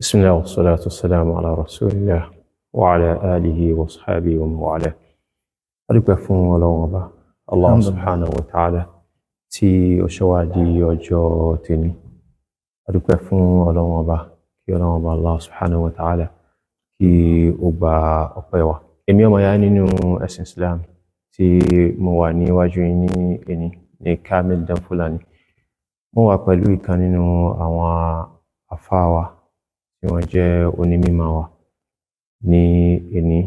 بسم الله والصلاة والسلام على رسول الله وعلى آله وصحبه ومن والاه. Adúpẹ́ fún Ọlọ́run Ọba Allah subhanahu wa ta'ala tí ó ṣọ́ wa di ọjọ́ tèmi. Adúpẹ́ fún Ọlọ́run Ọba kí Ọlọ́run Ọba Allah subhanahu wa ta'ala kí ó gba ọpẹ́ wa. Èmi ọmọ ya nínú ẹ̀sìn Islam tí mo wà níwájú yín ní ẹni ní Kamil Danfulani. Mo wà pẹ̀lú ìkan nínú àwọn àfáà wa tí wọ́n jẹ́ onímímọ̀ wa ní ẹni,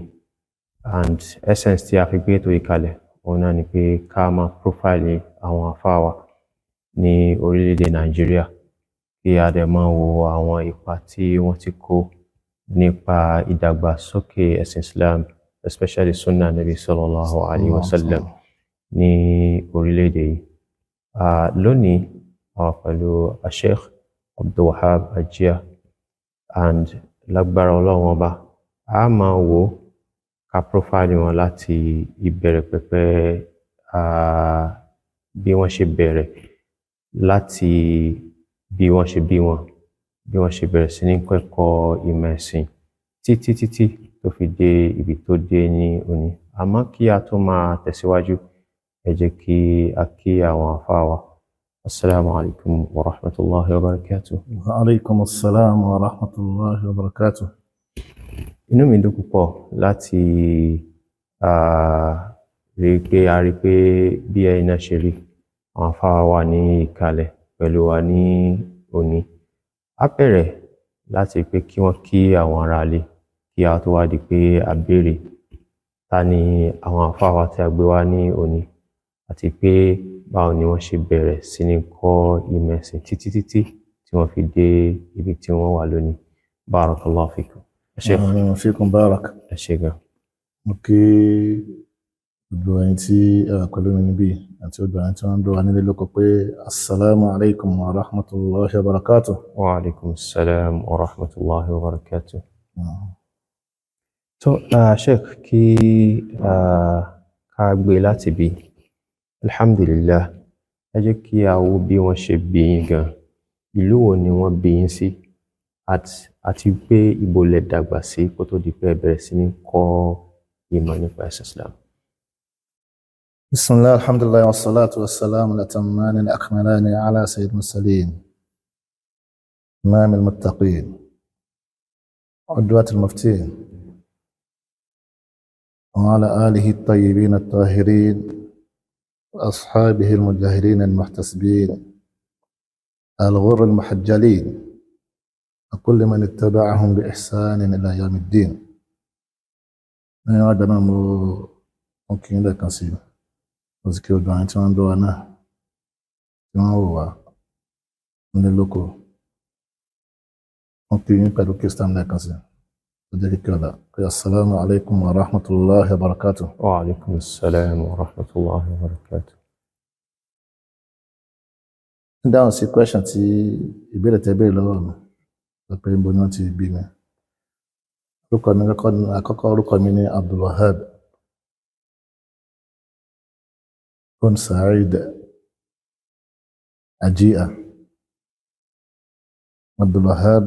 and essence tí a fi gbé ètò ìkalẹ̀ òun náà ni pé ká máa profile àwọn àfáà wa ní orílẹ̀-èdè Nàìjíríà, kí a dẹ̀ máa wo àwọn ipa tí wọ́n ti kó nípa ìdàgbàsókè ẹ̀sìn Islam, especially Sunnah Nabi sallallahu alayhi wa sallam ní orílẹ̀-èdè yìí. Lónìí àwa pẹ̀lú Sheikh Abdulwahab Ajia, and lágbára Ọlọ́run Ọba a máa wò ká profile wọn láti ìbẹ̀rẹ̀ pẹ̀pẹ̀ bí wọ́n ṣe bẹ̀rẹ̀, láti bí wọ́n ṣe bí wọn, bí wọ́n ṣe bẹ̀rẹ̀ sí ní kẹ́kọ̀ọ́ ìmọ̀ ẹ̀sìn títí tó fi dé ibi tó dé ní òní. Àmọ́ kí a tó máa tẹ̀síwájú, ẹ jẹ́ kí a kí àwọn àfáà wa. Assalamu alaikum wa rahmatullahi wa barakatuh. Wa alaikum assalam wa rahmatullahi wa barakatuh. Inú mi dùn púpọ̀ láti rí pé bí ẹ̀yin náà ṣe rí àwọn àfáà wa ní ìkàlẹ̀ pẹ̀lú wa ní òní. A bẹ̀rẹ̀ láti pé kí wọ́n kí àwọn ará ilé kí a tó wá di pé a béèrè ta ni àwọn àfáà wa tí a gbé wá ní òní, àti pé báwo ni wọ́n ṣe bẹ̀rẹ̀ sí ní kọ́ ìmọ̀ ẹ̀sìn títí tí wọ́n fi dé ibi tí wọ́n wà lónìí. Barakallahu fikum. Fikum barak. Ẹ ṣé gan. Mo kí gbogbo ẹ̀yin tí ẹ wà pẹ̀lú mi níbí àti gbogbo ẹ̀yin tí wọ́n ń bọ̀ wá nílé lóko pé assalamu alaikum wa rahmatullahi wa barakatuh. Wa alaikum assalam wa rahmatullahi wa barakatuh. So, Sheikh, kí ká gbé láti bí. Alhamdulillah, ẹ jẹ́ kí a wo bí wọ́n ṣe bí yín gan. Ìlú wo ni wọ́n bí yín sí, àti pé ibo lẹ dàgbà sí kó tó di pé ẹ bẹ̀rẹ̀ sí ní kọ́ ìmọ̀ nípa ẹ̀sìn Islam. Bismillah, alhamdulillah, wassalatu wassalamu al-atammani al-akmalani ala sayyidil mursalin, imamil muttaqin, qudwatil muftin, wa ala alihi at-tayyibin at-tahirin وأصحابه المجاهرين المحتسبين الغر المحجلين وكل من اتبعهم بإحسان إلى يوم الدين. أنا ممكن لك نصيب وذكر دعاء تمان دعانا تمان هو من اللوكو ممكن يقدر كيستان لك نصيب. السلام عليكم ورحمة الله وبركاته. وعليكم السلام ورحمة الله وبركاته. Dáhùn sí question tí ìbéèrè tẹ́ béèrè lọ́wọ́ mi lọ pé ibo náà ti bí mi. Orúkọ mi ní Abdulwahab bin Sa'id Ajia. Abdulwahab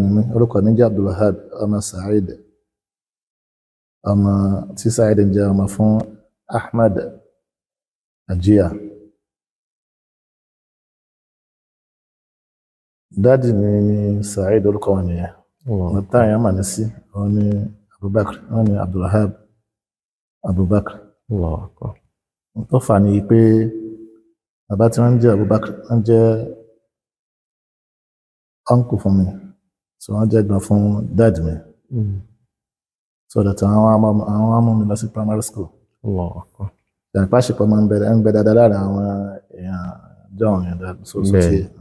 ni mí, orúkọ mi jẹ́ Abdulwahab ọmọ Sa'id, ọmọ tí Sa'id ń jẹ́ ọmọ fún Ahmad Ajia. Dáàdì mi ni Sa'id, orúkọ wọn nìyẹn. Mọ̀tá yẹn mà ní sí wọn ní Abubakar, wọn ní Abdulwahab Abubakar. Tó fà ní pé bàbá tí wọ́n ń jẹ́ Abubakar wọ́n jẹ́ uncle fún mi, so wọ́n jẹ́ ẹ̀gbọ́n fún dad mi. So that àwọn amú mi lọ sí primary school. Ìpàṣípọ̀ máa ń bẹ dáadáa láàrin àwọn èèyàn jọ̀hún yẹn dáadáa, so tí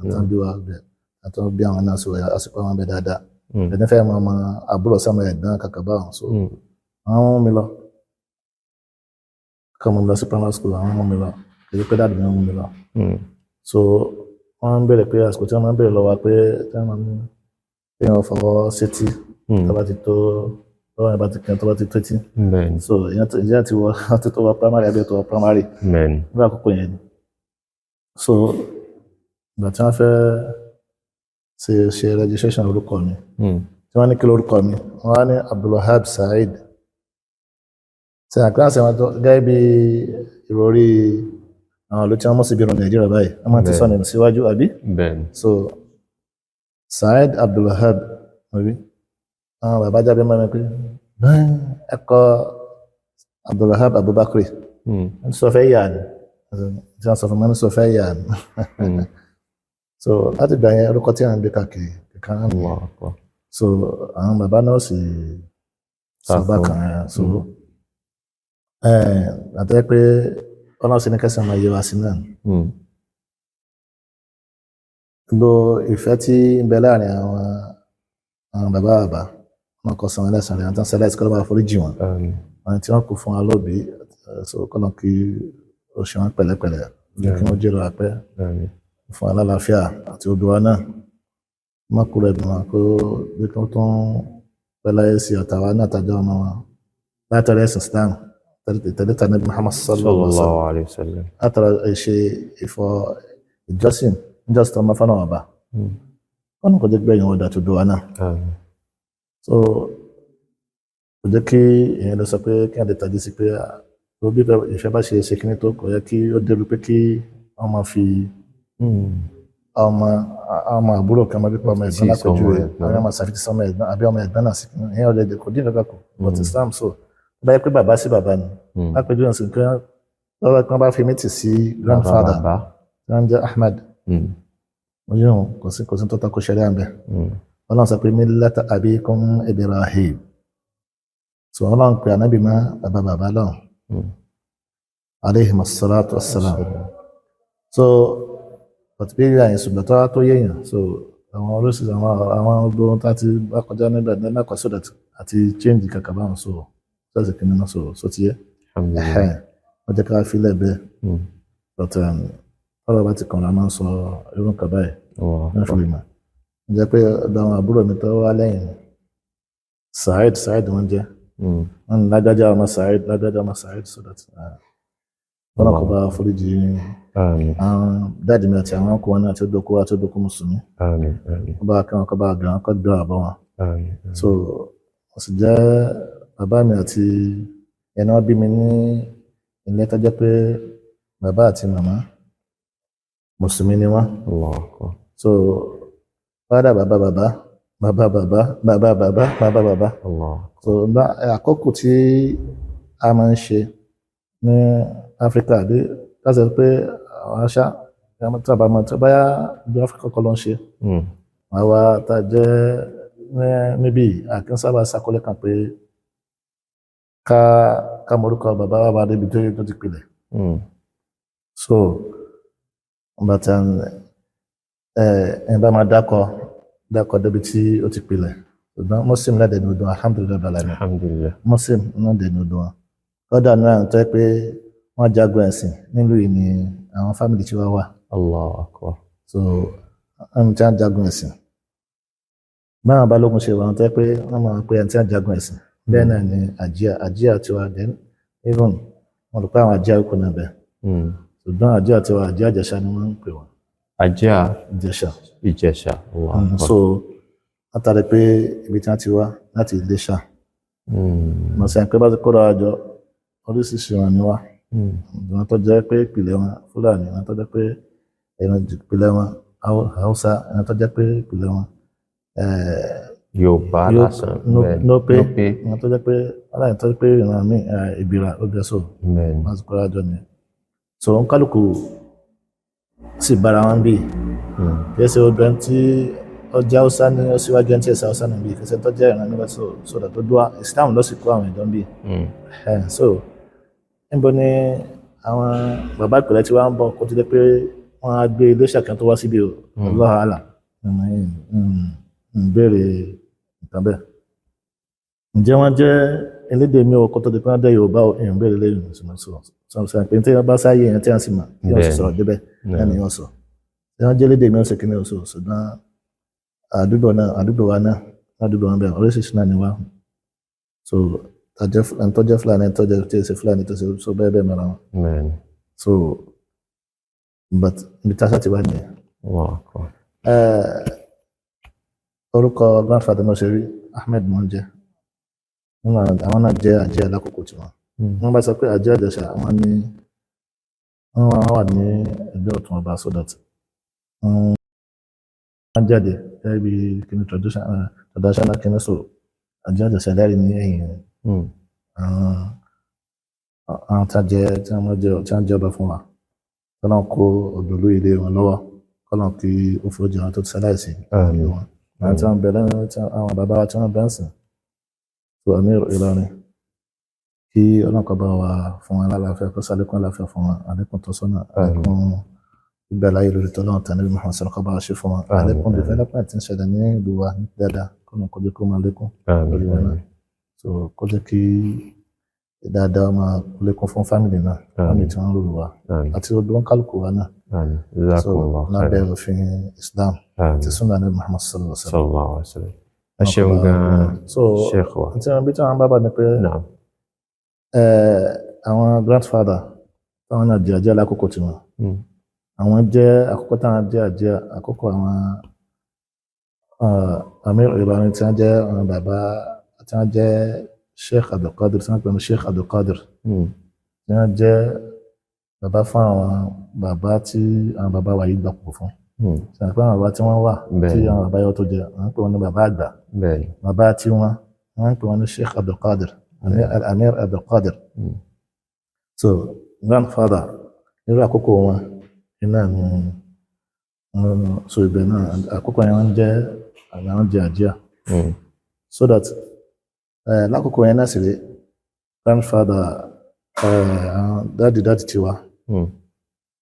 àtàn bí wà bẹ̀ àtàn bí àwọn náà, so àṣìpọ̀ máa ń bẹ dáadáa. Ẹni fẹ́ mọ àbúrò sọmọ ẹ̀gbọ́n kàkà báwọn, so àwọn mú mi lọ kọ́ mo lọ sí primary school, àwọn mú mi lọ kì í pé dad mi mú mi lọ. So wọ́n ń bẹ̀rẹ̀ pé àsìkò tí wọ́n máa ń bẹ̀rẹ̀ lọ́wọ́ pé tí wọ́n máa ń èèyàn fọwọ́ sétí tó bá ti tó lọ́wọ́ ẹ̀ bá ti kẹ́ tó bá ti tó tí. So ìyá ti wọ primary àbí tó wọ primary nígbà àkókò yẹn ni. So ìgbà tí wọ́n fẹ́ ṣe registration orúkọ mi tí wọ́n ní kí lórúkọ mi wọ́n á ní Abdulwahab Saheed ṣe àkíyèsí wọn tó gẹ́gẹ́ bí ìròrí àwọn olú tí wọ́n mọ̀ sí bírò Nàìjíríà báyìí wọ́n máa ti sọ ní síwájú àbí so Saheed Abdulwahab àbí àwọn bàbá jábẹ́ máa ń pè ẹ̀kọ́ Abdulwahab Abubakar sọ fẹ́ yà ni tí wọ́n sọ fún mi sọ fẹ́ yà ni so láti gbà yẹn orúkọ tí à ń gbé káàkiri kíkan náà nìyẹn so àwọn bàbá náà sì sọ bákan yẹn so àtẹ́ pé ọlọ́run sí ní kẹsàn-án máa yẹ wá sí náà gbogbo ìfẹ́ tí ń bẹ láàrin àwọn bàbá wọn kọ sọ wọn lẹ́sàn-án rẹ̀ àwọn tó ń sẹ́lẹ̀ ìsìkọ́lọ́ bá forí jì wọn àwọn tí wọ́n kú fún wa lóbi so kọ́nà kí o ṣe wọn pẹ̀lẹ́pẹ̀lẹ́ kí wọ́n jẹ́rọ apẹ́ fún alálàáfíà àti odò wa náà má kú rẹ̀ dùn wọn kó bí kí wọ́n tún pẹ́láyé sí ọ̀tá wa náà tàjọ́ ọmọ wọn látàrí ẹ̀sìn Islam tẹ̀lẹ́tà ní Muhammad sallallahu alaihi wasallam látàrí ìṣe ìfọ̀ ìjọsìn tó máa fánà wà bá kọ́nà kò jẹ́ gbẹ̀yìn ọ̀dà tó dùn wa náà so kò jẹ́ kí èèyàn lọ sọ pé kí wọ́n lè tàjú sí pé bí ìfẹ́ bá ṣe kíní tó kò yẹ kí ó débi pé kí wọ́n máa fi ọmọ àbúrò kan máa bí pa ọmọ ẹ̀gbọ́n lápẹ̀jú rẹ̀ àwọn ọmọ ṣàfihàn sọmọ ẹ̀gbọ́n àbí ọmọ ẹ̀gbọ́n náà sí kíní ìyẹn ọ̀lẹ́dẹ̀ kò dín kankan kù but Islam so bá yẹ pé bàbá sí bàbá ni lápẹ̀jú rẹ̀ sì pé lọ́wọ́ pé wọ́n bá fi mítì sí grandfather wọ́n jẹ́ Ahmad ojú òun kò sí tó tako ṣẹlẹ̀ àbẹ̀ wọ́n náà sọ pé millata abikum Ibrahim so wọ́n náà pè ànábì má bàbá lọ́wọ́ alayhim assalatu wassalam so pàtàkì àyìn ṣùgbọ́n tó yẹ̀yàn so àwọn oríṣiríṣi àwọn ọgbọ́n tá ti bá kọjá nígbà nígbà kan sódà àti change kankan báwọn so ṣáàṣì kìíní náà so ti yẹ wọ́n jẹ́ ká fílẹ̀ bẹ́ẹ̀ but ọ̀rọ̀ bá ti kàn lá máa ń sọ irú nǹkan báyìí wọ́n fi lè mọ̀ jẹ́ pé ọ̀dọ̀ àwọn àbúrò mi tó wá lẹ́yìn Saheed wọ́n jẹ́ wọ́n ní lágbájá ọmọ Saheed so that wọ́n kọ́ bá foríjì àwọn dáàdì mi àti àwọn ọkọ̀ wọn náà tí ó dókó mùsùlùmí wọ́n bá kí wọn kọ́ bá gbà wọn kọ́ gbà àbọ̀ wọn so wọ́n sì jẹ́ bàbá mi àti ẹni wọ́n bí mi ní ilé tó jẹ́ pé bàbá àti màmá mùsùlùmí ni wọ́n so fádà bàbá so àkókò tí a máa ń ṣe ní Áfíríkà bí láti pé àwọn àṣà tábàmọ́ tó báyá bí Áfíríkà kọ́ ló ń ṣe àwa tá jẹ́ níbi àkínsábà sàkólé kan pé ká mọ̀rúkọ bàbá wa débi tó ti pilẹ̀ so but ẹ̀ bá máa dákọ̀ débi tí ó ti pilẹ̀ ṣùgbọ́n Muslim náà dẹ̀nu odò alhamdulillah Muslim náà dẹ̀nu odò wọn kọ́dà náà tó yẹ pé wọ́n jagun ẹ̀sìn nílùú yìí ni àwọn fámìlì tí wọ́n wà Allahu Akbar so ẹni tí wọ́n jagun ẹ̀sìn báwọn balógun ṣe wà wọn tó yẹ pé wọ́n máa pe ẹni tí wọ́n jagun ẹ̀sìn bẹ́ẹ̀ náà ni àjíà tí wọ́n dẹ̀ even wọn lò pé àwọn àjíà kò náà bẹ̀ ṣùgbọ́n àjíà tí wọ́n àjíà Ìjẹ̀ṣà ni wọ́n ń pè wọ́n àjíà Ìjẹ̀ṣà Allahu Akbar so látàrí pé ibi tí wọ́n ti wá láti Iléṣà mọ̀ sí àpé bá ti kóra àjọ oríṣiríṣi wọn ni wá wọn tó jẹ́ pé ìpìlẹ̀ wọn Fúlàní wọn tó jẹ́ pé ìpìlẹ̀ wọn Haúsá wọn tó jẹ́ pé ìpìlẹ̀ wọn Yorùbá lásán nópé wọn tó jẹ́ pé aláìní tó jẹ́ pé ìran mi ìbíra ọgbẹ́sọ̀ wọn ti kóra àjọ ni so wọn kálukú sì bára wọn bí yẹ ṣe obìnrin tí ọjà Haúsá ní ọsíwájú ẹni tí ẹsẹ Haúsá níbi ìfẹsẹ̀ tó jẹ́ ìran níbẹ̀ sọdọ tó dúwà Islam ló sì kó àwọn ìdán bí so níbo ni àwọn bàbá ìpìlẹ̀ tí wọ́n ń bọ̀ kó tó jẹ́ pé wọ́n á gbé Iléṣà kan tó wá síbi Allahu A'lam ń béèrè nǹkan bẹ́ẹ̀ ǹjẹ́ wọ́n jẹ́ elédè mi ò kó tó di pé wọ́n dẹ́ Yorùbá èèyàn béèrè lẹ́yìn sọ pé tí wọ́n bá sáyé èèyàn tí wọ́n sì mọ̀ kí wọ́n sì sọ̀rọ̀ débẹ̀ lẹ́nu yóò sọ tí wọ́n jẹ́ elédè mi ò sì kí ni oṣù ṣùgbọ́n àdúgbò wa náà ládùúgbò wọn bẹ́ẹ̀ oríṣiríṣi náà ni wá so ẹni tó jẹ́ Fúlàní ẹni tó jẹ́ tí èsì Fúlàní tó ṣe so bẹ́ẹ̀ mọ́ra wọn so but ibi tá a ṣáà ti wá nìyẹn orúkọ grandfather náà ṣe rí Ahmed Monje àwọn náà jẹ́ àjẹ́ alákòókò tiwọn. Wọ́n bá sọ pé àjẹ́ Ìjẹ̀ṣà àwọn ní wọ́n wà ní ẹgbẹ́ ọ̀tún ọba so that wọ́n jáde gẹ́gẹ́ bí kíní traditional kíní so àjẹ́ Ìjẹ̀ṣà lẹ́rìí ní ẹ̀yìn àwọn tí wọ́n jẹ́ ọba fún wa kọ́nà kó òdòlú ilé wọn lọ́wọ́ kọ́nà kí ó fojú àwọn tó ti ṣaláìsí wọn àwọn tí wọ́n bẹ̀rẹ̀ àwọn bàbá wa tí wọ́n bẹ̀rẹ̀ sìn tó Amir Ìlọrin kí ọlọ́nkọ́ bá wa fún wọn lálàáfíà kó sálékún àlàáfíà fún wọn àlékún tọ́sọ́nà àlékún ìgbà láyé lórí tọ́lọ́run tàbí Muhammad sọ̀rọ̀ bá wa ṣe fún wọn àlékún development ń ṣẹlẹ̀ ní ìlú wa dáadáa kọ́nà kó jẹ́ kó máa lékún lórí wọn náà so kó jẹ́ kí dáadáa máa lékún fún fámìlì náà fámìlì tí wọ́n ń lò wá àti odò kálukú wa náà so lábẹ́ òfin Islam àti sunnah ní Muhammad sallallahu alaihi wasallam. ẹ ṣeun gan-an Sheikh wa. àti àwọn ibi tí wọ́n bá bá ní pé àwọn grandfather táwọn náà jẹ́ àjẹ́ alákòókò tiwọn àwọn jẹ́ àkókò táwọn jẹ́ àjẹ́ àkókò àwọn Amir Ìlọrin tí wọ́n jẹ́ àwọn bàbá tí wọ́n jẹ́ Sheikh Abdulkadir tí wọ́n pè ní Sheikh Abdulkadir tí wọ́n jẹ́ bàbá fún àwọn bàbá tí àwọn bàbá wa yìí gbapò fún tí wọ́n pè àwọn bàbá tí wọ́n wà tí àwọn bàbá yóò tó jẹ wọ́n pè wọ́n ní bàbá àgbà bàbá tí wọ́n pè wọ́n ní Sheikh Abdulkadir Amir Abdulkadir so grandfather nírú àkókò wọn iná ní so ibẹ̀ náà àkókò yẹn wọ́n jẹ́ àjíà so that lákòókò yẹn náà sì rí grandfather dáàdì tiwa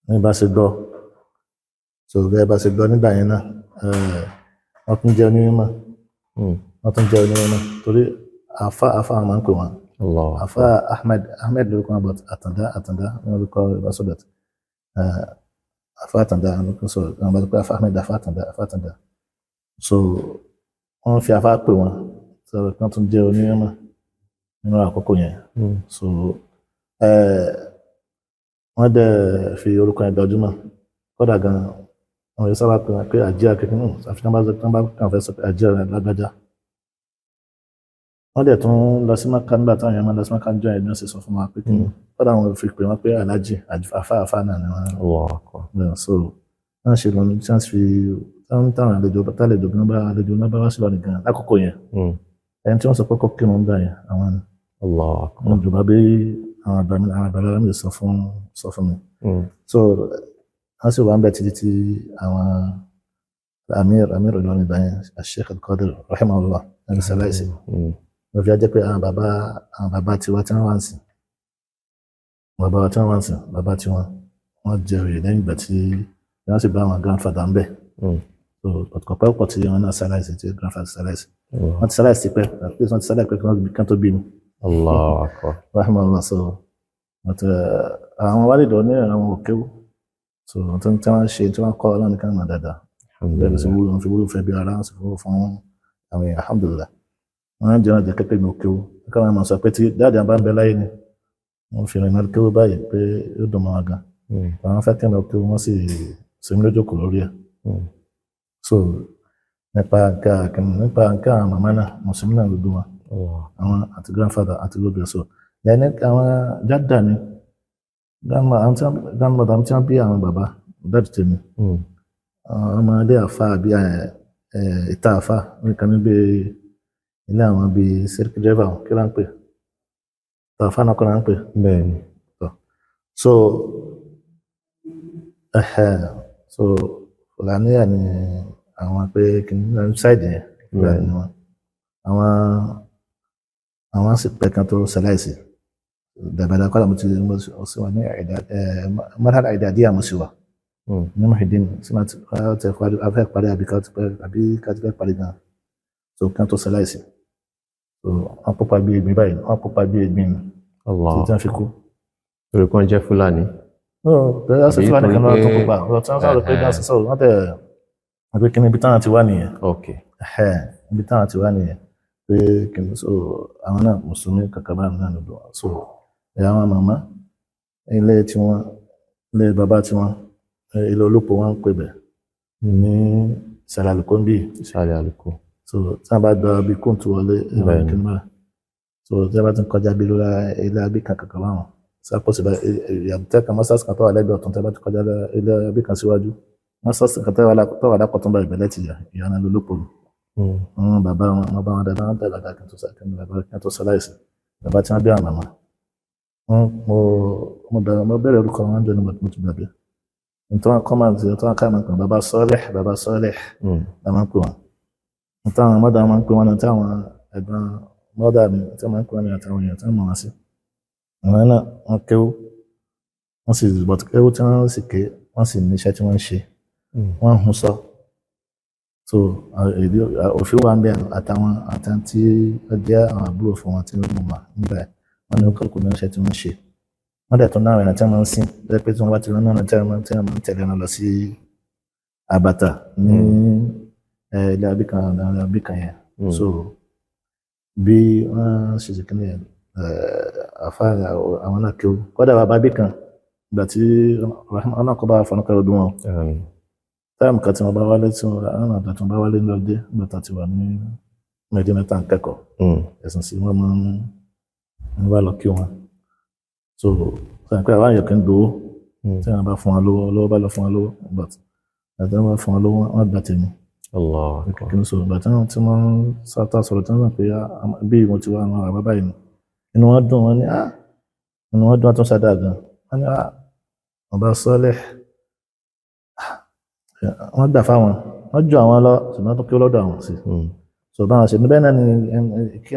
ní bá ṣe gbọ́ so gẹ́gẹ́ bá ṣe gbọ́ nígbà yẹn náà wọ́n tún jẹ́ onímọ̀ torí àfà máa ń pè wọ́n àfà Ahmed lórúkọ wọn but àtàndá ní orúkọ ìbásọ̀dọ̀ àfà àtàndá lórúkọ sọ wọn bá pẹ́ àfà Ahmed àfà àtàndá so wọ́n fi àfà pè wọ́n sọ̀rọ̀ kan tún jẹ́ onímọ̀ nínú àkókò yẹn so wọ́n dẹ̀ fi orúkọ yẹn gbajúmọ̀ kódà gan àwọn yóò sábà pé àjẹ́ akẹ́kẹ́ náà àfihàn bá kàn fẹ́ sọ pé àjẹ́ rẹ̀ lágbájá wọ́n dẹ̀ tún lọ sí Mákà nígbà táwọn èèyàn máa lọ sí Mákà jọ ẹ̀mí ọ̀sẹ̀ sọ fún wa pé kí ni kódà àwọn fi pè wọ́n pé alájì àfáàfáà náà ni wọ́n so wọ́n ṣe lọ́nà tí wọ́n fi táwọn àlejò náà bá wá sí lọ́nà gan lákòókò yẹn ẹni tí wọ́n sọ pé kó kírun gbà yẹn àwọn ni wọ́n jùlọ bí àwọn àgbàlagbà mi sọ fún mi so wọ́n sì wà ń bẹ̀ títí tí àwọn Amir Ìlọrin ìgbà yẹn Sheikh Al-Qadir rahimahullah ẹni sàláìsì wọ́n fi ajẹ́ pé àwọn bàbá tiwa tí wọ́n wá ń sìn bàbá tí wọ́n jẹ́ òye lẹ́yìn ìgbà tí wọ́n sì bá àwọn grandfather ń bẹ̀ so ọ̀pọ̀ tí wọ́n náà sàláìsì tí grandfather sàláìsì wọ́n ti sàláìsì pẹ́ àti wọ́n ti sàláìsì pẹ́ kí tó bí mi. Allahu akbar. rahimahullah so àwọn wálìdọ̀ ní àwọn òkèwò so tí wọ́n ṣe tí wọ́n kọ́ ọlọ́run nìkan náà dáadáa bẹ́ẹ̀ sì wúlò fi wúlò fẹ́ bí ara wọn sì wúlò fún àwọn èèyàn alhamdulillah wọ́n jẹ́ ọjà kẹ́kẹ́ ní òkèwò káwọn máa sọ pé tí dáàdì àbá ń bẹ láyé ni wọ́n fi rìnà òkèwò báyìí pé yóò dùn mọ́ wọn gan àwọn fẹ́ kí ní òkèwò wọ́n sì sinmi lójókòó lórí ẹ̀ so nípa nǹkan àwọn màmá náà mùsùlùmí náà gbogbo wọn àwọn àti grandfather àti gbogbo ẹ̀ so lẹ́ni àwọn jádà ni grandmother tí wọ́n bí àwọn bàbá dáàdì tèmi ọmọdé àfa àbí ìta àfa nìkan níbi ilé àwọn bíi circuit driver kí ló ń pè ìta àfa náà kọ́ ló ń pè bẹ́ẹ̀ni so Fúlàníyà ni àwọn pé kìnnìún ṣáìdì yẹn bẹ́ẹ̀ ni wọn àwọn sì pẹ́ kan tó ṣaláìsí dàbàdà kọ́lá mo sì wà ní mọ́tàlá ìdádíyà mo sì wà ní Muhyiddin sí máa ti afẹ́ parí àbí káti fẹ́ parí gan so kan tó ṣaláìsí so wọ́n pọ́pá bí egbin báyìí wọ́n pọ́pá bí egbin tí wọ́n fi kú. torí kan jẹ́ Fúlàní. bẹ́ẹ̀ sì Fúlàní kan náà tó pọ́pá ọ̀rọ̀ tí wọ́n sọ̀rọ̀ pé gáàsì sọ̀rọ̀ wọ́n tẹ̀ àbí kí ni ibi táwọn ti wá nìyẹn. ibi táwọn ti wá nìyẹn pé kí ni so àwọn náà mùsùlùmí kankan báyìí náà lọ́dọ̀ so ẹ̀yà àwọn màmá ilé tiwọn ilé bàbá tiwọn ilé olóko wọn ń pè bẹ̀ ní ìsàlẹ̀ àlùkò ń bì. ìsàlẹ̀ àlùkò. so tí wọ́n bá gba bí kóńtù wọlé ẹ̀rọ ìkíni so tí wọ́n bá ti ń kọjá bí lóra ilé abí kankan láwọn sápòsí ìyàtọ̀ kan mọ́sáàsì kan tó wà lẹ́gbẹ̀ẹ́ ọ̀tún tí wọ́n bá ti kọjá ilé abí kan síwájú mọ́sáàsì kan tó wà lápọ̀ tó ń bá ìbẹ̀lẹ̀ ti yà ìyànà lólópòlù bàbá wọn bá wọn dáadáa wọn tẹ̀lé àdá kí n tó sọláìsì bàbá tí wọ́n bí àwọn màmá mo bẹ̀rẹ̀ orúkọ wọn jọ nígbà tí mo ti gbàgbé nítorí wọn kọ́ máa ń tí wọ́n ká máa ń pè bàbá sọ́lẹ̀ la máa ń pè wọn nítorí àwọn mọ́dà máa ń pè wọn náà tí àwọn ẹ̀gbọ́n mọ́dà mi tí wọ́n máa ń pè wọn ní àtàwọn èèyàn tí wọ́n mọ̀ wọn sí àwọn náà wọ́n kéwú wọ́n sì bọ̀ kéwú tí wọ́n sì ké wọ́n sì níṣẹ́ tí wọ́n ń ṣe wọ́n ń hun sọ so òfin wa ń bẹ àtàn tí ó jẹ́ àwọn àbúrò fún wọn tí wọ́n mọ̀ nígbà wọn ní kọ́kọ́ ní iṣẹ́ tí wọ́n ṣe wọ́n dẹ̀ tún náà ẹ̀rọ tí wọ́n máa ń sìn lẹ́yìn pé tí wọ́n bá ti rán náà tí wọ́n máa ń tẹ̀lé wọn lọ sí àbàtà ní ilé abíkan yẹn so bí wọ́n ṣe kí ni àfa àwọn náà kéwú kọ́dà bàbá abíkan ìgbà tí ọlọ́kọ̀ bá fọnùkọ́ ọdún wọn táìmù kan tí wọ́n bá wálé tí wọ́n bá wálé lọ́dẹ nígbà tá a ti wà ní Mẹ́dínà tá à ń kẹ́kọ̀ọ́ ẹ̀sìn sí wọ́n máa ń wá lọ kí wọn so sọ pé àwọn àyẹ̀kẹ́ ń gbowó tí wọ́n bá fún wọn lówó bá lọ fún wọn lówó but àti wọ́n bá fún wọn lówó wọ́n gbà tèmi kí ni sọ ìgbà tí wọ́n sọ̀rọ̀ tí wọ́n sọ pé bí mo ti wá àwọn àbá báyìí inú wọn dùn wọn ní inú wọn dùn wọn tó ṣàdá gan wọn ní ọba sọ́lẹ̀ wọ́n gbà fáwọn wọ́n jù àwọn lọ ṣùgbọ́n tó kí ó lọ́dọ̀ àwọn sí so báwọn ṣe níbẹ̀ náà ni kí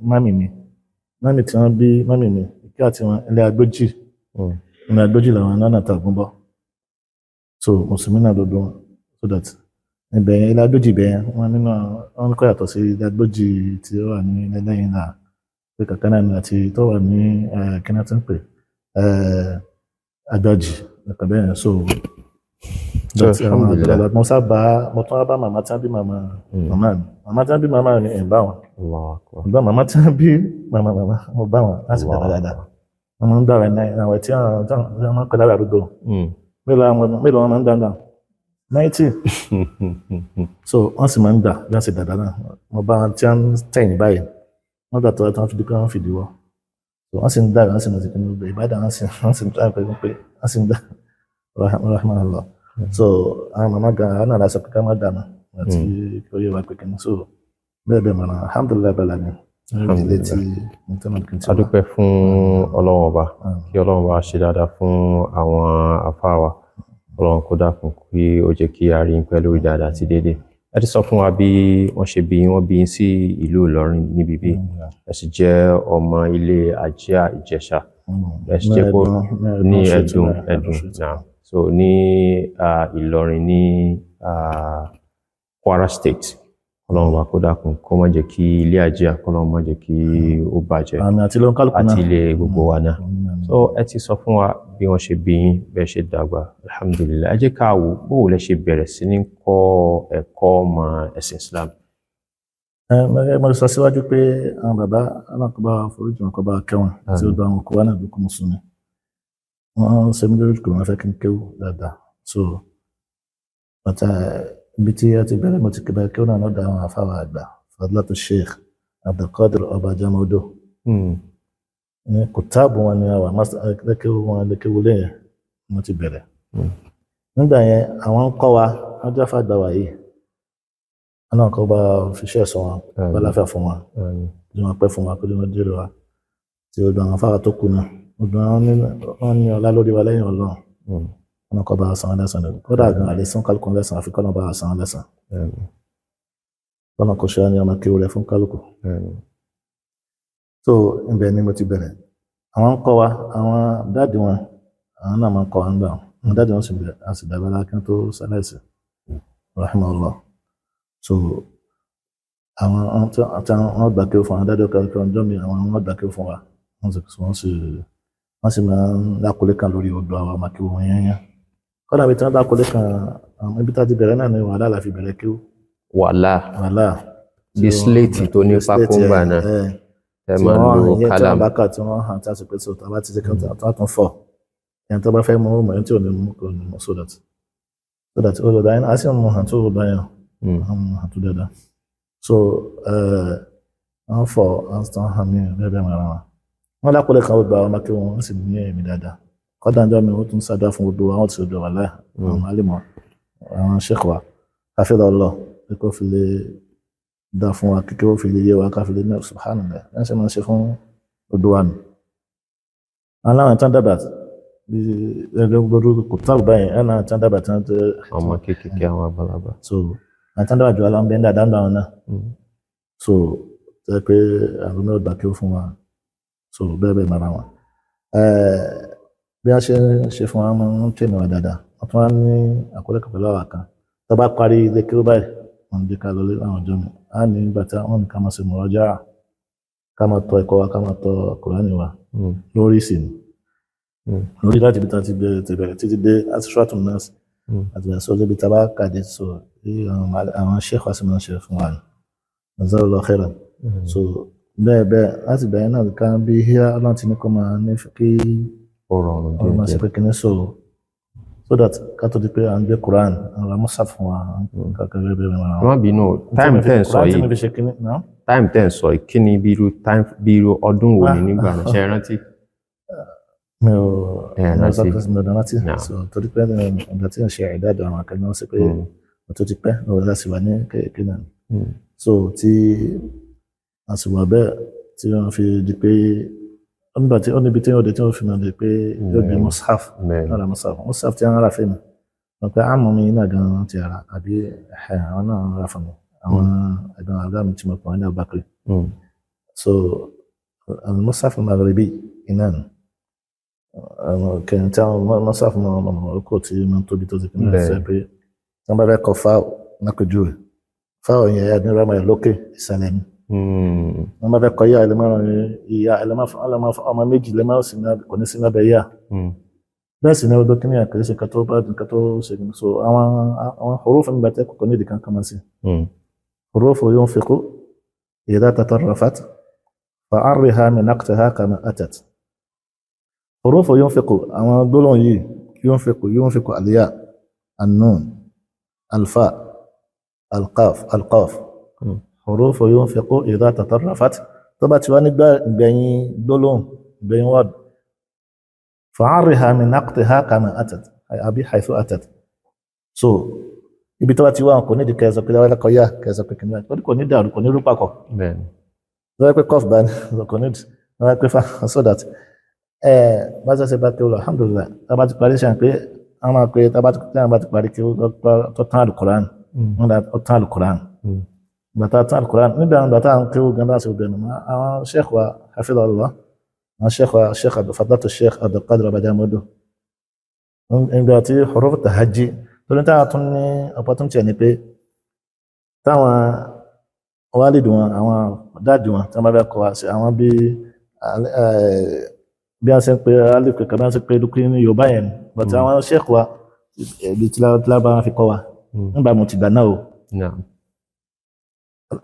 mami tí wọ́n bí mami mi kí àti wọn ilé agbójì làwọn náà tàgún bọ́ so mùsùlùmí náà ló dún so that ibẹ̀ yẹn ilé agbójì bẹ̀ yẹn wọ́n nínú wọn kọ́ yàtọ̀ sí ilé agbójì tí ó wà ní lẹ́yìn náà pé kankan náà ni àti tó wà ní kíná tí ń pè agbájì nǹkan bẹ́ẹ̀ yẹn so mo sábà mo tún wá bá màmá tí wọ́n bí màmá tí wọ́n bí màmá ni ẹ̀ bá wọn ìgbà màmá tí wọ́n bí màmá mo bá wọn láti dàgbà dáadáa wọ́n máa ń dára ní àwọn tí wọ́n máa ń pè lára àdúgbò mélòó wọn máa ń dáadáa 90 so wọ́n sì máa ń gbà láti dàgbà náà mo bá wọn tí wọ́n tẹ̀yìn báyìí wọ́n gbà tó wọ́n fi dúpẹ́ wọ́n fìdí wọ́ so wọ́n sì ń dára wọ́n sì máa ti kí ní gbé Ìbàdàn wọ́n sì ń dára pé wọ́n sì ń dá rahmanallah so àwọn màmá gan àwọn náà lásán kankan má dànù àti kí ó yẹ wá pé kí ni so bẹ́ẹ̀ mọ̀nà alhamdulilayi bẹ́ẹ̀ lani ilé tí mo tẹ́ mọ̀ kí n ti wá. A dúpẹ́ fún Ọlọ́run ọba kí Ọlọ́run bá ṣe dáadáa fún àwọn àfáà wa Ọlọ́run kó dákun kí ó jẹ́ kí a rí pẹ́ lórí dáadáa àti déédéé ẹ ti sọ fún wa bí wọ́n ṣe bí wọ́n bí sí ìlú Ìlọrin níbi bí ẹ sì jẹ́ ọmọ ilé Àjíà Ìjẹ̀ṣà ẹ sì jẹ́ kó ní Ẹdùn náà so ní Ìlọrin ní Kwara State Ọlọ́run wa kó dákun kó má jẹ́ kí ilé Àjíà Ọlọ́run má jẹ́ kí ó bàjẹ́ àti ilé gbogbo wa náà so ẹ ti sọ fún wa bí wọ́n ṣe bí yín bẹ́ẹ̀ ṣe dàgbà alhamdulillah ẹ jẹ́ ká wò bóò lẹ ṣe bẹ̀rẹ̀ sí ní kọ́ ẹ̀kọ́ ọmọ ẹ̀sìn Islam. Mo sọ síwájú pé àwọn bàbá alákọ̀ọ́bá foríjì wọn kọ́ bá kẹwọn tí ó gba àwọn òkú wa náà dúkú mùsùlùmí wọ́n ṣe mí lórí kò wọ́n fẹ́ kí n kéwù dáadáa so bàtà ibi tí a ti bẹ̀rẹ̀ mo ti kébẹ̀ kéwù náà lọ́dọ̀ àwọn afáwà àgbà Fadlatu Sheikh Abdulkadir Ọba Jamodo kò táàbù wọn ni àwọn lẹ́kẹ̀wù wọn lẹ́kẹ̀wù lẹ́yìn mo ti bẹ̀rẹ̀ nígbà yẹn àwọn ń kọ́ wa wọ́n jáfà àgbà wà yìí wọn náà kọ́ bá fiṣẹ́ sọ wọn bá láfẹ́ fún wọn bí wọ́n pẹ́ fún wa kó lè wọ́n jẹ́rọ wa tí ó dùn àwọn afáwà tó kù náà wọ́n ní ọlá lórí wa lẹ́yìn Ọlọ́run wọn kọ́ bá san lẹ́san kódà gan àlè sún kálukú lẹ́san àfi kọ́nà bá san lẹ́san kọ́nà kò ṣe ní ọmọ kéwù rẹ̀ fún kálukú so ibẹ̀ ni mo ti bẹ̀rẹ̀ àwọn ń kọ́ wa àwọn dáàdì wọn àwọn náà máa ń kọ́ wa ń gbà wọn dáàdì wọn sì dàgbà lákín tó sálẹ̀sì rahimahullah so àwọn gbà kéwù fún àwọn dáàdì ọkọ̀ ọjọ́ mi àwọn gbà kéwù fún wa wọ́n sì máa ń lákòólé kan lórí odò àwọn ọmọ kéwù wọn yẹn kọ́nà ibi tí wọ́n lákòólé kan ibi tá a ti bẹ̀rẹ̀ náà ni wàhálà la fi bẹ̀rẹ̀ kéwù. wàhálà bí sléètì tó ní pákóńgbà náà ẹ máa ń lo kálám tí wọ́n hàn tí a sì pé so tàbá ti ṣe kan tó tún fọ̀ ẹni tó bá fẹ́ mú ọmọ yẹn tí ò ní mú kò ní mú so that olùdá yẹn á sì mú hàn tó olùdá yẹn àtú dáadáa so wọ́n fọ àwọn àmì bẹ́ẹ̀ mara wọn lápọ̀lẹ̀ kan gbogbo àwọn ọmọkẹ́ wọn sì ní ẹ̀mí dáadáa kọ́dà ńjọ́ mi ó tún sádá fún gbogbo àwọn tí ó dọ̀ wà láì àwọn alìmọ̀ àwọn sheikh wa káfíńdà ọlọ pé kó fi lè dá fún wa kíkẹ́ ó fi lè yé wa káfí lè náà subhanallah ẹ̀ ṣe máa ń ṣe fún gbogbo wa nù. aláwọn ìtàn dàbà ẹgbẹ́ gbogbo kò tábù báyìí ẹ̀ náà ìtàn dàbà tán tó ọmọ kékeré àwọn àgbàlagbà. so ìtàn dàbà jù aláwọn bẹ́ẹ̀ dáadáa náà náà so tẹ́ pé àwọn mẹ́wàá gbà kí ó fún wa so bẹ́ẹ̀ mara wọn. bí wọ́n ṣe ń ṣe fún wa máa ń tẹ̀lé wa dáadáa wọ́n tún wá ní àkọlẹ́ pẹ̀lú àwọn kan tó bá parí ilé kí ó báyìí wọ́n ń gbé ká lọ lé àwọn ọjọ́ mi á ní ìgbà tí wọ́n ní ká máa ṣe mọ̀rọ́jà ká máa tọ ẹ̀kọ́ wa ká máa tọ Kùránì wa lórí ìsìn lórí láti ibi tí wọ́n ti bẹ̀rẹ̀ títí dé asíṣọ́tún náà àti ìyàsọ́ lébi tá a bá kàdé so àwọn sheikh wa sì máa ń ṣe fún wa ní jazakallahu khairan so bẹ́ẹ̀ láti bẹ̀rẹ̀ náà ká bí híyá ọlọ́run ti ní kó máa ní kí ọ̀rọ̀ máa ṣe pé kí ní so that ká tó di pé à ń gbé Quran àwọn amúsà fún wa kankan bẹ́ẹ̀ wọn. wọ́n bínú time ten sọ yìí time ten sọ yìí kí ni bí irú ọdún wo ni nígbà náà ṣe rántí. mi ò rántí so torí pé ìgbà tí wọ́n ṣe ìdájọ́ àwọn akẹ́kọ̀ọ́ wọn sí pé wọ́n tó ti pẹ́ lọ́wọ́ láti wà ní kéèké náà so tí àsìwà bẹ́ẹ̀ tí wọ́n fi di pé nígbà tí ó níbi tí ó dé tí ó fi náà di pé yóò gbé mushaf náà mushaf tí wọ́n rà fún mi wọ́n pẹ́ àmọ́ mi náà gan-an ti ara àbí àwọn náà rà fún mi àwọn ẹ̀gbọ́n àgbà mi tí mo pọ̀ ní Abubakar so mushaf maghribi iná nù kẹrin tí àwọn mushaf Morocco tí wọ́n tóbi tó ti kí ní ẹ̀sẹ̀ pé tí wọ́n bá fẹ́ kọ fáwọ̀ lápẹjù rẹ̀ fáwọ̀ yẹn ẹ̀dín ní rọ́mọ ẹ̀ lókè ìsàlẹ̀ mi wọ́n bá fẹ́ kọ yá ẹlẹ́mọ̀ràn ìyá ọmọ méjì lẹ́mọ̀ràn kò ní sí lábẹ́ yá bẹ́ẹ̀ sì ní ọdún kí ní àkèrè ṣe kàtó bá dùn kàtó ṣe ní so àwọn hurufu nígbà tẹ́ kò ní ìdíkan kan sí hurufu yunfiqu idha tatarrafat fa'arriha min naqtiha kama atat hurufu yunfiqu àwọn gbólóhùn yìí yunfiqu al-ya an-nun al-fa al-qaf hurufu yunfiqu idha tatarrafat tó bá ti wá nígbà gbẹ̀yìn gbólóhùn gbẹ̀yìn word fa'arriha min naqtiha kama atat àbí haythu atat so ibi tó bá ti wá kò ní di kẹsàn pé láwọn ẹlẹ́kọ̀ọ́ yá kẹsàn pé kìnnìyàn kò ní dàrú kò ní rúpàkọ̀ lọ́wọ́ pé kọf bá ní kò ní lọ́wọ́ pé fa so that bá ṣe bá kí ó lọ alhamdulillah tá bá ti parí ṣe pé àwọn máa pé tá bá ti parí kí ó tó tán al-Qur'an wọ́n dá ó tán al-Qur'an bàtà tán al-Qur'an nígbà bàtà ń kí ó gandá sí obìnrin àwọn sheikh wa hafidhahullah الشيخ فضلت الشيخ عبد القادر بدامودو nígbà tí huruf tahajji tó ní táwọn tún ní opportunity ẹni pé táwọn wálìdì wọn àwọn dáàdì wọn tí wọ́n bá fẹ́ kọ́ wa sí àwọn bí wọ́n ṣe ń pe alif kẹ̀kẹ́ bí wọ́n ṣe ń pe dúkú ní Yorùbá yẹn but àwọn sheikh wa ibi tí lábá wọn fi kọ́ wa nígbà mo ti gbà náà o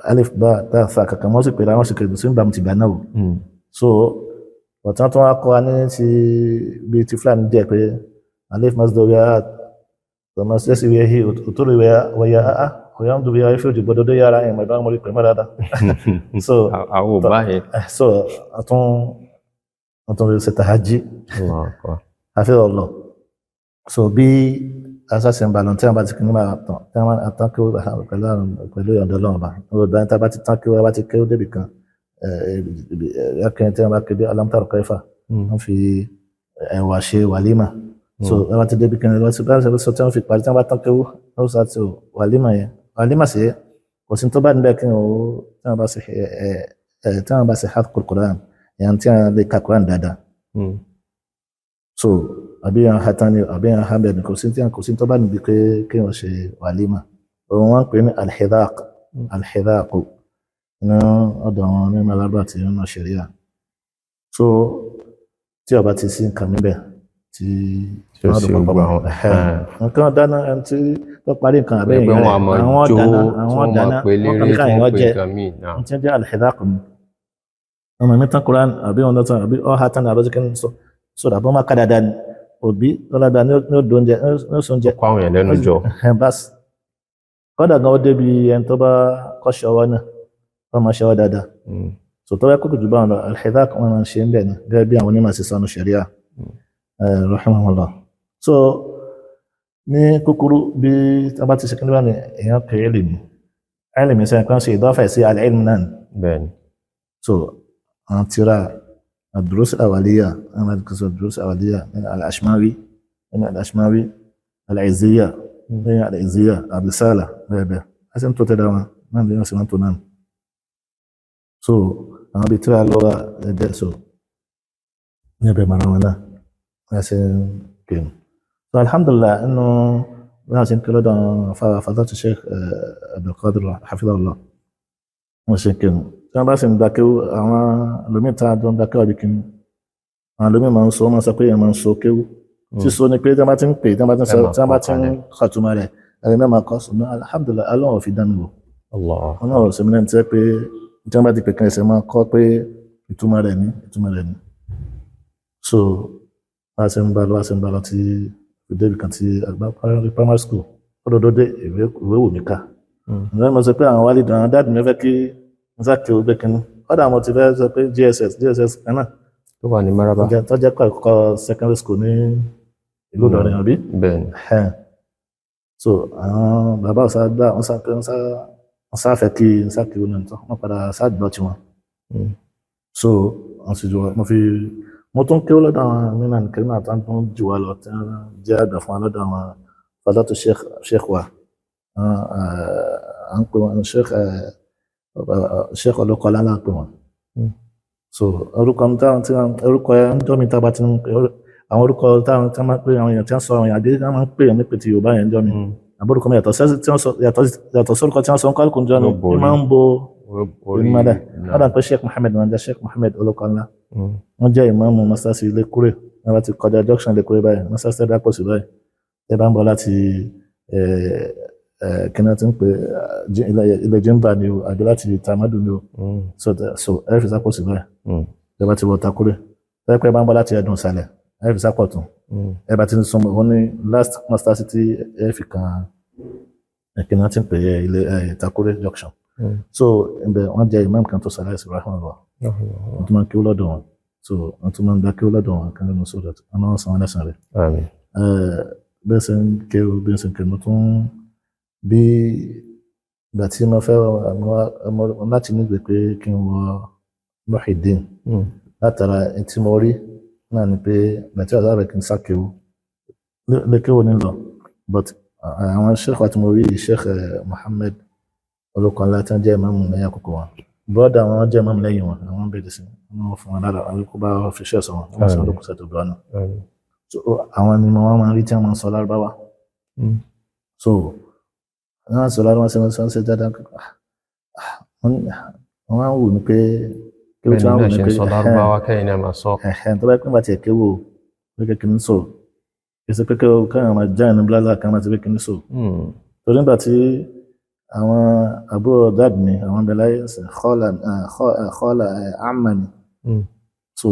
alif bá tá a fa kàkà mọ́ sí pé àwọn sì kèrè sí nígbà mo ti gbà náà o so wọ́n tún wá kọ́ wa ní ti bí ti Fúlàní jẹ́ pé alif masdoriya thomas lẹ́sí wíyá hí òtúrò wíyá àá òyà ń dùbí ayé fíòdì gbọdọdọ yára ẹ̀mọ̀ ìbá mọ́rí pẹ̀lú dáadáa so àwọn ò bá yẹn so àtún ṣe tahajji àfihàn ọlọ so bí asásí ń balọ̀ tí wọ́n bá ti kí ní máa tàn tí wọ́n tán kí ó pẹ̀lú ọ̀dọ́ lọ́wọ́ bá ọ̀dọ́ ní tá bá ti tán kí ó bá ti kí ó débì kan tí wọ́n bá kéde alam tara kayfa wọ́n fi ẹ̀wà ṣe wàlímà so wọ́n bá ti débi kan lọ sí bá ṣe sọ tí wọ́n fi parí tí wọ́n bá tán kéwú ó sọ àti wàlímà yẹn wàlímà sí kò sí tó bá níbẹ̀ kí wọ́n bá ṣe hafkul Qur'an yẹn tí wọ́n lè ka Qur'an dáadáa so àbí yẹn hatani àbí yẹn hamid kò sí tó bá níbi kí wọ́n ṣe wàlímà òun wọ́n pè ní alhidhaq ní ọ̀dọ̀ àwọn onímọ̀ alábà tí ó ń ṣẹ̀ríà so tí ọba ti sí nǹkan níbẹ̀ tí wọ́n dùn pọ̀ nǹkan dáná ẹni tí ó parí nǹkan àbẹ́yìn rẹ̀ àwọn dáná wọ́n kàn wọ́n jẹ́ tí ó jẹ́ al-hidhaq mi ọmọ mi tán Qur'an àbí ọ̀nà tán àbí ọ̀há tán àbẹ́sí kí ní so dàbọ̀ máa kádà dání òbí ọlọ́dà ní ó dóúnjẹ ní ó sóúnjẹ kọ́ àwọn èèyàn lẹ́nu jọ kódà gan ó débi ẹni tó bá kọ́ṣẹ́ ọwọ́ náà wọ́n máa ṣe ọwọ́ dáadáa so tó bá kókò jù báwọn lọ al-hidhaq wọn máa ń ṣe ń bẹ̀ ní gẹ́gẹ́ bí àwọn onímọ̀ sí sanu sharia rahimahullah so ní kúkúrú bí tí wọ́n bá ti ṣe kí ní bá ní èèyàn pè é ilmi sẹ́yìn kan ṣe ìdọ́fà sí al-ilm náà bẹ́ẹ̀ni so àwọn tíra ad-durus al-awwaliyya àwọn ad-durus al-awwaliyya al-ashmawi al-ashmawi al-izziyya al-izziyya ar-risala bẹ́ẹ̀ àti tó tẹ́lá wọn náà bí wọ́n sì wọ́n tó náà so àwọn bí tíra lọ́wọ́ ẹ̀dẹ́ so ní ẹbẹ̀ mara wọn náà wọ́n ṣe kìnnù so alhamdulillah inú wọ́n ṣe ń kí lọ́dọ̀ fadatu Sheikh Abdulqadir hafidhahullah wọ́n ṣe kìnnù tí wọ́n bá sì ń dákéwú àwọn lómi tá a jọ ń dákéwú àbí kìnnù àwọn lómi máa ń sọ wọ́n sọ pé èèyàn máa ń sọ kéwú tí so ni pé tí wọ́n bá ti ń pè tí wọ́n bá ti ń kàtúmọ̀ rẹ̀ ẹ̀rọ náà máa kọ́ sùn alhamdulillah aláwọ̀ fi dánù wò wọn náà sọ mílíọ̀nù tí wọ́n pé tí wọ́n bá ti pè kan ẹsẹ̀ máa kọ́ pé ìtumọ̀ rẹ̀ ní so wọ́n á ṣe ń bá lọ tí débi kan tí àgbà primary school ọdọọdọdẹ ìwé wò mí ká ǹjẹ́ mo sọ pé àwọn wálé àwọn dáàdì mi fẹ́ kí n sáàkì ó gbé kínní ọ̀dà mo ti fẹ́ sọ pé GSS kan náà tó wà ní Maraba tó jẹ́ kọ́ secondary school ní ìlú Ìlọrin àbí bẹ́ẹ̀ni so àwọn bàbá ọ̀sàgbà wọ́n sáfẹ́ kí n sáàkì ó náà tán wọ́n padà sáàgbọ́ tí wọn so wọ́n sì jù mo tún kí ó lọ́dọ̀ àwọn mìíràn ní kẹrìnà tó ń jù wá lọ tí wọ́n jẹ́ àgbà fún wa lọ́dọ̀ àwọn fadatu sheikh wa à ń pè wọn sheikh olókọlá náà pè wọn so orúkọ ẹ ń jọ́ mi tá a bá ti ń pè àwọn orúkọ táwọn tí wọ́n máa ń pè àwọn èèyàn tí wọ́n sọ àwọn èèyàn àdé tí wọ́n máa ń pè ní pètè Yorùbá yẹn ń jọ́ mi àbúrúkọ mi yàtọ̀ sórúkọ tí wọ́n sọ ń kálukú ń jọ́ mi ní máa ń bo onímọ̀dá wọ́n dà pé Sheikh Muhammad wọn jẹ́ Sheikh Muhammad olókọlá wọ́n jẹ́ ìmáàmù masasi ilé kúrè wọ́n bá ti kọjá junction ilé kúrè báyìí masasi ẹ̀dá pọ̀ sí báyìí ẹ bá ń bọ̀ láti kíná tí ń pè ilé jimba ni o àbí láti tamadu ni o so ẹ fi sápọ̀ sí báyìí ẹ bá ti wọ takúrè ẹ pẹ́ bá ń bọ̀ láti ẹ̀dùn ìsàlẹ̀ ẹ fi sápọ̀ tún ẹ bá ti ń sọmọ wọn ní last masasi tí ẹ fi kan kíná tí ń pè ilé takúrè junction so wọ́n jẹ́ ìmáàmù kan tó sàlẹ̀ sí rahmanullah wọ́n tún máa ń kí ó lọ́dọ̀ wọn so wọ́n tún máa ń dá kí ó lọ́dọ̀ wọn kan nínú sódà wọn náà san wọn lẹ́sàn rẹ̀ bẹ́ẹ̀ sẹ́ ń ké o bí sẹ́ ń ké mo tún bí ìgbà tí mo fẹ́ láti nígbè pé kí n wọ Muhyiddin látara tí mo rí náà ni pé nàìjíríà sábà kí n sákéwu lékéwu nílọ but àwọn sheikh wa tí mo rí Sheikh Muhammad olùkọ́lá tí wọ́n jẹ́ ìmáàmù lẹ́yìn àkókò wọn bọ́ọ̀dà wọn jẹ́ ìmáàmù lẹ́yìn wọn àwọn bẹ̀rẹ̀ sí wọn fún wọn lára àwọn kó bá fi ṣẹ́ sọ wọn wọ́n sọ lókùn sẹ́tò bọ́ náà so àwọn ni wọ́n máa ń rí tí wọ́n máa ń sọ lárúbáwá so wọ́n sọ lárúbáwá sí wọn ṣe dáadáa wọ́n á wù ní pé kí wọ́n wù ní pé sọ lárúbáwá kẹ́yìn náà máa sọ tó bá pín bàtì ẹ̀kẹ́ wò pé kékeré ní sọ èsì pé káwọn máa já ẹni bílálà kan máa ti pé kékeré ní sọ torí nígbà tí àwọn àbúrò dáàdì mi àwọn bẹ̀rẹ̀ láyé kọ́ọ̀lá àmà ni so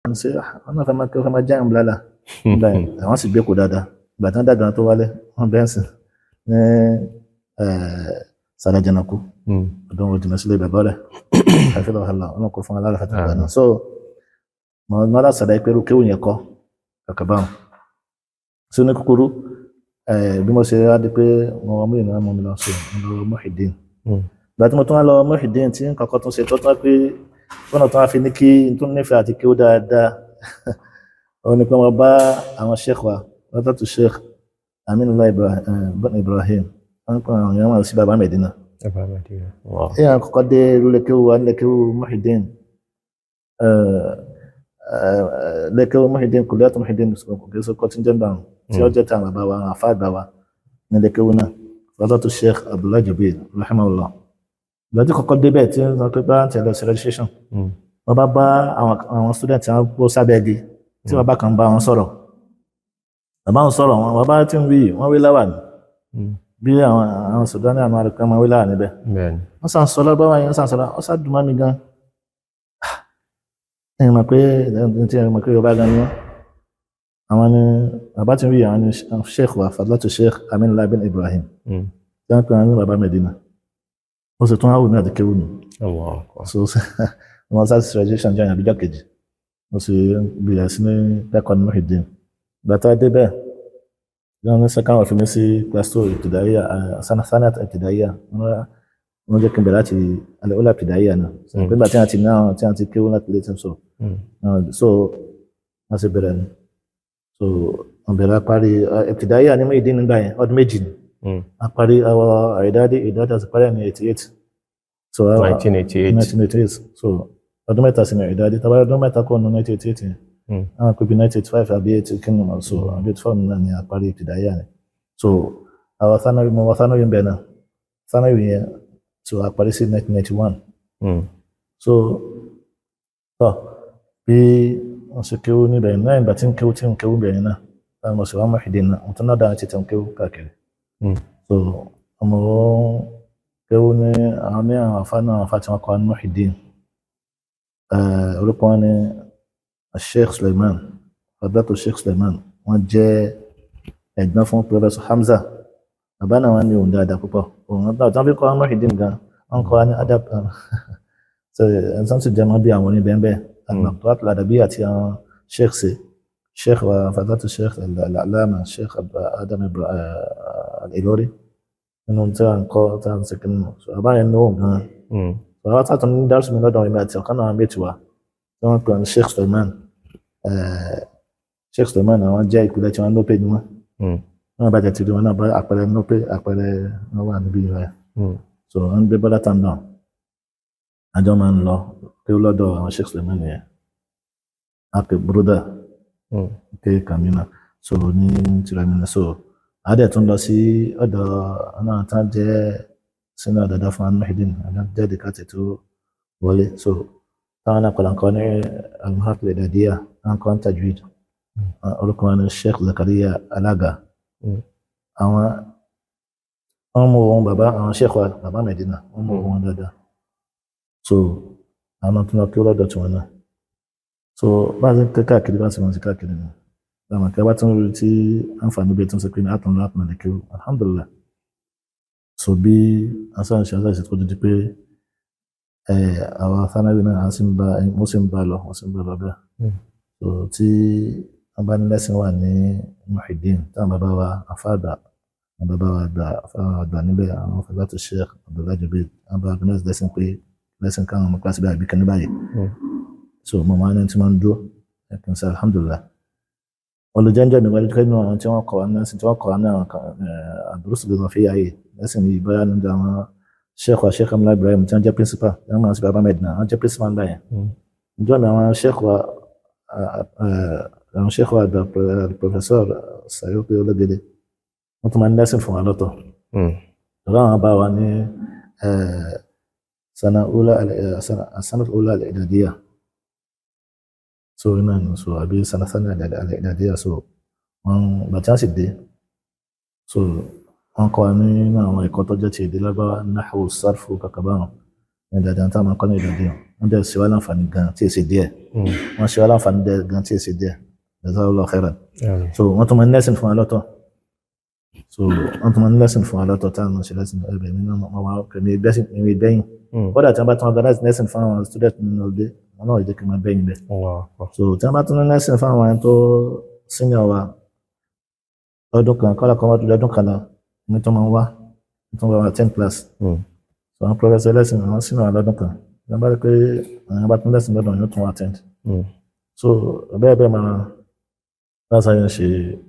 wọ́n ṣe wọ́n náà fẹ́ máa jáyàn blálà àwọn sì gbé kò dáadáa ìgbà tí wọ́n dàgbà tó wálé wọ́n bẹ́ẹ̀ sí ní sàdájànàkú ọdún òjìnà sílé bàbá rẹ̀ àfihàn ọ̀hálà wọn kò fún alára fàtàgbà náà so mọ̀ láti sàdá ìpẹ́rù kéwù yẹn kọ́ kàkàbáwọn sí ní kúkúrú bí mo ṣe wá di pé mo wọ́n mú ìnáwó mi lọ sí ọ̀nà Muhyiddin ìgbà tí mo tún wá lọ Muhyiddin tí nǹkan tó ṣe tó tún pé wọ́n tún wá fi ní kí n tún nífẹ̀ẹ́ àti kí ó dáadáa ó ní pé mo bá àwọn sheikh wa látàtú Sheikh Aminullah Ibrahim wọ́n pè àwọn èèyàn wọn sí bàbá Medina èèyàn kọ́kọ́ dé lẹ́kẹ́wò wa lẹ́kẹ́wò Muhyiddin lẹ́kẹ́wò Muhyiddin Kulliyat Muhyiddin kò sọ kọ́ tí ń jẹ́ dáhùn tí ó jẹ́ tí àwọn bàbá wa àwọn afá àgbà wa ní lẹ́kẹ́wò náà látàtú Sheikh Abdullah Jubair rahimahullah lọ́jọ́ kọ́kọ́ débẹ̀ tí wọ́n pẹ́ bá tẹ̀lé registration wọ́n bá àwọn student tí wọ́n bó sábẹ́ igi tí wọ́n bá kàn bá wọn sọ̀rọ̀ bàbá wọn sọ̀rọ̀ wọn bá tí ń wí láwà ní bí àwọn Sudani àwọn arìkọ́ máa wí láwà níbẹ̀ wọ́n sàn sọ lọ́gbà wáyé wọ́n sàn sọ̀rọ̀ wọ́n sàn dùnmọ́ mi gan ẹ̀yìn mọ̀ pé Yorùbá gan ni wọ́n àwọn ni bàbá tí ń wí àwọn ni Sheikh wa Fadlatu Sheikh Aminullah bin Ibrahim tí wọ́n pè wọ́n ní bàbá Medina ó sì tún áwù ní àti kéwù nù so wọ́n sá sí registration jẹ́ àbíjọ́ kejì mo sì bẹ̀rẹ̀ sí ní kẹ́kọ̀ọ́ ní Muhyiddin gbàtà débẹ̀ wọ́n ní sẹ́kàn wọ́n fi mí sí class 2 ibtidaiya sanat ibtidaiya wọ́n jẹ́ kí n bẹ̀rẹ̀ láti al-ula ibtidaiya náà nígbà tí wọ́n ti kéwù láti lè tún so wọ́n sì bẹ̀rẹ̀ ni so wọ́n bẹ̀rẹ̀ parí ibtidaiya ní Muhyiddin nígbà yẹn ọdún méjì ni a parí àwọn ìdádì àti parí ní 88 so 1988 so ọdún mẹ́ta sí ní ìdádì tàbí ọdún mẹ́ta kọ́ ní 1988 yẹn àwọn pẹ̀bí 1985 àbí 80 kí ni wọ́n so àbí 84 náà ni a parí ibtidaiya ni so àwọn thanawi ń bẹ̀ náà thanawi yẹn so a parí sí 1991 so bí wọ́n sì kéwú níbẹ̀ náà ìgbà tí ń kéwú bẹ̀rẹ̀ náà táwọn ọ̀sẹ̀ wọn Muhyiddin náà wọ́n tún náà dáa ti tẹ̀ ń kéwú káàkiri so ọmọ kéwú ní àwọn afá tí wọ́n kọ́ ní Muhyiddin orúkọ wọn ni Sheikh Suleiman fadlatu Sheikh Suleiman wọ́n jẹ́ ẹ̀gbọ́n fún Professor Hamza bàbá náà wọ́n ní òun dáadáa púpọ̀ òun náà tí wọ́n fi kọ́ ní Muhyiddin gan wọ́n kọ́ ní adab so ẹ̀sán sì jẹ́ mọ́ bí àwọn oníbẹ̀ẹ́bẹ̀ المقطوعات الأدبية àti àwọn sheikh sí sheikh wa fadlatu sheikh al-allama sheikh Adam al-Ilori nínú tí wọ́n kọ́ tí wọ́n sì kí nínú so àbáyé ní òun gan so àwọn tààtàn ní dárúsù mi lọ́dọ̀ ìmọ̀ àti ọ̀kan náà méjì wa tí wọ́n pè ní Sheikh Suleiman àwọn jẹ́ ìpìlẹ̀ tí wọ́n lópe ní wọ́n bá jẹ́ ti rí wọn náà bá àpẹẹrẹ lópe àpẹẹrẹ wọn wà níbí rẹ̀ so wọ́n gbé bọ́lá tán náà àjọ máa ń lọ pé ó lọ́dọ̀ àwọn Sheikh Suleiman yẹn àpè broda pé kàmínà so ní tìrẹmìnà so àádẹ́ tún lọ sí ọ̀dọ̀ náà tán jẹ́ sínú àdàdà fún Muhyiddin àdájẹ́ káàtì tó wọlé so táwọn náà kọ̀lá nǹkan ní al-Muhaqqiq al-Idadiyya nǹkan tajwid orúkọ wọn ní Sheikh Zakaria Alaga àwọn ọmọ wọn bàbá àwọn Sheikh wa bàbá Medina wọn mọ wọn dáadáa so àwọn tó lọ kí ó lọ́dọ̀ tí wọn náà so bá a ṣe ń tẹ́ káàkiri bá a ṣe máa ń ṣe káàkiri ni láwọn akẹ́wà tó ń rí tí àǹfààní bẹ́ẹ̀ tó ń ṣe pé ní àtúnlọ́ àtúnlọ́ lè kí ó alhamdulillah so bí asáǹṣe asáǹṣe tó di pé àwọn thanawi náà wọ́n sì ń bá lọ bẹ́ẹ̀ so tí wọ́n bá ní lẹ́sìn wà ní Muhyiddin táwọn bàbá wa afáàgbà àwọn bàbá wa àgbà níbẹ̀ àwọn fadlatu Sheikh Abdullahi Jabir àwọn bàbá organize lẹ́sìn pé lẹ́sìn káwọn ọmọ kíláàsì báyìí bí kan ní báyìí so mọ̀ máa ní tí wọ́n ń dúró ẹ̀kìn sí alhamdulillah olùjẹ́njẹ́ mi wájú kẹ́nu àwọn tí wọ́n kọ̀ wá lẹ́sìn tí wọ́n kọ̀ wá ní àwọn àdúrósì lọ́nà fi yáyé lẹ́sìn yìí bóyá nígbà àwọn Sheikh Amla Ibrahim tí wọ́n jẹ́ principal wọ́n máa ń sí bàbá Medina wọ́n jẹ́ principal ńlá yẹn ìjọ mi àwọn Sheikh wa àgbà Professor Sayuti Ológede wọ́n tún máa ń lẹ́sìn fún wa lọ́tọ̀ lọ́wọ́ àwọn bá wa ní السنة الأولى الإعدادية so náà ni so àbí سنة الإعدادية so wọ́n bàtí wọ́n sì dé so wọ́n kọ́ nínú àwọn ẹ̀kọ́ tó jẹ́ ti èdè Lárúbáwá nahwu sarfu kàkàbá wọn ní ìdàdàn táwọn akọ́ ní ìdàdí wọ́n dẹ̀ ṣe wá láǹfààní gan tí èsì díẹ̀ wọ́n ṣe wá láǹfààní gan tí èsì díẹ̀ jazakallahu khairan so wọ́n tún máa ń lẹ́sìn fún wa lọ́tọ̀ so wọ́n tún máa ń lẹ́sìn fún wa lọ́tọ̀ táwọn ṣe lẹ́sìn ẹgbẹ̀ mi náà wọ́n máa kẹ́mi ìgbẹ́yìn kódà tí wọ́n bá tún organize lẹ́sìn fún àwọn student nínú ọdẹ wọn náà jẹ́ kí n máa bẹ́yìn bẹ́ẹ̀ so tí wọ́n bá tún lẹ́sìn fún àwọn tó senior wa ọdún kan kọ́lá kan wá tó ọdún kan lọ ní tó máa ń wá tó ń wá 10 class so àwọn professor lẹ́sìn àwọn senior wa lọ́dún kan tí wọ́n bá rí pé àwọn bá tún lẹ́sìn lọ́dún yóò tún wá 10 so bẹ́ẹ̀ máa lásán ṣe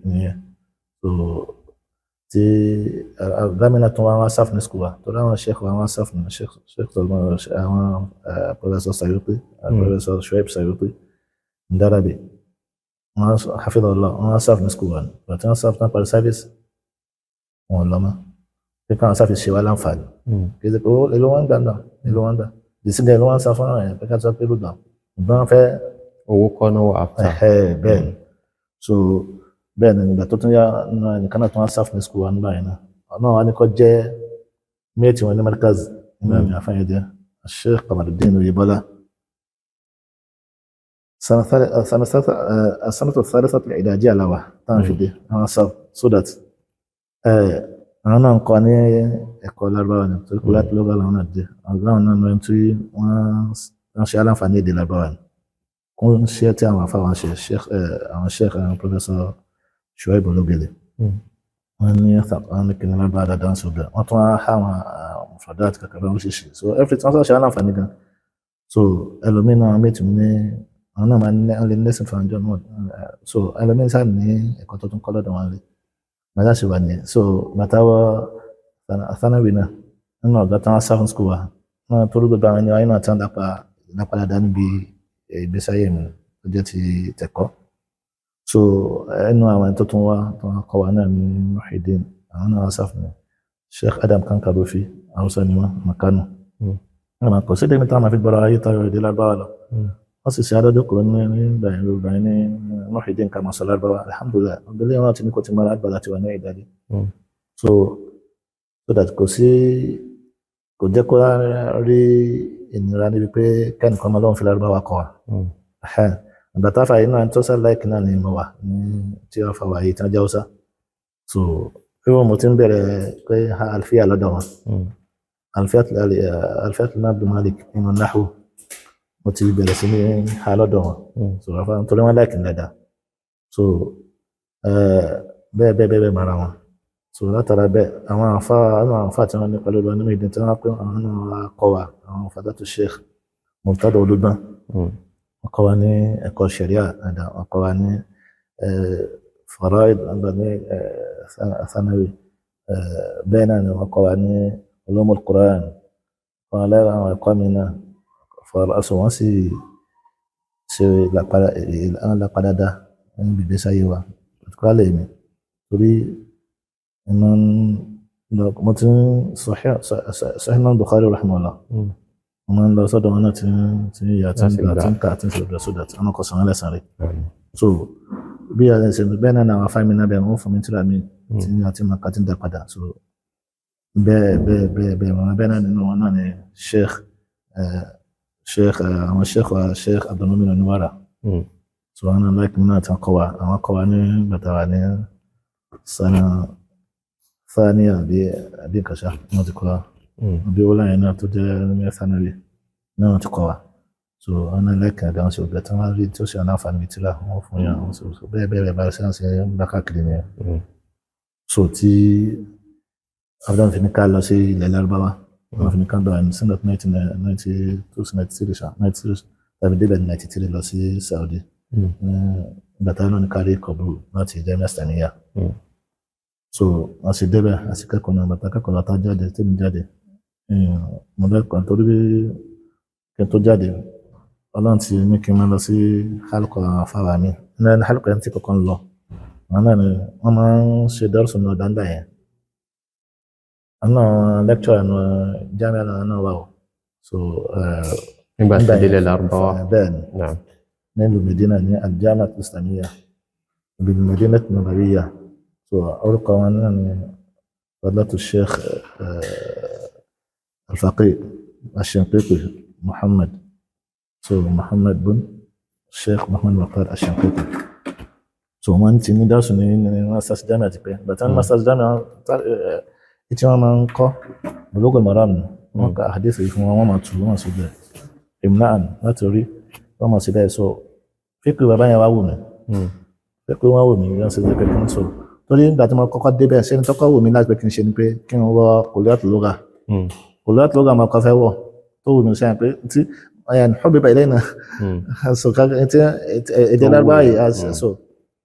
nìyẹn so tí gómìnà tó wá sáf ní skul wa tó dáwọn sheikh wa wá sáf ní sheikh Salman àwọn professor Sayuti professor Shuaib Sayuti ndarabi wọn hafidhullah wọn sáf ní skul wa bàtí wọn sáf náà parí service wọn lọ mọ pé káwọn sáf ṣe wá láǹfààní kì í ṣe pé èlò wọn gbà náà èlò wọn gbà ìsìnkú èlò wọn sáf fún àwọn yẹn pé ká sọ pé lùgbà ìgbọ́n fẹ́ owó kọ́ náà wà áfà bẹ́ẹ̀ ni so bẹ́ẹ̀ ni ìgbà tó tún yá nìkan náà tó wá sáf ní skul wa nígbà yẹn náà wà ní kọ́ jẹ́ méjì wọn ní markaz nínú àmì àfáyẹ jẹ́ Sheikh Kamaluddin Oyebola السنة الثالثة الإعدادية لوا تنفيذ أنا صار so that àwọn náà ń kọ́ ní ẹ̀kọ́ lárúbáwá ni torí pé láti lọ́gà làwọn náà dé àwọn náà lọ́yìn tí wọ́n ṣe aláǹfààní èdè lárúbáwá ni kún ṣe tí àwọn afáwọn ṣe àwọn sheikh àwọn professor Shuaib Ológele wọ́n ní kìnnì lárúbáwá dáadáa ń sọ bẹ́ẹ̀ wọ́n tún á àwọn mufradat àti kàkàrà oríṣiríṣi so everything wọ́n ṣe aláǹfààní gan so ẹlòmínà àwọn méjì ní àwọn náà máa ń lé lẹ́sìn fún àjọ náà so ẹlòmínà sáà ní ẹ̀kọ́ tó tún kọ́ lọ́dọ̀ wọn lé màdá ṣe wà ní so bàtàwọ athanawi náà nínú ọ̀gá tán sáfún skul wa náà tó rí gbogbo àwọn ẹni wáyé náà tán lápá dáadáa níbi ìgbésí ayé mi tó jẹ́ ti tẹ̀kọ́ so ẹnu àwọn tó tún wá tó wá kọ́ wa náà ní Muhyiddin àwọn náà sáfún ní Sheikh Adam Kankarofi Hausa ni wọn Makano wọn kò sí dèmí táwọn máa fi gbọ́dọ̀ ayé tayọ èdè Lárúbáwá lọ wọ́n sì ṣe adọ́dọ́kọ̀ ní ìgbà ní Muhyiddin kama sọ Lárúbáwá alhamdulillah ọgbẹ́lẹ́ wọn ti ní kò ti mara àgbàlá ti wà ní ìdájí so that kò jẹ́ kó rí ìnira níbi pé kẹ́nìkan máa lọ́wọ́ fi Lárúbáwá kọ́ wa àgbà táfà yìí náà tó sẹ́ láìkì náà ni mo wà ní tí wọ́n fa wà yìí tí wọ́n jẹ́ Hausa so bí wọ́n mo ti ń bẹ̀rẹ̀ pé alfiya lọ́dọ̀ wọn alfiyat Ibn Malik nínú nahwu mo ti bẹ̀rẹ̀ sí ní ha lọ́dọ̀ wọn so àfa nítorí wọn láìkì dáadáa so bẹ́ẹ̀ mara wọn so látara bẹ́ẹ̀ àwọn àfa tí wọ́n ní pẹ̀lú ọdún nínú ìdí tí wọ́n pé àwọn náà kọ́ wa àwọn fadatu Sheikh Murtada Olúgbọ́n wọ́n kọ́ wa ní ẹ̀kọ́ sharia wọ́n kọ́ wa ní faraid ní thanawi bẹ́ẹ̀ náà ni wọ́n kọ́ wa ní ulumul Qur'an wọ́n lẹ́rọ àwọn ẹ̀kọ́ mi náà fọ́ọ̀rọ̀ wọ́n sì ṣe lápadàdá ní bìbí sáyé wa particularly mi torí iná mo ti ń Sahih Bukhari rahimahullah mo máa ń lọ sọ́dọ̀ wọn náà tí ìyá tí ń gbà tí ń kà tí ń ṣe ìgbà sódà tí wọ́n kọ̀ sọ̀rọ̀ lẹ́sàn rẹ̀ so bí a ṣe bẹ́ẹ̀ náà àwọn afáìmí náà bẹ̀rẹ̀ wọ́n fún mi tíra mi tí àti màkà tí ń dá padà so bẹ́ẹ̀ wọn bẹ́ẹ̀ náà nínú wọn náà ni àwọn sheikh Abdulmumin Oníwàrà so wọn náà láìpẹ́ náà tí wọ́n kọ́ wa ní bàtà wa ní sana thaniya àbí kàṣà wọ́n ti kọ́ wa bí wọ́n láyé náà tó jẹ́ ní thanawi náà ti kọ́ wa so wọn náà láìpẹ́ àdáwọn sí ọgbẹ́ tí wọ́n rí tí ó ṣe aláǹfààní tíra wọn fún yà wọn so bẹ́ẹ̀ bá ṣe ń ṣe ń bá káàkiri ni so tí abdul fi ní ká lọ sí ilẹ̀ Lárúbáwá wọn fi ní ká bẹ̀rẹ̀ ní sinat 1993 tàbí débẹ̀ 93 lọ sí Saudi bàtà náà ní kárí kọ̀bù láti jẹ́ mẹ́sàn-án so wọ́n sì débẹ̀ àti kẹ́kọ̀ọ́ náà bàtà kẹ́kọ̀ọ́ látà jáde tẹ́mi jáde mo lẹ́kọ̀ọ́ torí bí kí n tó jáde Ọlọ́run ti ní kí n máa lọ sí halqa fáwà mi ní halqa yẹn tí kọ̀ọ̀kan ń lọ wọn náà ni wọ́n máa ń ṣe dọ́rùsùn ní ọ̀dáńdà yẹn àwọn lecturer ní jami'a náà wà ó so nígbà tí délé Lárúbáwá bẹ́ẹ̀ ni nílùú Medina ní al-Jami'ah al-Islamiyya bil Madinah an-Nabawiyya so orúkọ wọn náà ni fadlatu Sheikh al-Faqih al-Shinqiti Muhammad so Muhammad bin Sheikh Muhammad Waqar al-Shinqiti so wọ́n ti ní dárùsù ní masters jami'a ti pẹ́ bàtà ní masters jami'a tí wọ́n máa ń kọ́ Bulugul Maram wọ́n ka hadith yìí fún wọn máa tù wọ́n sí bẹ́ẹ̀ imla'an láti orí wọ́n máa sí bẹ́ẹ̀ so fíkì bàbá yẹn wá wù mí fíkì wọ́n wù mí wọ́n sì lè pẹ́ kí n so torí nígbà tí mo kọ́kọ́ débẹ̀ ṣé ní tọ́kọ́ wù mí láti pé kí n ṣe ni pé kí n wọ Kulliyatul Lugha Kulliyatul Lugha máa kọ́ fẹ́ wọ̀ tó wù mí sẹ́yìn pé tí hubbiba ilayna so èdè Lárúbáwá yìí so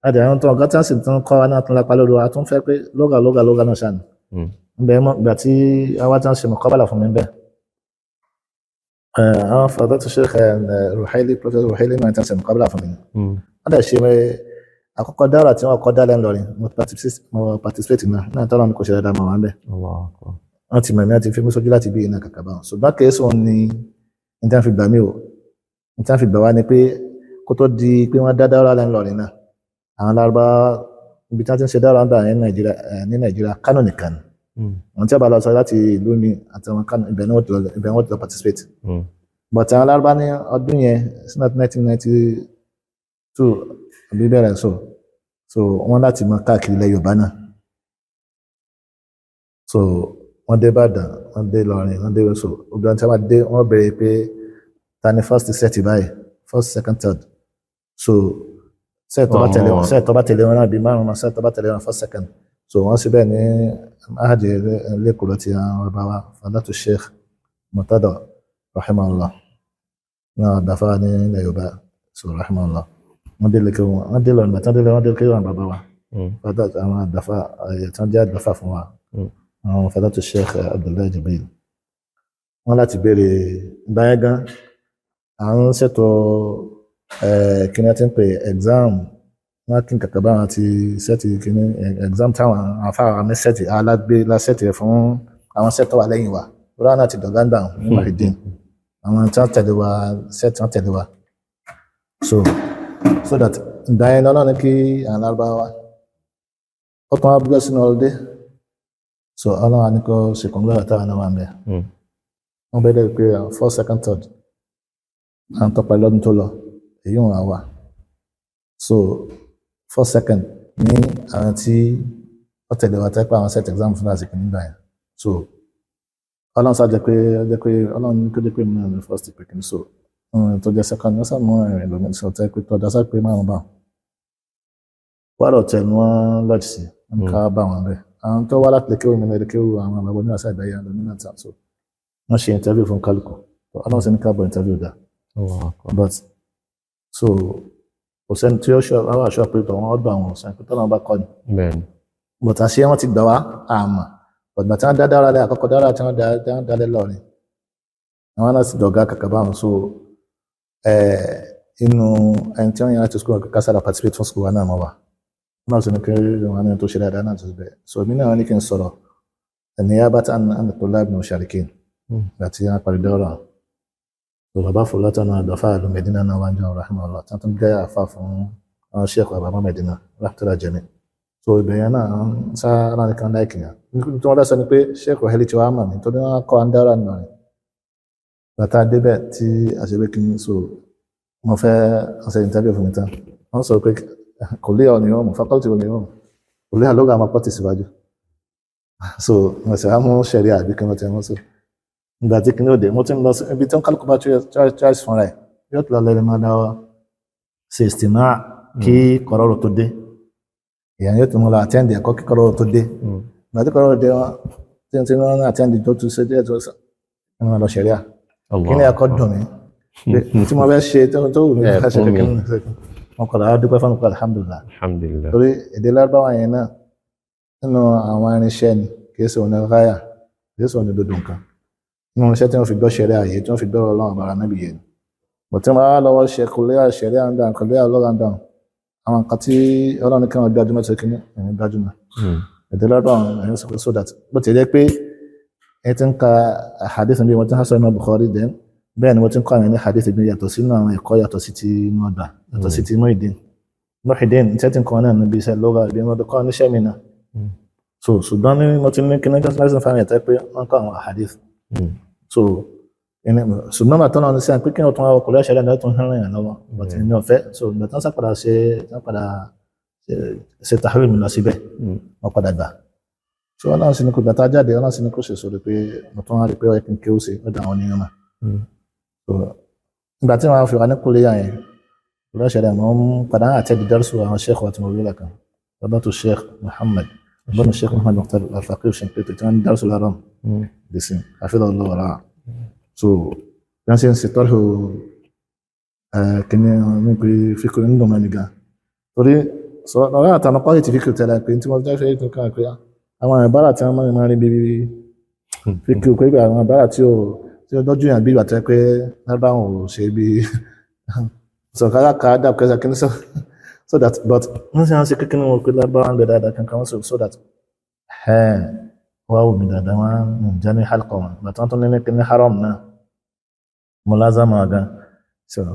àdé àwọn tó ọ̀gá tí wọ́n sì tún kọ́ wa náà tún lápá lórí wa tún fẹ́ pé lugha náà ṣáà bẹ́ẹ̀ mọ́ ìgbà tí àwa tí wọ́n ṣe mọ̀kọ́bàlà fún mi bẹ́ẹ̀ àwọn fadatu Sheikh Ruhaili Professor Ruhaili náà tí wọ́n ṣe mọ̀kọ́bàlà fún mi wọ́n dẹ̀ ṣe àkọ́kọ́ dára tí wọ́n kọ́ dálẹ̀ ńlọrin mo participate náà tọ́lọ́ ní kò ṣe dáadáa mọ̀ wọ́n bẹ́ẹ̀ wọ́n ti mẹ̀mí àti fi mú sójú láti bí iná kàkà bá wọn ṣùgbọ́n kìí sọ ní ìtàn fi gbà mí o ìtàn fi gbà wá ni pé kó tó di pé wọ́n dá dára lẹ́ ńlọrin náà àwọn Lárúbáwá ibi tí wọ́n ti ń ṣe dára ńlá ní Nàìjíríà Kánò nìkan àwọn tí a bá lọ sọ láti ìlú mi àti àwọn Kánò ibẹ̀ ni wọ́n ti lọ participate but àwọn Lárúbáwá ní ọdún yẹn sí 1992 àbí bẹ̀rẹ̀ so wọ́n láti mọ káàkiri ilẹ̀ Yorùbá náà so wọ́n dé Ìbàdàn wọ́n dé Ìlọrin wọ́n dé so obìnrin tí wọ́n dé wọ́n béèrè pé ta ni first set báyìí first second third so set tó bá tẹ̀lé wọn náà bí márùn-ún set tó bá tẹ̀lé wọn first second so wọ́n síbẹ̀ ní ahadi lẹ́kọ̀ọ́ lọ́ti àwọn bàbá wa fadatu Sheikh Murtada rahimahullah náà dáfà ní ilẹ̀ Yorùbá so rahimahullah wọ́n dé lẹ́kọ̀ọ́ wọ́n dé lọ́nà tán dé lẹ́kọ̀ọ́ àwọn bàbá wa fadatu àwọn dáfà tán jẹ́ dáfà fún wa àwọn fadatu Sheikh Abdullahi Jibril wọ́n láti béèrè báyẹn gan à ń ṣètò kí ni a ti ń pè exam wọ́n kí n kàkà bá wọn ti sẹ́ẹ̀tì kìíní exam táwọn afárá ní sẹ́ẹ̀tì alágbé lásẹ̀tì fún àwọn sẹ́ẹ̀tì wà lẹ́yìn wa rárá náà ti dọ̀gáńdà ní Mahidin àwọn tí wọ́n tẹ̀lé wa sẹ́ẹ̀tì wọ́n tẹ̀lé wa so that ìdáyẹn náà ní kí àwọn Lárúbáwá ó tún wá bí sínú ọlọ́dẹ so ọlọ́run ní kó ṣèkùn lọ́wọ́ táwọn náà wà ń bẹ̀ wọ́n bẹ̀rẹ̀ pé first second third à ń tọpa lọ́dún tó lọ èyí wọn wà so first second ní àwọn tí wọ́n tẹ̀lé wa tẹ́pẹ́ àwọn set exam fún àsìkò nígbà yẹn so ọlọ́run sá jẹ́ pé ọlọ́run ní kó jẹ́ pé mìíràn ní first ìpèkín so tó jẹ́ second ní sàmú ẹ̀rìn lómi sọ tẹ́ pé tọ́jà sá pé márùn bá wàrọ̀ tẹ̀ ní wọ́n lọ́ọ̀jì sí wọn ká bá wọn bẹ́ẹ̀ àwọn tó wá láti lè kéwù nílẹ̀ kéwù àwọn àbàbọ̀ ní àṣà ìdáyà lómìnà tà so wọ́n ṣe interview fún kálukú ọlọ́run sì ní káàbọ̀ interview dá but so kò sẹ́ni tí ó àwọn àṣọ pé tọ̀ wọ́n ọdún àwọn ọ̀sán pé tọ́lọ́run bá kọ́ ni but àṣẹ wọn ti gbà wá àmà but bàtí wọ́n dára lẹ́ àkọ́kọ́ dára tí wọ́n dálẹ́ lọ́rin àwọn náà sì dọ̀gá kàkà bá wọn so inú ẹni tí wọ́n yẹn láti school kására participate fún school wa náà mọ́ wa náà sì ní kí wọ́n ní tó ṣe dáadáa náà tó ṣe bẹ́ẹ̀ so èmi náà ní kí n sọ̀rọ̀ ẹ̀nìyà bá tán àná tó láàbù ní sharikin àti wọn parí dọ́rọ̀ so bàbá fòlọ́tọ̀ náà dọ̀fà ìlú Medina náà wá ń jẹun rahimahullah tí wọ́n tún jẹ́ àfà fún àwọn sheikh bàbá Medina rahmatullah jami so ìbẹ̀yẹn náà sáárà nìkan láìkì yẹn tí wọ́n dẹ́sọ ni pé sheikh wahili tí wọ́n mọ̀ ní tó ní wọ́n kọ́ andára nù rẹ̀ bàtà débẹ̀ tí àṣẹbẹ́ kí n so mo fẹ́ ọ̀sẹ̀ interview fún mi tán wọ́n sọ pé kò lé ọ̀ ní wọ́n mọ̀ faculty ò ní wọ́n kò lé àlọ́gà àmọ́ pọ́tì síwájú so mo sì wá mú ṣẹ̀rí àbí kí wọ́n ti wọ́n sọ ìgbà tí kí ní òde mo ti ń lọ sí ibi tí wọ́n kálukú bá choice fún rẹ̀ yóò tún lọ lẹ́rìí máa dáwọ́ ṣe ìsìnà kí kọ̀rọ̀rọ̀ tó dé èèyàn yóò tún mọ́ lọ àtẹ́ǹdì ẹ̀kọ́ kí kọ̀rọ̀rọ̀ tó dé ìgbà tí kọ̀rọ̀rọ̀ dé wọn tí wọ́n ní àtẹ́ǹdì tó tún ṣe díẹ̀ tó sọ kí wọ́n lọ ṣẹ̀ríà kí ni ẹ̀kọ́ dùn mí tí mo fẹ́ ṣe tó wù mí láti ṣe kékeré wọn kọ̀ lára dúpẹ́ fún alhamdulillah torí èdè Lárúbáwá yẹn náà nínú àwọn irinṣẹ́ ni kì í ṣe òní ráyà kì í ṣe òní dodo nǹkan nínú iṣẹ́ tí wọ́n fi gbọ́ ṣẹ̀ríà àyè tí wọ́n fi gbọ́ Ọlọ́run àbára nábì yẹn bọ̀ tí wọ́n bá lọ́wọ́ ṣe kòlẹ́yà ṣẹ̀ríà ń dàn kòlẹ́yà Ọlọ́run dàn àwọn nǹkan tí Ọlọ́run kí wọ́n gbájúmọ́ ti kíní ẹ̀yìn gbájúmọ́ èdè Lárúbáwá ẹ̀yìn sọ pé so that bó ti jẹ́ pé ẹ ti ń ka hadith bí wọ́n ti ń hásọ inú Bukhari dẹ́n bẹ́ẹ̀ ni wọ́n ti ń kọ́ àwọn ní hadith bí yàtọ̀ sínú àwọn ẹ̀kọ́ yàtọ̀ sí ti inú ọgbà yàtọ̀ sí ti Muhyiddin ní tẹ́tí kan náà níbi iṣẹ́ lọ́gà ìbí wọn kọ́ níṣẹ́ mi náà so ṣùgbọ́n ní mo ti ní kíní gọ́sìlẹ́sìn fáwọn ẹ̀tẹ́ pé wọ́n kọ́ àwọn hadith so ṣùgbọ́n bàtọ́ náà ní sí àpé kí wọ́n tún wá ọkọ̀ lẹ́ṣẹ̀ lẹ́nu tó ń rìn yàn lọ́wọ́ bàtí ní ọ̀fẹ́ so bàtọ́ sápadà ṣe tahwil mi lọ síbẹ̀ wọ́n padà gbà so ọlọ́run sì ní kò gbàtà jáde ọlọ́run sì ní kò ṣe sórí pé mo tún wá rí pé ọ̀yẹ́ kí n kéwù sí ọ̀dà àwọn oníyàn náà so ìgbà tí wọ́n fi wà ní kúlẹ̀ yẹn lẹ́ṣẹ̀ rẹ̀ mọ́ ń padà àtẹ́dì dárúsù àwọn sheikh wa tí mo rí lẹ́kan bàbá tó sheikh Muhammad bọ́nà sheikh Muhammad Mukhtar al-Faqih Shinqiti tí wọ́n dárúsù lárọ́m dìsín àfihàn ọlọ́wọ́ra so wọ́n sì ń ṣe tọ́lù kìíní níbi fíkúrú nínú mẹ́ni gan torí sọ ọ̀rọ̀ àtàwọn kọ́ ètì fíkúrú tẹ́lẹ̀ pé tí wọ́n jẹ́ fẹ́ ètò kan pé àwọn ìbára tí wọ́n máa ń rí bíbí fíkúrú pé àwọn ìbára tí ó dọ́jú yàn bí ìgbà tẹ́ pé lábáwọn ò ṣe bí sọ̀kárà ká dàb kẹsà kí ní so that but wọ́n sì ń ṣe kékeré wọn pé lábáwọn gbẹ dáadáa kankan wọ́n so that wọ́n wù mí dáadáa wọ́n ń jẹ́ ní halqa wọn bàtà tó ní haram náà mulazama gan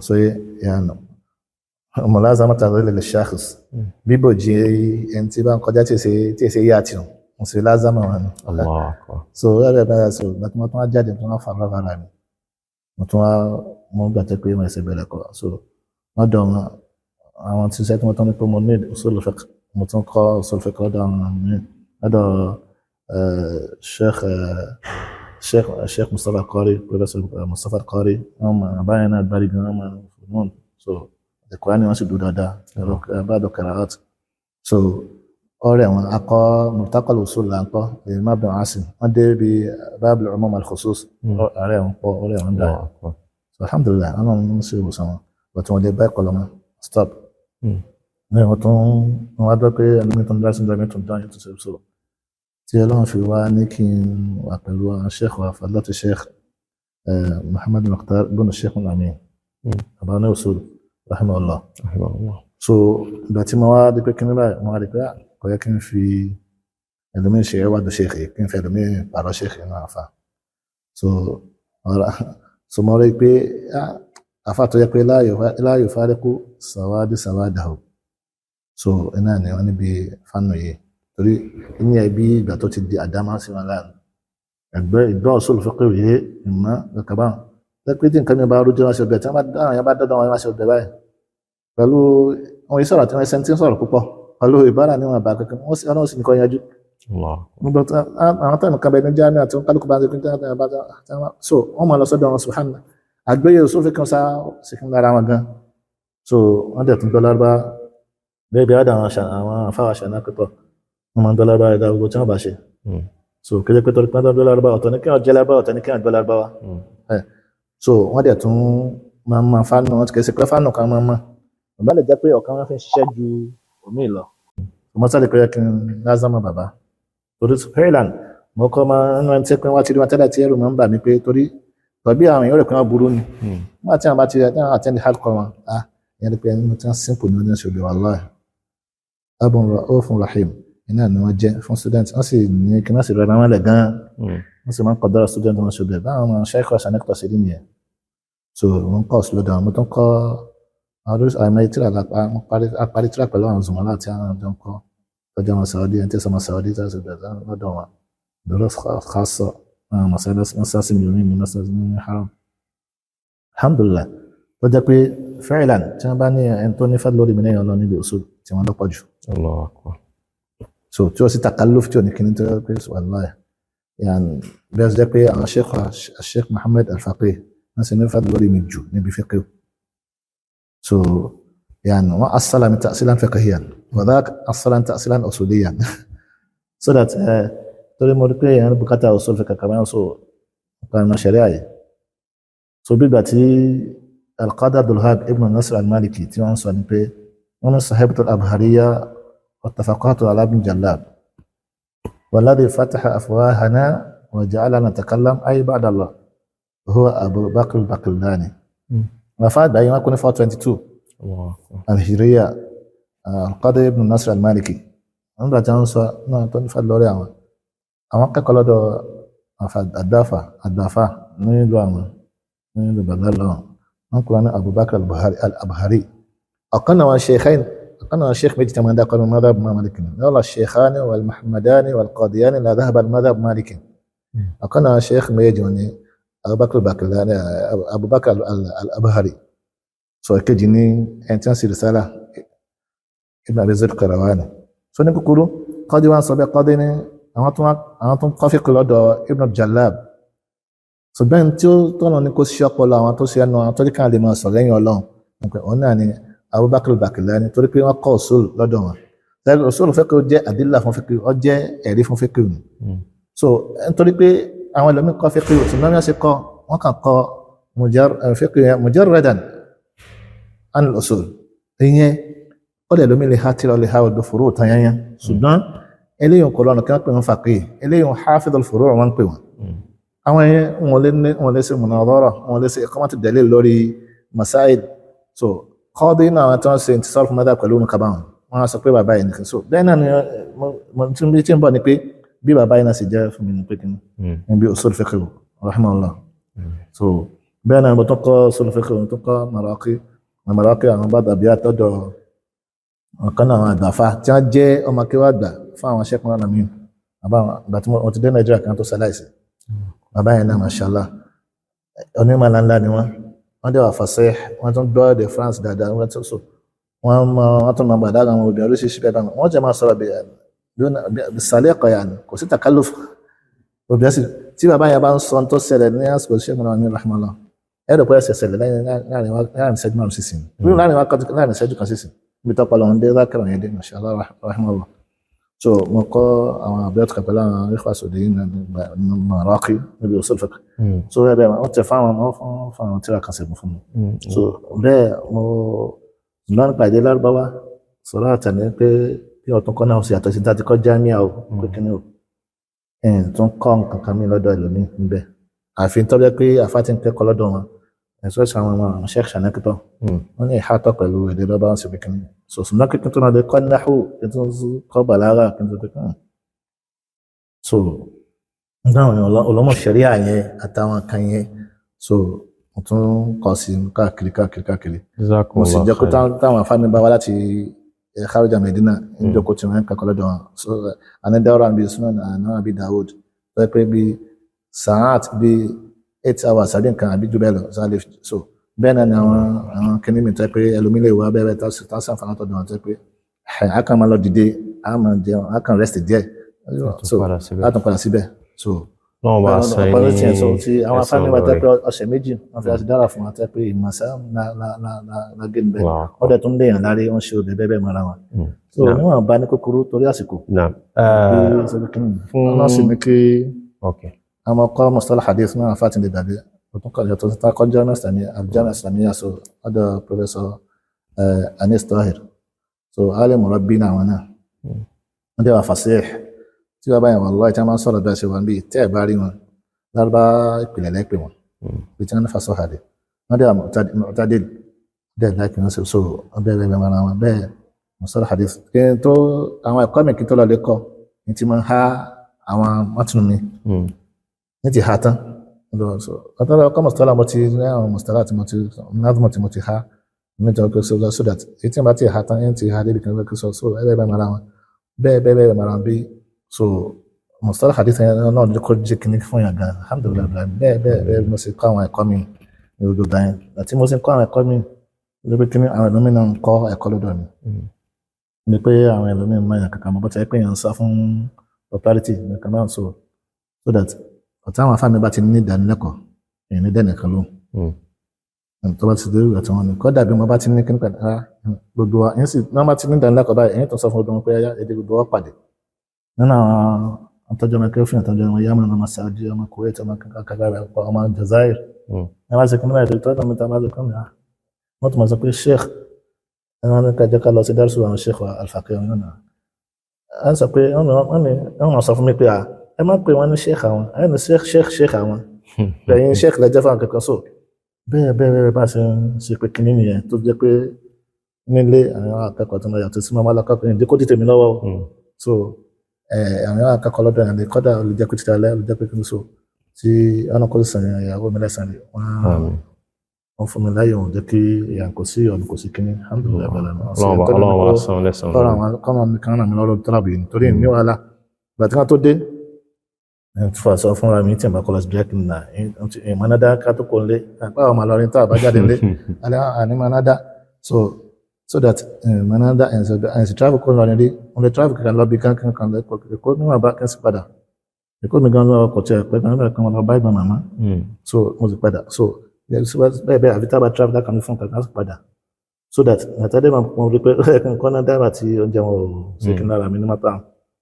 so yànnà mulazama tàbí lè ṣáàkùs bíbò jí ẹni tí bá ń kọjá tí èsè yá àti wọn sì lázama wọn ni so rẹ̀ bẹ́ẹ̀ so bàtà wọn tún wá jáde tún wá fara rárá mi mo tún wá mo gbàtẹ́ pé mo ẹsẹ̀ bẹ̀rẹ̀ kọ́ so wọ́n dọ̀ wọn àwọn tí sẹ́tí mo tán ní pé mo ní usul fiqh mo tún kọ́ usul fiqh lọ́dọ̀ àwọn mi lọ́dọ̀ Sheikh Mustafa Al-Qari, Professor Mustafa Al-Qari, báyìí náà gbárí gan fún so ẹ̀kọ́ ni wọ́n sì dúró dáadáa ba'du qira'at so ọ̀rẹ́ wọn akọ Mu'taqal Usul là ń kọ́ Imam Ibn Asim wọ́n dé bí Bab al-Umum al-Khusus ọ̀rẹ́ wọn pọ̀ ọ̀rẹ́ wọn dáa so alhamdulillah àwọn ọmọ ń ṣe ìwòsàn wọn bọ̀tún wọn lè bá ẹ̀kọ́ lọ́mọ stop ní wọ́n tún wọ́n wá dọ́ pé ẹlòmíì tó ń dá sí ìdámẹ́ tó ń dá yóò tó ṣe so tí Ọlọ́run fi wá ní kí n wà pẹ̀lú àwọn sheikh wa fadlatu sheikh Muhammad Mukhtar ibn Sheikh Al-Amin bàbá ní usul rahimahullah so ìgbà tí mo wá di pé kí ní báyìí mo wá di pé kò yẹ kí n fi ẹlòmíì ṣe ẹwàdù sheikh kí n fi ẹlòmíì pàrọ̀ sheikh náà àfa so mo rí pé àfa tó yẹ pé la yufariqu sawadahu so iná ni wọ́n níbi fánù yìí torí ní ẹbí ìgbà tó ti di àdámá sí wọn láàrin ẹgbẹ́ ìgbọ́ usul fiqh yìí ìmọ̀ kàbá lẹ́pẹ́ tí nǹkan mi bá rújú wọn ṣe ọbẹ̀ tí wọ́n bá dáhùn yẹn bá dọ́dọ̀ wọn ṣe ọbẹ̀ báyìí pẹ̀lú àwọn ìṣòro tí wọ́n ṣe ti ń sọ̀rọ̀ púpọ̀ pẹ̀lú ìbára níwọ̀n àbá kankan wọ́n sì ní kọ́ yanjú. àwọn táwọn kan bẹ ní jáàmì àti kálukú bá ń ṣe kí so wọ́n máa lọ sọ́dọ̀ wọn subhanallah àgbéyẹ̀ usul fiqh sá sí fún lára wọn gan so wọ́n dẹ̀ tún dọ́lá bá bẹ́ẹ̀ bí àwọn afáwà ṣàná pípọ̀ wọ́n máa ń dọ́lá bá ẹ̀dá gbogbo tí wọ́n bá ṣe so kéde pé torí pé wọ́n dọ́lá bá ọ̀tọ̀ ní kí wọ́n jẹ́ lábá ọ̀tọ̀ ní kí wọ́n dọ́lá bá wa so wọ́n dẹ̀ tún máa fánù wọn kìí ṣe pé fánù kan máa bàbá lè jẹ́ pé ọ̀kan wọn fi ń ṣiṣẹ́ ju omi lọ mo sáré pé kí n lázàmọ́ bàbá torí Ireland mo kọ́ máa ń rántí pé wọ́n ti rí wọn tẹ́lẹ̀ tí ẹrù máa ń bà mí pé torí tọ́bí àwọn èèyàn rẹ̀ pé wọ́n burú ni wọ́n ti àwọn bá ti rẹ̀ táwọn àtẹ́ndì hardcore wọn ìyẹn ni pé ẹni tí wọ́n simple ní oníṣẹ́ òbí wallahi abun ra'ufun rahim iná ni wọ́n jẹ́ fún student wọ́n sì ní kí wọ́n sì rẹ̀ wọn lẹ̀ gan-an wọ́n sì máa ń kọ́dọ̀rọ̀ student wọn ṣubẹ̀ báwọn ọmọ sheikh ọ̀sán ní kọ́sí rí nìyẹn so wọ́n kọ́ slow down mo tún kọ́ àwọn àmì tíra parí tíra pẹ̀lú àwọn zùmọ̀ láti àwọn ọjọ́ kọ́ tọ́jú àwọn Saudi ẹni tí sọmọ Saudi tí wọ́n sì bẹ̀rẹ̀ lọ́dọ̀ wọn dọ́rọ̀ khassa masasi mi ní masasi ní haram alhamdulillah tó jẹ́ pé fẹ́ẹ̀lán tí wọ́n bá ní ẹni tó ní fẹ́ lórí mi lẹ́yìn ọlọ́run níbi usul tí wọ́n lọ́pọ̀ jù so tí ó sì takalluf tí ò ní kíní tó yẹ pé wallahi يعني بس ده بي الشيخ محمد الفقيه ناس نفد لوري من جو نبي فقيه سو يعني وأصل من تأصيلا فقهيا وذاك أصلا تأصيلا أصوليا so that ترى مركي يعني بكتا أصول فقه كمان سو كان شريعي so بيباتي القاضي عبد الوهاب ابن النصر المالكي تيوان سواني بي ونص صاحبة الأبهرية والتفقهات على ابن جلاب والذي فتح أفواهنا وجعلنا نتكلم أي بعد الله هو أبو بكر البقلاني وفات بأيما كنا 422 الهجرية القاضي ابن النصر المالكي عندما جانسوا نتوني فالوري أما كقولوا الدافع نيلو بدل نقول أبو بكر الأبهري أقنوا الشيخين أقنع الشيخ مجد من ذاق المذهب مالك والله الشيخان والمحمداني والقاضيان لا ذهب المذهب مالك أقنع الشيخ ميجوني أبو بكر الأبهري سو كجني أنت رسالة ابن أبي زيد القيرواني سو نقول قاضي وان صبي قاضيني أنتم قافي قلادة ابن الجلاب سو بين تيو تونو نيكو سياق ولا أنتم سيانو أنتم كان لما صلين يولون نقول أنني Abu Bakr al-Baqillani torí pé wọ́n kọ́ usul lọ́dọ̀ wọn tẹ́lẹ̀ usul fiqh jẹ́ adilla fún fiqh ó jẹ́ ẹ̀rí fún fiqh ni so nítorí pé àwọn ẹlòmíì kọ́ fiqh tí wọ́n ṣe kọ́ wọ́n kàn kọ́ fiqh mujarradan an al-usul ìyẹn ó lè lómi lè ha tìrọ lè ha odò furu tanyanya ṣùgbọ́n eléyìí kò lọ́nà kí wọ́n pè wọn faqih eléyìí hafidh al-furu wọn pè wọn àwọn yẹn wọn lè ṣe munadara wọn lè ṣe iqamat ad-dalil lórí masail so kọ́dí náà àwọn tí wọ́n ṣe ti sọ́ọ̀fù mọ́dà pẹ̀lú òun kaba wọn sọ pé bàbá yìí nìkan so bẹ́ẹ̀ náà ni mo tún bí tí ń bọ̀ ni pé bí bàbá yìí náà sì jẹ́ fún mi ní pé kí ni bí usul fiqh rahimahullah so bẹ́ẹ̀ náà mo tún kọ́ usul fiqh mo tún kọ́ maraqi àwọn bá dàbí àtọ́dọ̀ ọ̀kan náà àwọn àgbàfà tí wọ́n jẹ́ ọmọ akéwà àgbà fún àwọn ṣẹ́kùn náà mi àgbà tí mo ti dé Nàìjíríà kan tó ṣaláìsí bàbá yìí náà mashallah onímọ̀ ńláńlá ni wọ́n dẹ̀ wà fasih wọ́n tún gbọ́ èdè France dáadáa wọ́n tún máa gbàdá àwọn obìnrin oríṣiríṣi bẹ́ẹ̀ náà wọ́n jẹ́ máa sọ̀rọ̀ بالسليقة يعني kò sí takalluf obviously tí bàbá yẹn bá ń sọ tó ṣẹlẹ̀ ní àsìkò Sheikh Al-Albani rahimahullah ẹ̀rọ pé ẹ̀sẹ̀ ṣẹlẹ̀ láàrin ìṣẹ́jú márùn sísìn láàrin ìṣẹ́jú kan sísìn ibi tó pọ̀lọ̀ ń dé lákàrà yẹn dé mashallah rahimahullah so mo kọ́ àwọn àbúrẹ́tì kan pẹ̀lú àwọn ikhwa Suudiyin ní Maraqi níbi usul fiqh so bẹ́ẹ̀ wọ́n tẹ fáwọn tíra kan sẹ́gun fún mi so bẹ́ẹ̀ mo lọ́nà pàdé lárúbáwá sọ̀rọ̀ àtàní pé bí ọ̀tún kọ́ náà ṣe àtọ̀ sí dájú kọ́ jámíà o pé kí ni o tó ń kọ́ nǹkan kan mi lọ́dọ̀ ẹlòmíì níbẹ̀ àfi tó jẹ́ pé àfa ti ń kẹ́kọ̀ọ́ lọ́dọ̀ wọn ẹ̀sọ́ ìṣàn àwọn sheikh sanakitọ́ wọ́n ní ìhátọ́ pẹ̀lú èdè lọ́ba wọn sì pé kí ni so ṣùgbọ́n kí n tó náà lè kọ́ náhù kí n tó kọ́ bàlágà kí n tó pé kí ni so nígbà àwọn olómọ̀ ṣẹ̀ríà yẹn àtàwọn kan yẹn so mo tún kọ́ sí káàkiri mo sì jẹ́ pé táwọn afáàmì bá wá láti kharija Medina ìjókòó tí wọ́n ń kẹ́kọ̀ọ́ lọ́dọ̀ wọn so àní dáwọ́rà bíi Sunan àná àbí Dawud tó yẹ pé bíi saat bíi 8 hours àbí nǹkan àbí jù bẹ́ẹ̀ lọ sálẹ̀ so bẹ́ẹ̀ náà ni àwọn kìnìún mi tó yẹ pé ẹlòmílẹ̀ ìwà bẹ́ẹ̀ tá a sàn fún àtọ̀dọ̀ wọn tó yẹ pé a kàn máa lọ dìde a máa jẹun a kàn rest díẹ̀ so a tún padà síbẹ̀ so lọ́wọ́ bá sọ ní àwọn afáàmì wa tẹ́ pé ọ̀sẹ̀ méjì wọ́n fi dára fún wa tẹ́ pé ìmọ̀sá la gé níbẹ̀ wọ́n dẹ̀ tún léèyàn láre wọ́n ṣe òbẹ̀ bẹ́ẹ̀ mọ́ra wọn so níwọ̀n bá ní kúkúrú torí àsìkò wọ́n sì ní kí àwọn ọkọ̀ mustalah hadith náà fàtí lè dàbí ọdún kan yàtọ̀ sí takọ́ Al-Jami'a Islamiyya so ọdọ̀ Professor Anis Tahir so alim murabbi náà wọn náà wọ́n dẹ̀ wà fasih tí wọ́n bá yẹn wallahi tí wọ́n máa ń sọ̀rọ̀ bẹ́ẹ̀ ṣe wọ́n bí tẹ́ ẹ̀ bá rí wọn lárúbá ìpìlẹ̀ lẹ́pẹ̀ wọn bí tí wọ́n ní fasọ́ hàdì wọ́n dẹ̀ mu'tadil dẹ̀ láìpẹ́ wọn so bẹ́ẹ̀ mara wọn bẹ́ẹ̀ mustalah hadith kí n tó àwọn ẹ̀kọ́ mi kí n tó lọ lé kọ́ ní ti máa ń ha àwọn mọ́tún mi ní ti ha tán ọ̀tọ́ ọkọ̀ mustalah mo ti ní àwọn mustalah tí mo ti ha nítorí pé so that èyí tí wọ́n bá ti ha tán yẹn ti ha débi kan lọ́kọ̀ so bẹ́ẹ̀ mara wọn bẹ́ẹ̀ mara wọn bí so mustalah hadith yẹn náà ló kó jẹ́ kí ní fún yàn gan alhamdulillah bẹ́ẹ̀ mo sì kọ́ àwọn ẹ̀kọ́ mi ní odò dáyẹn àti mo sì kọ́ àwọn ẹ̀kọ́ mi lórí kí ní àwọn ẹlòmíì náà ń kọ́ ẹ̀kọ́ lọ́dọ̀ mi ní pé àwọn ẹlòmíì máa yàn kankan mọ́ bọ́tà pé yàn ń sá fún popularity nìkan náà so that ọ̀tá àwọn afáàmì bá ti ní ìdánilẹ́kọ̀ọ́ èyí ní dẹ́nìkan ló tó bá ti dé ìgbà tí wọ́n ní kọ́ dàbí wọn bá ti ní kí ní pàdé gbogbo wa yẹn sì wọ́n bá ti ní ìdánilẹ́kọ̀ọ́ báyìí èyí tó sọ fún ọdún pé èdè gbogbo wa pàdé nínú àwọn àtọ́jọ́ ọmọ kẹfìn àtọ́jọ́ ọmọ Yemen ọmọ Saudi ọmọ Kuwait ọmọ kankan ọmọ Jazair ẹ máa ṣe kí nígbà ètò ìtọ́jú mẹ́ta máa ṣe kí nígbà wọ́n tún máa sọ pé sheikh ẹ máa ní kájọ́ ká lọ sí dárúsù àwọn sheikh Al-Faqih ọ̀hún náà ẹ sọ pé wọ́n sọ fún mi pé ẹ má pè wọ́n ní sheikh àwọn ẹ ní sheikh àwọn ẹ̀yin sheikh lẹ́jọ́ fún akẹ́kọ̀ọ́ so bẹ́ẹ̀ bá ṣe ń ṣe pé kíní nìyẹn tó jẹ́ pé nílé àwọn akẹ́kọ̀ọ́ tó máa yàtọ̀ sí máa lọ́kọ̀ọ́ ìdíkó tètè mi lọ́wọ́ so àwọn akẹ́kọ̀ọ́ lọ́dọ̀ yẹn lè kọ́dà olùjẹ́ pé títà lẹ́ olùjẹ́ pé kí n so tí ọ̀nà kò sàn ìyàwó mi lẹ́sàn rẹ̀ wọ́n fún mi láyé òun jẹ́ kí èèyàn kò sí ọ̀nà kò sí kíní alhamdulillah bẹ̀rẹ̀ náà ọlọ́wọ́ wa sàn lẹ́sàn tọ́ra àwọn kọ́nà mi kan náà mi lọ́rọ̀ tọ́làbì nítorí ní wàhálà ìgbà tí wọ́n tó dé tí wọ́n sọ fúnra mi tí n bá kọ́ lọ sí jẹ́kì nà ìmọ̀nádá ká tó kò lé àpá àwọn àlọ́rin tó àbájáde lé ànímọ̀nádá so that manada and travel kó lọ ní rí wọn lè travel kankan lọ bí kankan lẹ́kọ̀ọ́ èkó níwọ̀n bá kẹ́sì padà èkó mi gan lọ ọkọ̀ tí ẹ̀ pẹ́ kan níbẹ̀ kan lọ bá ìgbọ̀n màmá so mo sì padà so bẹ́ẹ̀ àfi tábà travel dákan ní fún kankan sì padà so that nàtàdé máa mo rí pé kankan náà dábàá tí oúnjẹ wọn ò sí kí n lára mi ní mọ́tà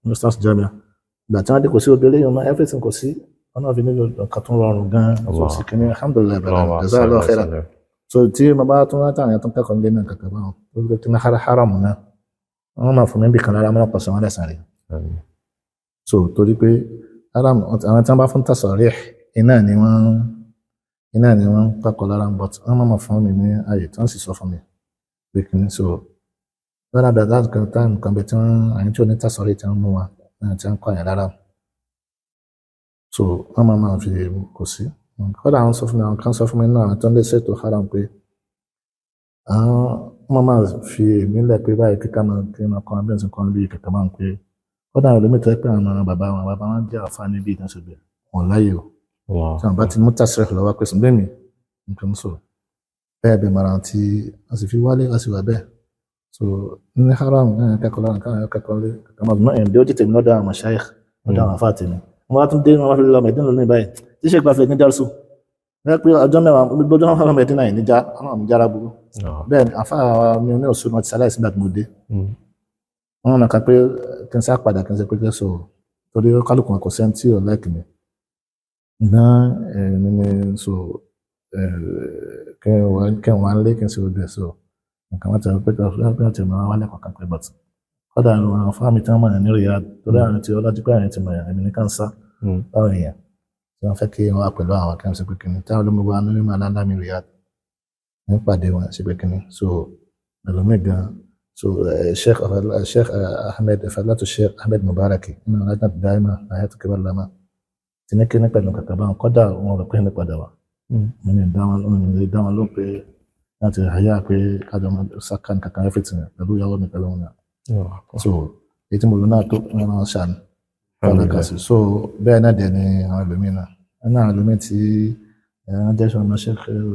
ní stars jamia ìgbà tí wọ́n dé kò sí obìnrin yìí náà everything kò sí wọn náà fi nílò nǹkan tó rọrùn gan so sí kí ní alhamdulillah bẹ̀rẹ̀ jazakallahu khairan so tí mo bá tún láti àwọn tó ń kẹ́kọ̀ọ́ nílé náà kankan báwọn ó gbé tí náà haramu náà wọ́n máa fún mi bí kan lára mọ́nà pọ̀sán wọn lẹ́sàn rẹ̀ so torí pé haramu àwọn tí wọ́n bá fún tasarih iná ni wọ́n kẹ́kọ̀ọ́ lára but wọ́n máa fún mi ní ààyè tí wọ́n sì sọ fún mi pé kí ni so wọ́n náà bẹ̀rẹ̀ láti kan táìmù kan bẹ tí wọ́n àyìn tí ò ní tasarih tí wọ́n mú wa náà tí wọ́n kọ́ àyàn lára so wọ́n máa fi kò sí kọ́dà àwọn sọ fún mi àwọn kan sọ fún mi náà àwọn tó ń lè ṣètò haram pé àwọn máa fi èmi lẹ̀ pé báyìí kíkà máa kí n kọ́ abẹ́ǹsì kan bí kẹ̀kẹ́ máa ń pé kọ́dà àwọn olómi tó ẹ pé àwọn bàbá wọn jẹ́ àǹfààní bí ìtàn ṣègbè wọn láyè o tí wọn bá ti mú tàṣírẹ̀ lọ́wọ́ pé sùn bẹ́ẹ̀ mi nǹkan sọ bẹ́ẹ̀ mara tí a sì fi wálé a sì wà bẹ́ẹ̀ so ní haram kẹ́kọ̀ọ́ lọ́nà káwọn kẹ́kọ̀ọ́ lé kàmá ọdún náà ẹ̀ǹdẹ́ ó jẹ́ tèmi lọ́dọ̀ àwọn mashayikh lọ́dọ̀ àwọn afá tèmi wọ́n wá tún dé wọn wá fi lọ Mẹ̀dínà lónìí báyìí tí ṣe gbàfẹ́ ní dárúsù bẹ́ẹ̀ pé ọjọ́ mẹ́wàá gbogbo ọjọ́ náà fọlọ́ Mẹ̀dínà yìí níjà àwọn jára burú bẹ́ẹ̀ ni afá mi ò ní òṣù náà ti sáláì sígbà tí mo dé wọn nà ká pé kí n sá padà kí n ṣe pé kí n sọ torí kálukú wọn kò sẹ́ńtì ọ̀ láìkì mi ṣùgbọ́n ẹ̀mí ni so kí n wá lé kí n ṣe ojú ẹ̀ so nǹkan wọn ti rẹ pé kí wọn ti mọ wálé kọ̀ọ̀kan pé bọ̀tì kọ́dà àwọn fáàmì tí wọ́n mọ̀ ní Riyadh torí àwọn tí ọlọ́jú pé àwọn ti mọ̀ ẹ̀mí ní kánsá báwọn èèyàn tí wọ́n fẹ́ kí wọ́n wá pẹ̀lú àwọn kí wọ́n ṣe pé kíní táwọn olómọgbà wọn ní máa láńlá mi Riyadh ní pàdé wọn ṣe pé kíní so ẹlòmíì gan so Sheikh Ahmed Fadlatu Sheikh Ahmed Mubaraki nínú alájà dáìmà Hayatu Kibar Lama tí ní kíní pẹ̀lú kàkà báwọn kọ́dà wọn rò pé ní padà wá mo ní dáwọn ló pé láti àyà pé kájọ máa sákàn kankan everything pẹ̀lú ìyàwó mi pẹ̀lú wọn náà so èyí tí mo lò náà tó wọn náà ṣàn fọlọ́kà sí so bẹ́ẹ̀ náà dẹ̀ ni àwọn ẹlòmíì náà ẹ̀nà àwọn ẹlòmíì tí wọ́n jẹ́ sọ́nà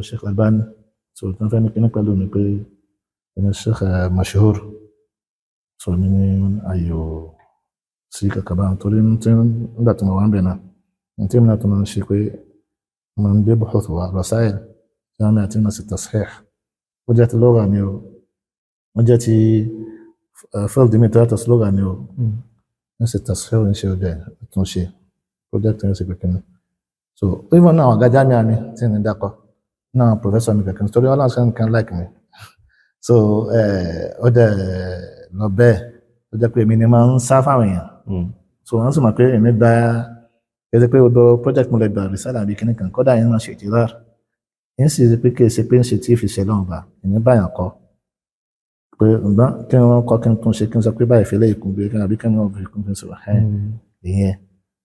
Sheikh Albani so tí wọ́n fẹ́ ní kíní pẹ̀lú mi pé ẹni Sheikh Mashhur so mi ní ayò sí kankan báwọn torí nígbà tí mo wà ń bẹ̀ náà ní tí mo náà tó máa ń ṣe pé mo ń gbé buhuth wa rasail tí wọ́n náà ti náà sí tasihih ó jẹ́ ti lọ́gà ni o ó jẹ́ ti field mi tó yàtọ̀ sí lọ́gà ni o ní sí tasihih ń ṣe ó jẹ́ tún ṣe project ń ṣe kékeré so even náà ọ̀gá jámíà mi tí ní dákọ̀ náà professor mi kékeré torí ọlọ́run sẹ́ni kan like mi so ó dẹ̀ lọ bẹ́ẹ̀ ó jẹ́ pé èmi ni máa ń sá fáwọn èèyàn so wọ́n sì mọ̀ pé èmi gba ẹsẹ̀ pé odò project mo lè gbà rìsálà àbí kíní kan kọ́dà yín máa ṣe ìtìlá yín sì rí pé kí ẹ ṣe pé ń ṣe tí ìfìṣẹ́ lọ́wọ́ bá èmi báyàn kọ́ pé ǹgbọ́n kí wọ́n kọ́ kí n tún ṣe kí n sọ pé báyìí fẹ́lẹ́ ìkún gbé àbí kí wọ́n fi ìkún fi sọ̀rọ̀ ìyẹn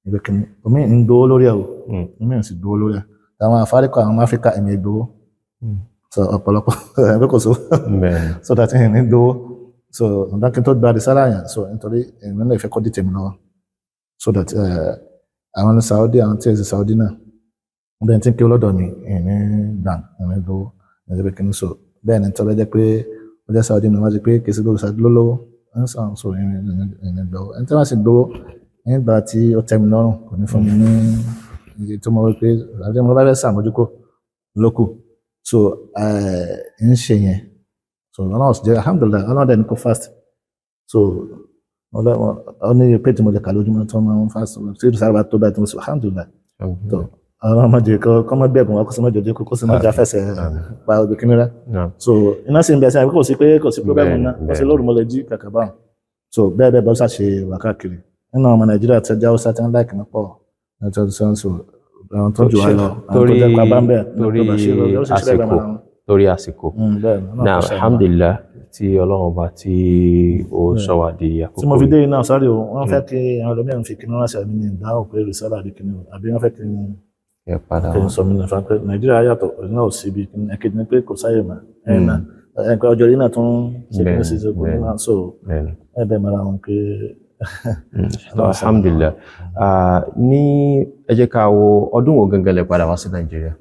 ìgbẹ́ kíní omi ń gbowó lórí ẹ̀ o omi ń sì gbowó lórí ẹ̀ àwọn àfáríkọ̀ àwọn Áfíríkà ẹ̀mí gbowó so ọ̀pọ̀lọpọ̀ ẹ̀mí kò so so that ẹ̀yìn ní gbowó so ǹgbọ́n kí n tó gba rìsálà yẹn so nítorí èmi náà ìfẹ́ kọ́ dì tèmi lọ́wọ́ so that àwọn ní Saudi àwọn tí ẹ sì Saudi náà bẹ́ẹ̀ tí ń kí lọ́dọ̀ mi ní bank ní lówó ní ẹgbẹ́ kí ní so bẹ́ẹ̀ ni tọ́lá jẹ́ pé ó jẹ́ Saudi ní wọ́n ti pé kì í sí lórí Saudi lólówó ń sàn so ní lówó ẹni tí wọ́n sì gbówó nígbà tí ó tẹ́ mi lọ́rùn kò ní fún mi ní iye tó mọ̀ wípé àti mo bá fẹ́ sàmójúkò lókù so ń ṣe yẹn so ọlọ́run sì jẹ́ alhamdulillah ọlọ́run dẹ̀ ní kó fast so ọ ní pé tí mo lè kà lójúmọ́ tó máa ń fast tí ìrìsà bá tó báyìí tí mo sọ alhamdulillah tó àwọn ọmọdé kọ́ mọ́ bẹ́ẹ̀gùn wa kó sì mọ́ jọjọ́ kó sì mọ́ já fẹsẹ̀ pa òbí kíní rẹ̀ so iná sì ń bẹ̀ sí àbí kò sí pé náà kò sí lóru mo lè jí kàkà báwọn so bẹ́ẹ̀ bọ́ sà ṣe wà káàkiri nínú ọmọ Nàìjíríà tí ọjà Hausa tí wọ́n láìkì nípọ̀ nítorí so àwọn tó jù wá lọ àwọn tó jẹ́ pa bá ń bẹ̀ torí àsìkò náà alhamdulillah tí Ọlọ́run bá tí ó sọ́wà di àkókò tí mo fi dé iná sáré o wọ́n fẹ́ kí àwọn ẹlòmíràn fi kíní ránṣẹ́ àmì ní ìdáhùn pé rìsálà àbí kíní àbí wọ́n fẹ́ kí ní sọ mí nìfà pé Nàìjíríà yàtọ̀ náà ò sí ibi ẹ̀kejì ní pé kò sáyè mà ẹ̀ka ọjọ́ yìí náà tún ṣe kí ní sí ṣe kò ní náà so ẹ̀bẹ̀ mara wọn pé alhamdulillah ní ẹ jẹ́ ká wo ọdún wo gangan lẹ padà wá sí Nàìjíríà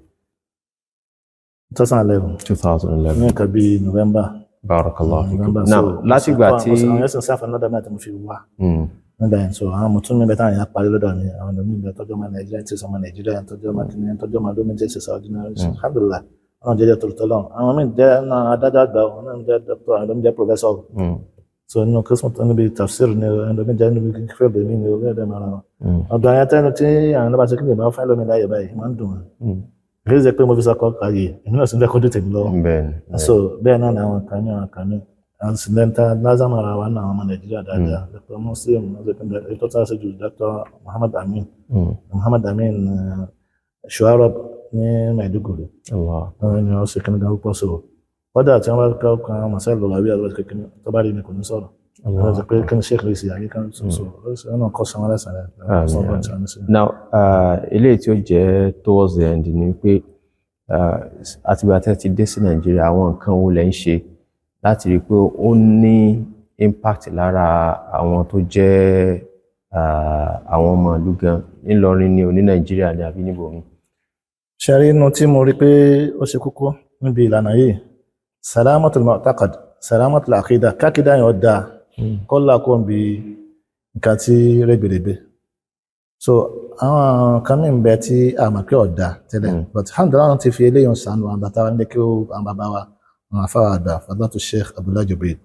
2011 ní nǹkan bíi November barakallahu fikum náà láti ìgbà tí àwọn ẹ̀sìn sáfà náà dáná tí mo fi wá nígbà yẹn so àwọn mọ̀tún mi bẹ̀tà yẹn parí lọ́dọ̀ mi àwọn ọ̀dọ́ mi bẹ̀ tọ́jú ọmọ Nàìjíríà tí sọmọ Nàìjíríà tọ́jú ọmọ kìnìún tọ́jú ọmọ lómi jẹ́ ìṣẹ̀ṣẹ̀ ordinary alhamdulillah àwọn jẹ́jẹ́ tòótọ́ lọ́wọ́ àwọn mi jẹ́ adájọ́ àgbà àwọn náà jẹ́ doctor àwọn ọ̀dọ́ mi jẹ́ professor so nínú Christmas tó níbi tafsir ni ọ̀dọ́ mi jẹ́ níbi kíkẹ́ bẹ̀ mí ni ó bẹ́ẹ̀ mara wọn ọ̀dọ̀ àyàn tẹ́nu tí àwọn ọ̀dọ́ bá ṣe kí ni ìbá fẹ́ lómi láyé báyìí máa ń dùn wọn kì í ṣe pé mo fi sọkọ kàyè èmi náà sì ń fẹ́ kó dé tèmi lọ́wọ́ so bẹ́ẹ̀ náà ni àwọn kan ní accidental lázàmù ara wa náà ọmọ Nàìjíríà dáadáa Dr. Muslim ètò tí a ṣe jù Dr. Muhammad Amin Shuarab ní Maiduguri ni wọ́n ṣe kíni gan púpọ̀ so kọ́dà tí wọ́n bá kọ́ kan masai lọ́la bí àlọ́ kékeré tó bá rí mi kò ní sọ̀rọ̀ wọ́n ti pé kí ni sheikh lè ṣe àyíká so ọ̀nà kọ́ sanwó lẹ́sàn rẹ̀. now eléyìí tí ó jẹ́ towards the end ni pé àtìgbà tẹ́ ti dé sí Nàìjíríà àwọn nǹkan wo lẹ́ ń ṣe láti rí i pé ó ní impact lára àwọn tó jẹ́ àwọn ọmọ ìlú gan ńìlọrin ní oní Nàìjíríà ní àbí níbòmí. ṣe rí inú tí mo rí pé ó ṣe kókó níbi ìlànà yìí salamatul mu'taqad salamatul aqida kákídà yẹn ọ̀dà kọ́lá kó ń bi nǹkan tí rẹ́gbẹ̀rẹ́gbẹ̀ so àwọn kan mí ń bẹ tí a mọ̀ pé ọ̀dà tẹ́lẹ̀ but alhamdulillah wọn ti fi eléyìí sànù àwọn bàtà wọn ní kí àwọn bàbá wa àwọn afáwà àgbà fadlatu Sheikh Abdullahi Jibril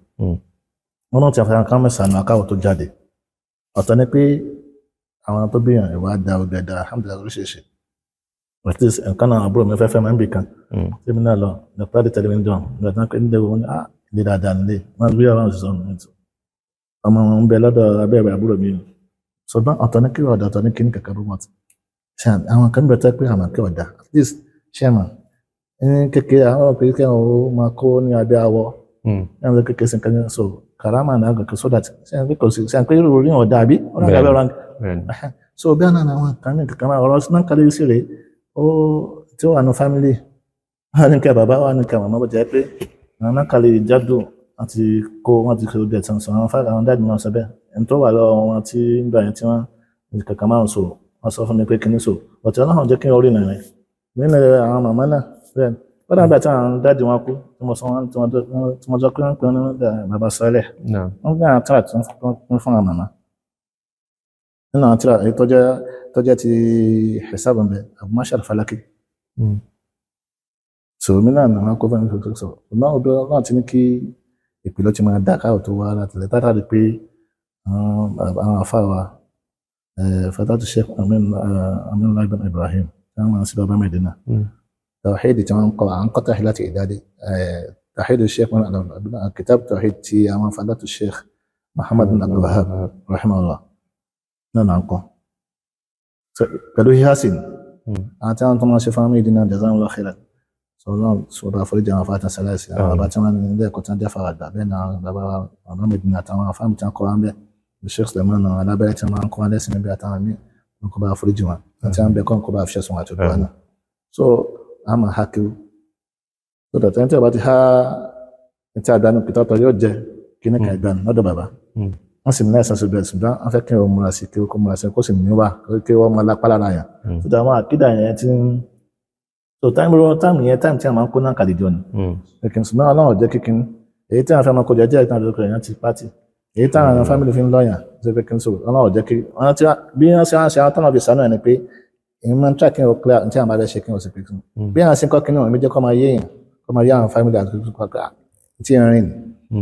wọn náà ti àfihàn kan mẹ́sàn-án akáwọ̀ tó jáde ọ̀tọ̀ ni pé àwọn tó bí ìwà da ọgbẹ̀dà alhamdulillah oríṣiríṣi at least nǹkan náà àbúrò mi fẹ́fẹ́ máa ń bì kan tí mi náà lọ nípa di tẹlifíṣàn nígbà tí wọ́n pè ní dẹ́wọ̀ wọn ni ilé dáadáa nílé wọ́n rí àwọn òṣìṣẹ́ ọ̀nà ètò ọmọ wọn ń bẹ lọ́dọ̀ abẹ́rẹ́ àbúrò mi ṣùgbọ́n ọ̀tọ̀ ní kí ọ̀dà ọ̀tọ̀ ní kíní kẹ̀kẹ́ bó mọ̀tì àwọn kan bẹ̀ tẹ́ pé àmọ́ kí ọ̀dà at least ṣẹ́mà ní kékeré àwọn òpè kí wọ́n máa kó ní abẹ́ awọ ní àwọn kékeré sí nǹkan so karama náà gòkè so that ṣẹ́yìn pé irú orí ọ̀dà àbí ọ̀nà abẹ́ ọ̀rọ̀ so bí àná àwọn kan ní kankan ọ̀rọ̀ náà kálí sí rèé ó tí ó wà ní family wà ní kẹ bàbá wà ní kẹ màmá bó jẹ́ pé àwọn náà kálí jádù àti kó wọn ti kó dẹ̀ tán sọ àwọn fáìlì àwọn dáàdì náà sọ bẹ́ẹ̀ ẹni tó wà lọ́wọ́ wọn tí ń gbà yẹn tí wọ́n kankan máa ń so wọ́n sọ fún mi pé kíní so ọ̀tí ọlọ́run jẹ́ kí n orí nàìjíríà nínú àwọn màmá náà bẹ́ẹ̀ wọ́n dàgbà tí àwọn dáàdì wọn kú tí mo sọ wọn tí mo sọ pé wọ́n pè ní bàbá sọ́lẹ̀ wọ́n gbé àwọn tíra tí wọ́n fún àwọn màmá nínú àwọn tíra èyí tó jẹ́ ti Hisabun bẹ Abu Mashal Falaki so mi náà àwọn kó fẹ́ mi tó sọ ọ̀nà ọ̀dọ́ náà ti ní kí ìpìlẹ̀ tí máa dá káwọ̀ tó wá láti lẹ̀ tátàrí pé àwọn afáwa fadlatu Sheikh Aminullah ibn Ibrahim tí wọ́n máa ń sí bàbá Medina توحيد تمام عن قطع حلات إعدادي توحيد الشيخ كتاب توحيد تي أمام فضيلة الشيخ محمد بن عبد الوهاب رحمه الله نعم قالوا ياسين أنتم طبعا شفامي دينا جزاهم الله خيرا سولان سورة فريجة وفاة سلاسل باتمان ده كنت دافع بين بابا مدينة تمام فهم تان قرآن به الشيخ سليمان على بيت تمام قرآن لسه نبي أتامي نكبا فريجة أنتم بيكون كبا في شيء سمعت القرآن so ama hakiru so that ẹni tí a bá ti ha ẹni tí a dánú pìtà ọ̀tọ̀ yóò jẹ kíní kan ìgbàanù lọ́dọ̀ bàbá wọ́n sì ní ẹ̀sán sí bẹ́ẹ̀ ṣùgbọ́n wọ́n fẹ́ kí wọ́n múra sí kí wọ́n múra sí kó sì ní wà kí wọ́n máa lápá lára yàn so that àwọn àkídà yẹn ti ń so táìmù tí a máa ń kó náà kàlejò ni ẹ̀kìn ṣùgbọ́n ọlọ́run jẹ́ kíkín èyí tí a fẹ́ máa kọjá jẹ́ ìtàn àdókòrò yẹn ti pátì èyí tí àwọn fámìlì fi ń lọ́yàn ṣe pé kí n so ọlọ́run jẹ́ kí bí wọ́n ṣe àwọn tọ́nà fi sànú ẹ̀ ni pé ìmọ̀ tí a kí n ò clear tí a máa bẹ́ ṣe kí n ò sì pé kí n bí àwọn ṣe ń kọ́ kí ní ọ̀rọ̀ méjì kọ́ máa yé èèyàn kọ́ máa yé àwọn family àti kọ́ pé tí ń rìn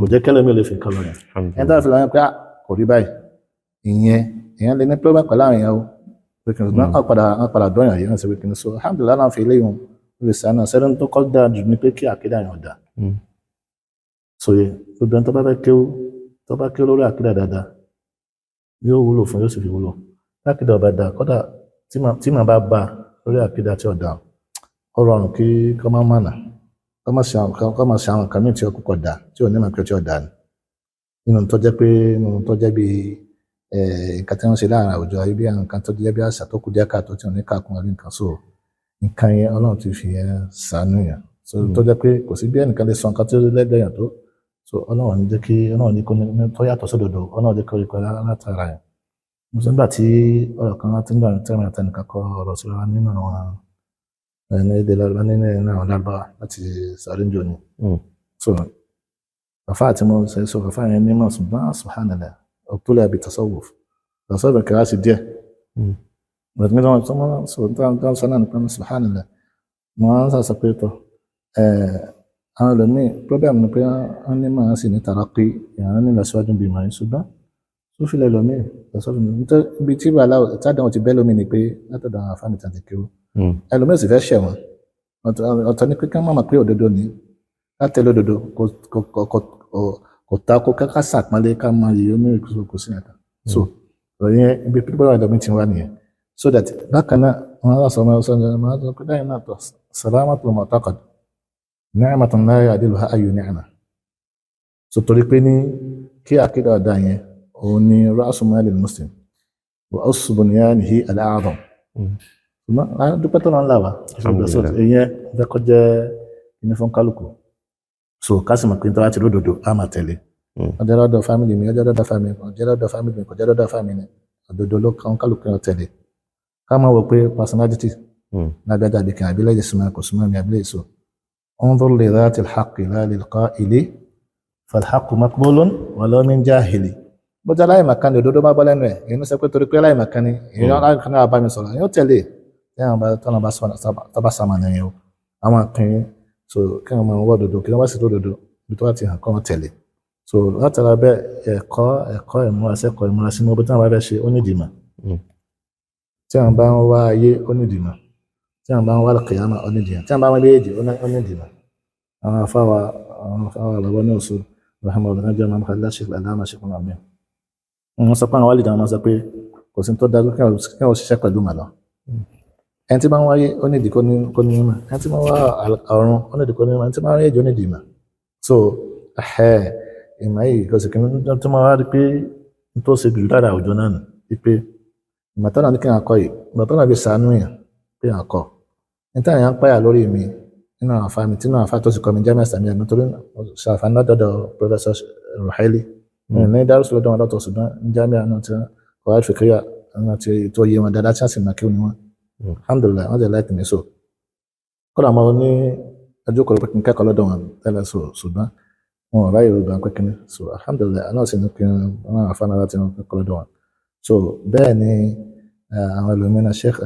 kò jẹ́ kẹ́lẹ́ mi ò lè fi kọ́ lọ yẹn ẹni tó fi lọ yẹn pé kò rí báyìí ìyẹn èèyàn lè ní problem pẹ̀lú àwọn èèyàn o pé kí n ṣùgbọ́n wọ́n padà dọ́yàn yìí wọ́n ṣe pé kí n so alhamdulillah náà fi eléyìí wọn lè sànà sẹ́dọ̀ tó kọ́ dáa jù ní pé kí àkídà yẹn ọ̀dà sòye gbogbo ẹni tó bá kéwú lórí àkídà dáadáa yóò wúlò fún yóò sì fi wúlò lákìdá ọba dáa kọ́dà tí màá bá bá lórí àkídà tí ọ̀dà ó rọrùn kí kọ́ máa mànà kọ́ máa ṣe àwọn nǹkan míì tí ó kúkọ̀ dà tí ò ní màá pé tí ọ̀dà ni nínú tó jẹ́ bí nǹkan tí wọ́n ṣe láàrin àwùjọ ayé bí àwọn nǹkan tó jẹ́ bí àṣà tó kù díẹ̀ káàtó tí ò ní kàkún orí nǹkan so nǹkan yẹn ọlọ́run ti fi yẹn ṣàánú yẹn so tó jẹ́ pé kò sí bí ẹnìkan lè sọ nǹkan tí ó lẹ́gbẹ̀ẹ́ yẹn tó so ọlọ́run ní jẹ́ kí ọlọ́run ní kó ní tó yàtọ̀ sódòdó ọlọ́run jẹ́ kí ó rí pẹ́ látara yẹn nígbà tí ọ̀rọ̀ kan láti ń gbà ní tẹ́lẹ̀ àtẹnìkan kọ ọ̀rọ̀ sí wa nínú àwọn ẹni èdè lọ́dọ̀ nínú àwọn lágbára láti sàríńjò ni so bàfá àti mo ṣe so bàfá yẹn ní mọ̀ ṣùgbọ́n subhanallah ọ̀tọ́lẹ̀ àbí tasawuf tasawuf kìlá sí díẹ̀ but mi lọ́wọ́ sọmọ́ so tán sọ náà nípa subhanallah mo máa ń sàṣọ pé tọ́ àwọn ẹlòmíì problem ni pé wọ́n ní máa sì ní taraqi ìyàrá ní ìlọsíwájú bí màá ṣùgbọ́n tó fi lẹ lómi ìlọsíwájú mi nítorí ibi tí bàálà ìtàdánwò ti bẹ́ lómi ni pé látọ̀dọ̀ àwọn afáàmì tàǹtì kéwò ẹlòmíì sì fẹ́ ṣẹ̀wọ̀n ọ̀tọ̀ ní pé ká má mọ̀ pé òdodo ni láti lódodo kò tako ká sàpọ́nlé ká máa yìí omi kò sí ẹ̀ka so ìyẹn ibi pípẹ́ wà lómi ti wá nìyẹn so that bákan náà wọn á sọ máa sọ pé dáhìn náà tọ salamatul mu'taqad ni'matun la ya'diluha ayyu ni'ma so torí pé ní kí àkídà ọ̀dà yẹn òun ni ra'su malil muslim wa aslu bunyanihi al-a'zam dúpẹ́ tó náà ń là wá ìyẹn fẹ́kọ́ jẹ́ ìní fún kálukú so kásìmọ̀ pé tó láti lódòdó á máa tẹ̀lé ọjọ́ lọ́dọ̀ fámìlì mi ọjọ́ lọ́dọ̀ fámìlì mi ọjọ́ lọ́dọ̀ fámìlì mi ọjọ́ lọ́dọ̀ fámìlì òdòdó ló kàn kálukú náà tẹ̀lé ká máa wọ pé personality lágbájá àbíkẹ́ àbílẹ̀ ìsúnmọ́ kò súnmọ́ mi àbílẹ̀ ìsọ انظر لذات الحق لا للقائل falhaqqu maqbulun walau min jahili bọ́jà láì màkàn ní òdodo bá bọ́ lẹ́nu ẹ̀ èyí ló sọ pé torí pé láì màkàn ni èyí láì kan náà bá mi sọ̀rọ̀ èyí ó tẹ̀lé tọ́nà bá sàmà nìyẹn o àwọn akẹ́yìn so kí wọ́n máa wọ́ òdodo kí wọ́n bá sì tó òdodo bí tó bá ti hàn kọ́ wọn tẹ̀lé so látara bẹ́ẹ̀ ẹ̀kọ́ ìmúra sínú ọbẹ̀ tí wọ́n bá fẹ́ ṣe ó nídìí mà tí wọ́n bá ń wá ayé ó nídìí mà tí wọ́n bá ń wá kìyàmà ó nídìí mà tí wọ́n bá ń wá méjèèjì ó nídìí mà àwọn afáwa bàbá ní òṣù rahman ọ̀dọ̀ jẹ́ máa ń kàlá ṣe àdámà ṣe fún àmì wọ́n sọ pé àwọn wálìdì àwọn máa sọ pé kò sí tó dájú kí wọ́n ṣiṣẹ́ pẹ̀lú màlọ́ ẹni tí bá ń wáyé ó nídìí kó ní mà ẹni tí bá ń wá ọ̀run ó nídìí kó ní mà ẹni tí bá ń rí èjì ó nídìí mà so ìmọ̀ yìí kò sì kí ní tó máa wá rí pé n tó ṣe jù lára àwùjọ náà nù wípé ìmọ̀ tọ́nà ní kí n akọ yìí ìmọ̀ tọ́nà bí sànú yàn pé àkọ́ ní táyà ń páyà lórí mi nínú àwọn afáàmì tí náà afáà tó sì kọ́ mi Jamiu Islamiyya nítorí ṣàǹfààní lọ́dọ̀ Professor Ruhaili ní dárúsù lọ́dọ̀ wọn lọ́tọ̀ ṣùgbọ́n ní Jamiu náà ti kọ́ àìfikíyà náà ti tó yé wọn dáadáa tí wọ́n sì máa kí ni wọn alhamdulillah wọ́n jẹ́ láìpẹ́ mi so kódà mo ní ẹjọ́ kọ̀ọ̀rọ̀ pé kí n kẹ́kọ̀ọ́ lọ́dọ̀ wọn tẹ́lẹ̀ so ṣùgbọ́n wọn ò ráyè rògbà pé kíní so alhamdulillah náà sì ní kí wọn àfáàná láti wọn kẹ́kọ̀ọ́ lọ́dọ̀ wọn so bẹ́ẹ̀ ni àwọn ẹlòmíràn Sheikh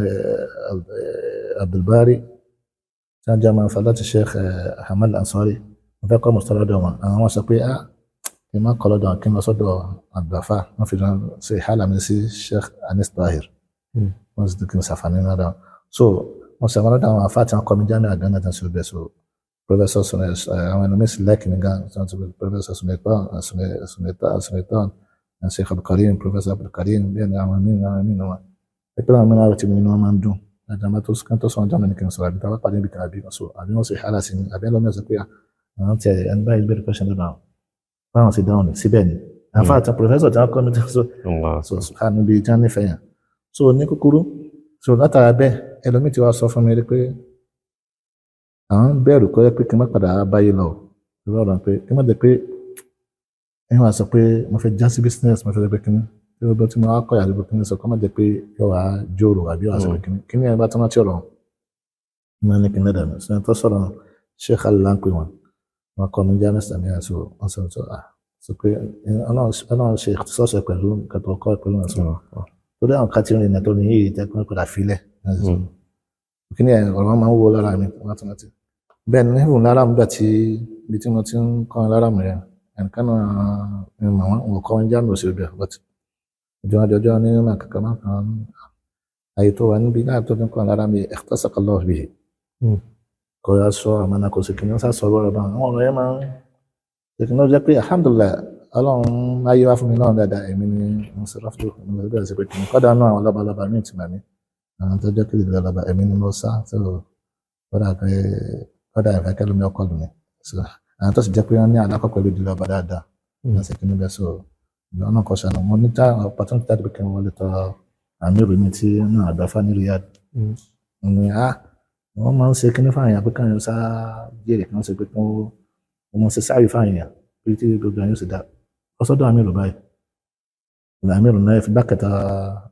Abdulbari كان جامع فضيلة الشيخ أحمد الأنصاري وفاق مصطلح دوما أنا ما سأقول كما قال دوما كما صدوا الضعفاء ما في جان سي حالة من سي الشيخ أنيس طاهر ما صدق كنا سافرين هذا so ما سأقول دوما فاتنا قام جامع أجانا تنسل بسو بروفيسور سنة أنا مس لكن كان بروفيسور سنيتان الشيخ عبد الكريم بروفيسور عبد الكريم بين عامين هو لكن من عرفت منه ما ندون àjàmbá tó kán tó sọ̀rọ̀ jámẹ́ ní kí n sọ̀rọ̀ àbí tá a bá pàdé níbi kan àbí wọ́n sì hálà sí ni àbí ẹlọ́mí ọ̀sẹ̀ pé àwọn tí ẹni báyìí bẹ̀rẹ̀ pẹ́ṣẹ̀ lọ́dọ̀ àwọn báwọn sì dáhùn ní síbẹ̀ ni àfa àti pòfẹ́sọ̀ tí wọ́n kọ́ mi so ká níbi tí wọ́n nífẹ̀ẹ́ yàn so ní kúkúrú so látara bẹ́ẹ̀ ẹlòmí ti wá sọ fún mi rí pé àwọn bẹ̀rù kọ́ pé kí n má padà báyìí lọ lọ́rọ̀ pé kí n má jẹ́ pé ẹ̀yin wá sọ pé mo fẹ́ já sí business mo fẹ́ pé kí n tí ó bọ́ tí mo wá kọ́ ìyàlẹ́bọ̀ kí ní sọ kọ́ má jẹ́ pé yóò wá jòrò àbí wá sọ̀rọ̀ kí ní ẹgbẹ́ tó má tí ọ̀rọ̀ ní ní kí ní dànù sí tó sọ̀rọ̀ Sheikh Al-Lanqi wọn kọ́ mi Jamiu Islamiyya so wọ́n sọ pé ọlọ́run ṣe sọ́ọ̀ṣẹ̀ pẹ̀lú kẹtọ̀ ọkọ̀ pẹ̀lú wọn sọ̀rọ̀ torí àwọn kàtí rìn tó ní yìí tẹ́kùn padà filẹ̀ kí ní ọ̀rọ̀ máa ń wo lára mi látọ̀nàtì bẹ́ẹ̀ ni ìhùn lára mi gbà tí ibi tí mo ti ń kọ́ lára mi rẹ̀ ẹnìkan náà wọn kọ́ ń Jamiu òsì rẹ̀ ọjọ́ ní ma kankan máa kan ayé tó wà níbi náà tó ní kan lára mi ikhtasaka Allah bihi kò yá sọ àmàna kò sí kìnnìún sá sọ̀rọ̀ ọ̀rọ̀ bá àwọn ọ̀rọ̀ yẹn máa ń tẹkínọ́ jẹ́ pé alhamdulillah ọlọ́run máa yí wá fún mi náà dáadáa èmi ni mo sì ráfù mo sì bẹ̀rẹ̀ sí pé kìnnìún kọ́dà náà àwọn lọ́balọ́ba ní ìtìmọ̀ mi àwọn tó jẹ́ kílì lọ́ba èmi ni mo sá tó kọ́dà ìfẹ́ kẹ́lómi ọkọ̀ lù mí àwọn tó sì jẹ́ pé wọ́n ní àlákọ̀ pẹ̀lú ìdílọ́ba dáadáa wọ́n sì kìnnìún bẹ́ẹ̀ sọ̀rọ̀ lọ́nà kan ṣàánú mo ní tá opportunity tàbí kí wọ́n lè tọ́ àmírù mi tí náà àgbàfà ní Riyadh ní wọ́n máa ń ṣe kíní fáwọn èèyàn pé káwọn sá jèrè kí wọ́n ṣe pé kí wọ́n mọ̀ ṣe sáré fáwọn èèyàn pé tí gbogbo àyàn sì dá ọsọdọ̀ àmírù báyìí àmírù náà fi bákẹ́ta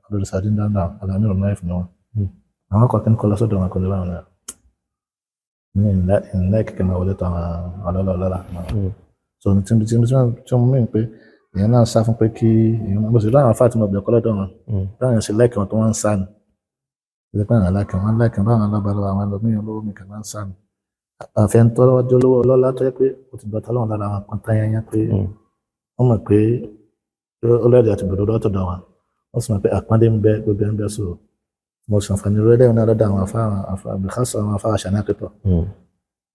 ọdún sàdí dáadáa àmírù náà fi wọn àwọn akọ kí n kọ́ lọ́sọ̀dọ̀ wọn kò lè báwọn náà ní ìlẹ́ kẹ̀kẹ́ náà wọlé tọ́ àwọn ọlọ́lọ́lá so ní tí mo mí pé èèyàn náà sá fún pé kí èèyàn náà bó ṣe láwọn afá tí mo bẹ̀rẹ̀ kọ́ lọ́dọ̀ wọn láwọn ṣe láìkì wọn tó wọ́n ń sá ni ṣe pé àwọn láìkì báwọn alábàárọ̀ àwọn ẹlòmíràn lówó mi kàn máa ń sá ni àfẹ́ ń tọ́lọ́ ọjọ́ lówó ọlọ́lá tó yẹ pé ó ti gbọ́ta lọ́wọ́ lára àwọn kan táyáyá pé wọ́n mọ̀ pé ọlọ́dẹ àti bòdò lọ́tọ̀dọ̀ wọn wọ́n sì mọ̀ pé àpọ́nlé ń bẹ gbogbo ẹ̀ ń bẹ so mo ṣàǹfààní rẹ̀ náà lọ́dọ̀ àwọn afá àṣàná pípọ̀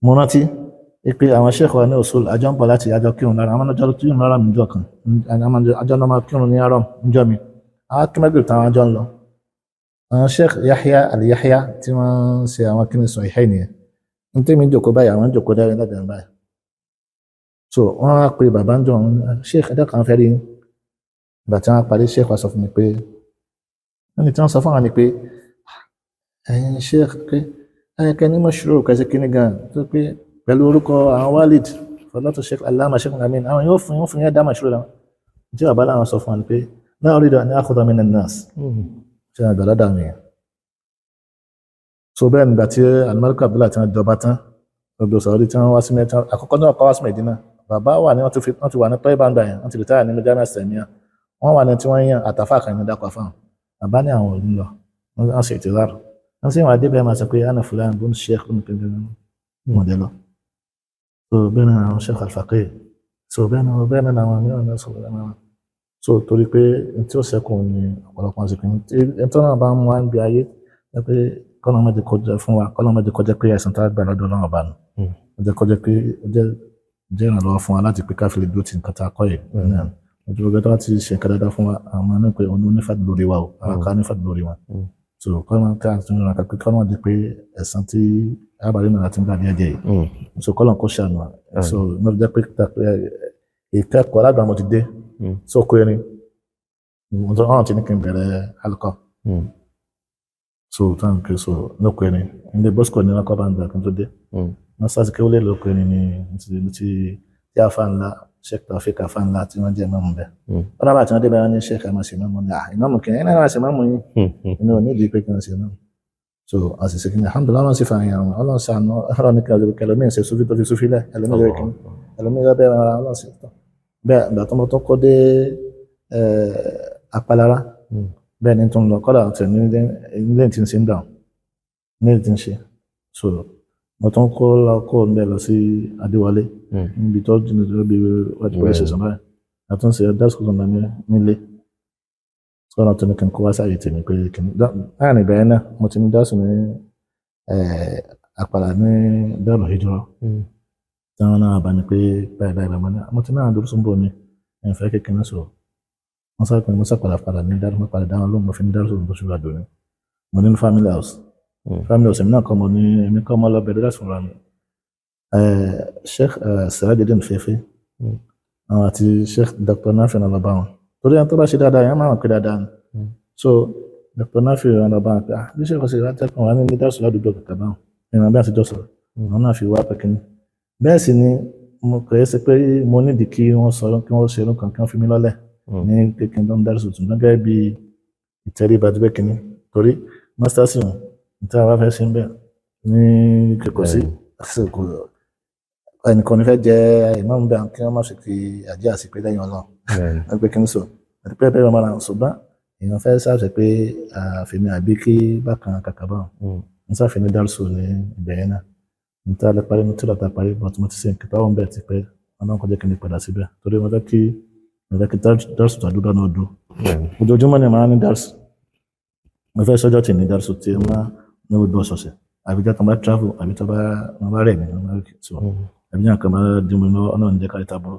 mo rántí pé àwọn sheikh wa ní usul àjọ ń pọ̀ láti àjọ kírun lára àwọn ọjọ́ kírun lára mi jọ kan àjọ náà máa kírun ní àárọ̀ níjọ́ mi àwọn kímẹ́gbẹ̀ táwọn àjọ ń lọ àwọn sheikh Yahya al-Yahya tí wọ́n ń ṣe àwọn kíni sọ ìhẹ́ nìyẹn ní tí mi jòkó báyìí àwọn jòkó dárí lábẹ́rẹ́ báyìí so wọ́n á pe bàbá ń jọ sheikh ẹ̀dá kan fẹ́ rí ìgbà tí wọ́n parí sheikh wa sọ fún mi pé wọ́n ní tí wọ́n sọ fún wa ni pé ẹ̀yin sheikh pé ẹ̀yẹkẹ́ ní mọ̀ṣúrò kẹsí kíní gan tó pé pẹ̀lú orúkọ àwọn walid fọlọ́tò sheikh alama sheikh amin àwọn yóò fún yẹn dáma ṣúrò láwọn tí wà bá láwọn sọ fún wọn pé náà rí ní akhudha min an-nas ṣe àgbàlá dàmì yẹn so bẹ́ẹ̀ nígbà tí alimọ́lùkù abdullahi tí wọ́n jọba tán gbogbo sọ̀rọ̀ tí wọ́n wá sí mẹ́ta àkọ́kọ́ náà kọ́ wá sí Mẹ́dínà bàbá wà ní wọ́n ti wà ní tọ́ ìbàǹdà yẹn wọ́n ti rìtáyà nínú Jamiu Islamiyya wọ́n wà ní tí wọ́n yàn àtàfà kan ní dákọ̀ fáwọn bàbá ní àwọn òní lọ wọ́n ṣe ìtìláàrù wọ́n sì wà débẹ̀ máa sọ pé ana fulan bó ń sheikh bó ń pèpè wọn dé lọ so bẹ́ẹ̀ náà àwọn sheikh al-Faqih so bẹ́ẹ̀ náà àwọn mìíràn náà sọ bẹ́ẹ̀ náà so torí pé tí ó sẹ́kùn ní ọ̀pọ̀lọpọ̀ àsìkò tí ẹ̀tọ́ náà bá ń wá ń bí ayé pé kọ́nà má jẹ́ kọjá fún wa kọ́nà má jẹ́ kọjá pé ẹ̀sìn tá a gbà lọ́dọ̀ Ọlọ́run ọba nù ó jẹ́ kọjá pé ó jẹ́ ìrànlọ́wọ́ fún wa láti pé káfí lè dúró ti nǹkan tá a kọ́ yìí ojú ọgbẹ́ tó wá ti ṣe nǹkan dáadáa fún wa àwọn máa ń pè ọ̀nà onífàdí lórí wa o àwọn ká nífàdí lórí wọn so kọ́nà ká tún ra pé kọ́nà jẹ́ pé ẹ̀sìn tí arábàárẹ̀ náà ti ń gbà díẹ̀ díẹ̀ yìí so kọ́nà kó ṣàánú wa so mo jẹ́ pé ìkẹ́kọ̀ọ́ alágbàmọ̀ ti dé sóko erin wọ́n ti ní kí n bẹ̀rẹ̀ alukọ́ so táwọn kiri so lóko erin ilé bosco ní ọkọ̀ bá ń gbà kí n tó dé wọ́n sá sí kí ó lè lóko erin ní ti àfa ńlá Sheikh Taofeek àfa ńlá tí wọ́n jẹ́ mọ́mú bẹ́ẹ̀ wọ́n dábàá tí wọ́n dé bẹ́ẹ̀ wọ́n ní Sheikh àmọ́ sí mọ́mú ní ìmọ̀mù kìíní ẹ̀ná máa ṣe mọ́mú yín inú ò ní ìdí pé kí wọ́n ṣe mọ́mú so àṣìṣe kìíní alhamdulillah ọlọ́run sì fa àyàn wọn ọlọ́run sànú ọlọ́run ní kí wọ́n ẹlòmíín ṣe sufi tó fi sufi lẹ̀ ẹlòmíín bẹ́ẹ̀ ọlọ́run sì tán bẹ́ẹ̀ ìgbà tó mọ́ tó kọ́ dé apalára bẹ́ẹ̀ ni tó ń lọ kọ́dà ọ̀tẹ̀ nílé tí ń ṣe ń dà nílé tí ń ṣe so mo tún kó ń bẹ́ẹ̀ lọ sí Adéwọlé níbi tó jìnnà tó bí wájú pẹ̀lú ṣẹ̀ṣẹ̀ báyìí àtúnṣe dáṣkò tó ń lọ nílé sọ́nà tó ní kí n kó wá sáyé tèmi pé kí n láàrin ìgbà yẹn náà mo ti ní dáṣù ní àpàlà ní Darul Hijra táwọn náà bá ní pé báyìí mo ti náà dúró sóńbó ni ẹ̀fẹ́ kékeré sọ̀rọ̀ wọ́n sáré pé mo sàpàdà padà ní dáhùn mo padà dáhùn lóhùn mo fi ní dáhùn sóhùn bó ṣe wà dòní mo ní family house èmi náà kọ́ mo ní èmi kọ́ mo lọ bẹ̀rẹ̀ láti fúnra mi Sheikh Sirajuddin Fefe àwọn àti Sheikh Dr. Nafi náà lọ bá wọn torí àwọn tó bá ṣe dáadáa yẹn máa ń pè dáadáa ni so Dr. Nafi náà lọ bá wọn pé bí Sheikh ọ̀sẹ̀ ìwà tẹ́kùn wà ní ní dáhùn ládùúgbò kàkà báwọn ìrìn àbí àtijọ́ sọ̀rọ̀ àwọn náà fi wá pẹ́kínní bẹ́ẹ̀ sì ni mo kọ̀ ẹ́ sí pé mo nídìí kí wọ́n sọ̀rọ̀ kí wọ́n ṣe irun kan kí wọ́n fi mí lọ́lẹ̀ ní kékin tó ń dárí sòtún gẹ́gẹ́ bí ìtẹríba tó bẹ́ẹ̀ kínní torí mọ́sításì wọn níta wá fẹ́ sí ń bẹ̀ ní kẹ̀kọ́ sí àsìkò ẹnìkan ní fẹ́ jẹ́ ìmọ̀ ń bẹ̀ kí wọ́n má ṣe fi àjẹ́ àsìpé lẹ́yìn ọlọ́run ẹgbẹ́ kínní sọ àti pé bẹ́ẹ̀ máa ṣùgbọ́n èèyàn fẹ́ sáfẹ́ pé àfihàn àbí kí bákan kàkà bá wọn ń sáfẹ́ ní dárí sò ní ìbẹ̀yẹn náà níta lè parí ní tí lọ́ta parí bọ́t mo ti ṣe nǹkan táwọn bẹ́ẹ̀ ti pẹ́ ọlọ́run kọjá kí n lè padà síbẹ̀ torí mo fẹ́ kí dárṣù tó àdúgbò náà dùn ojoojúmọ́ ni màá ní dárṣù mo fẹ́ sọ́jọ́ tì ní dárṣù tí ó máa ní gbogbo ọ̀sọ̀ọ̀sẹ̀ àbí jẹ́ kan bá travel àbí tó bá rẹ̀ mí àbí jẹ́ kan bá dín mi lọ́wọ́ ọlọ́run jẹ́ kárí tábọ̀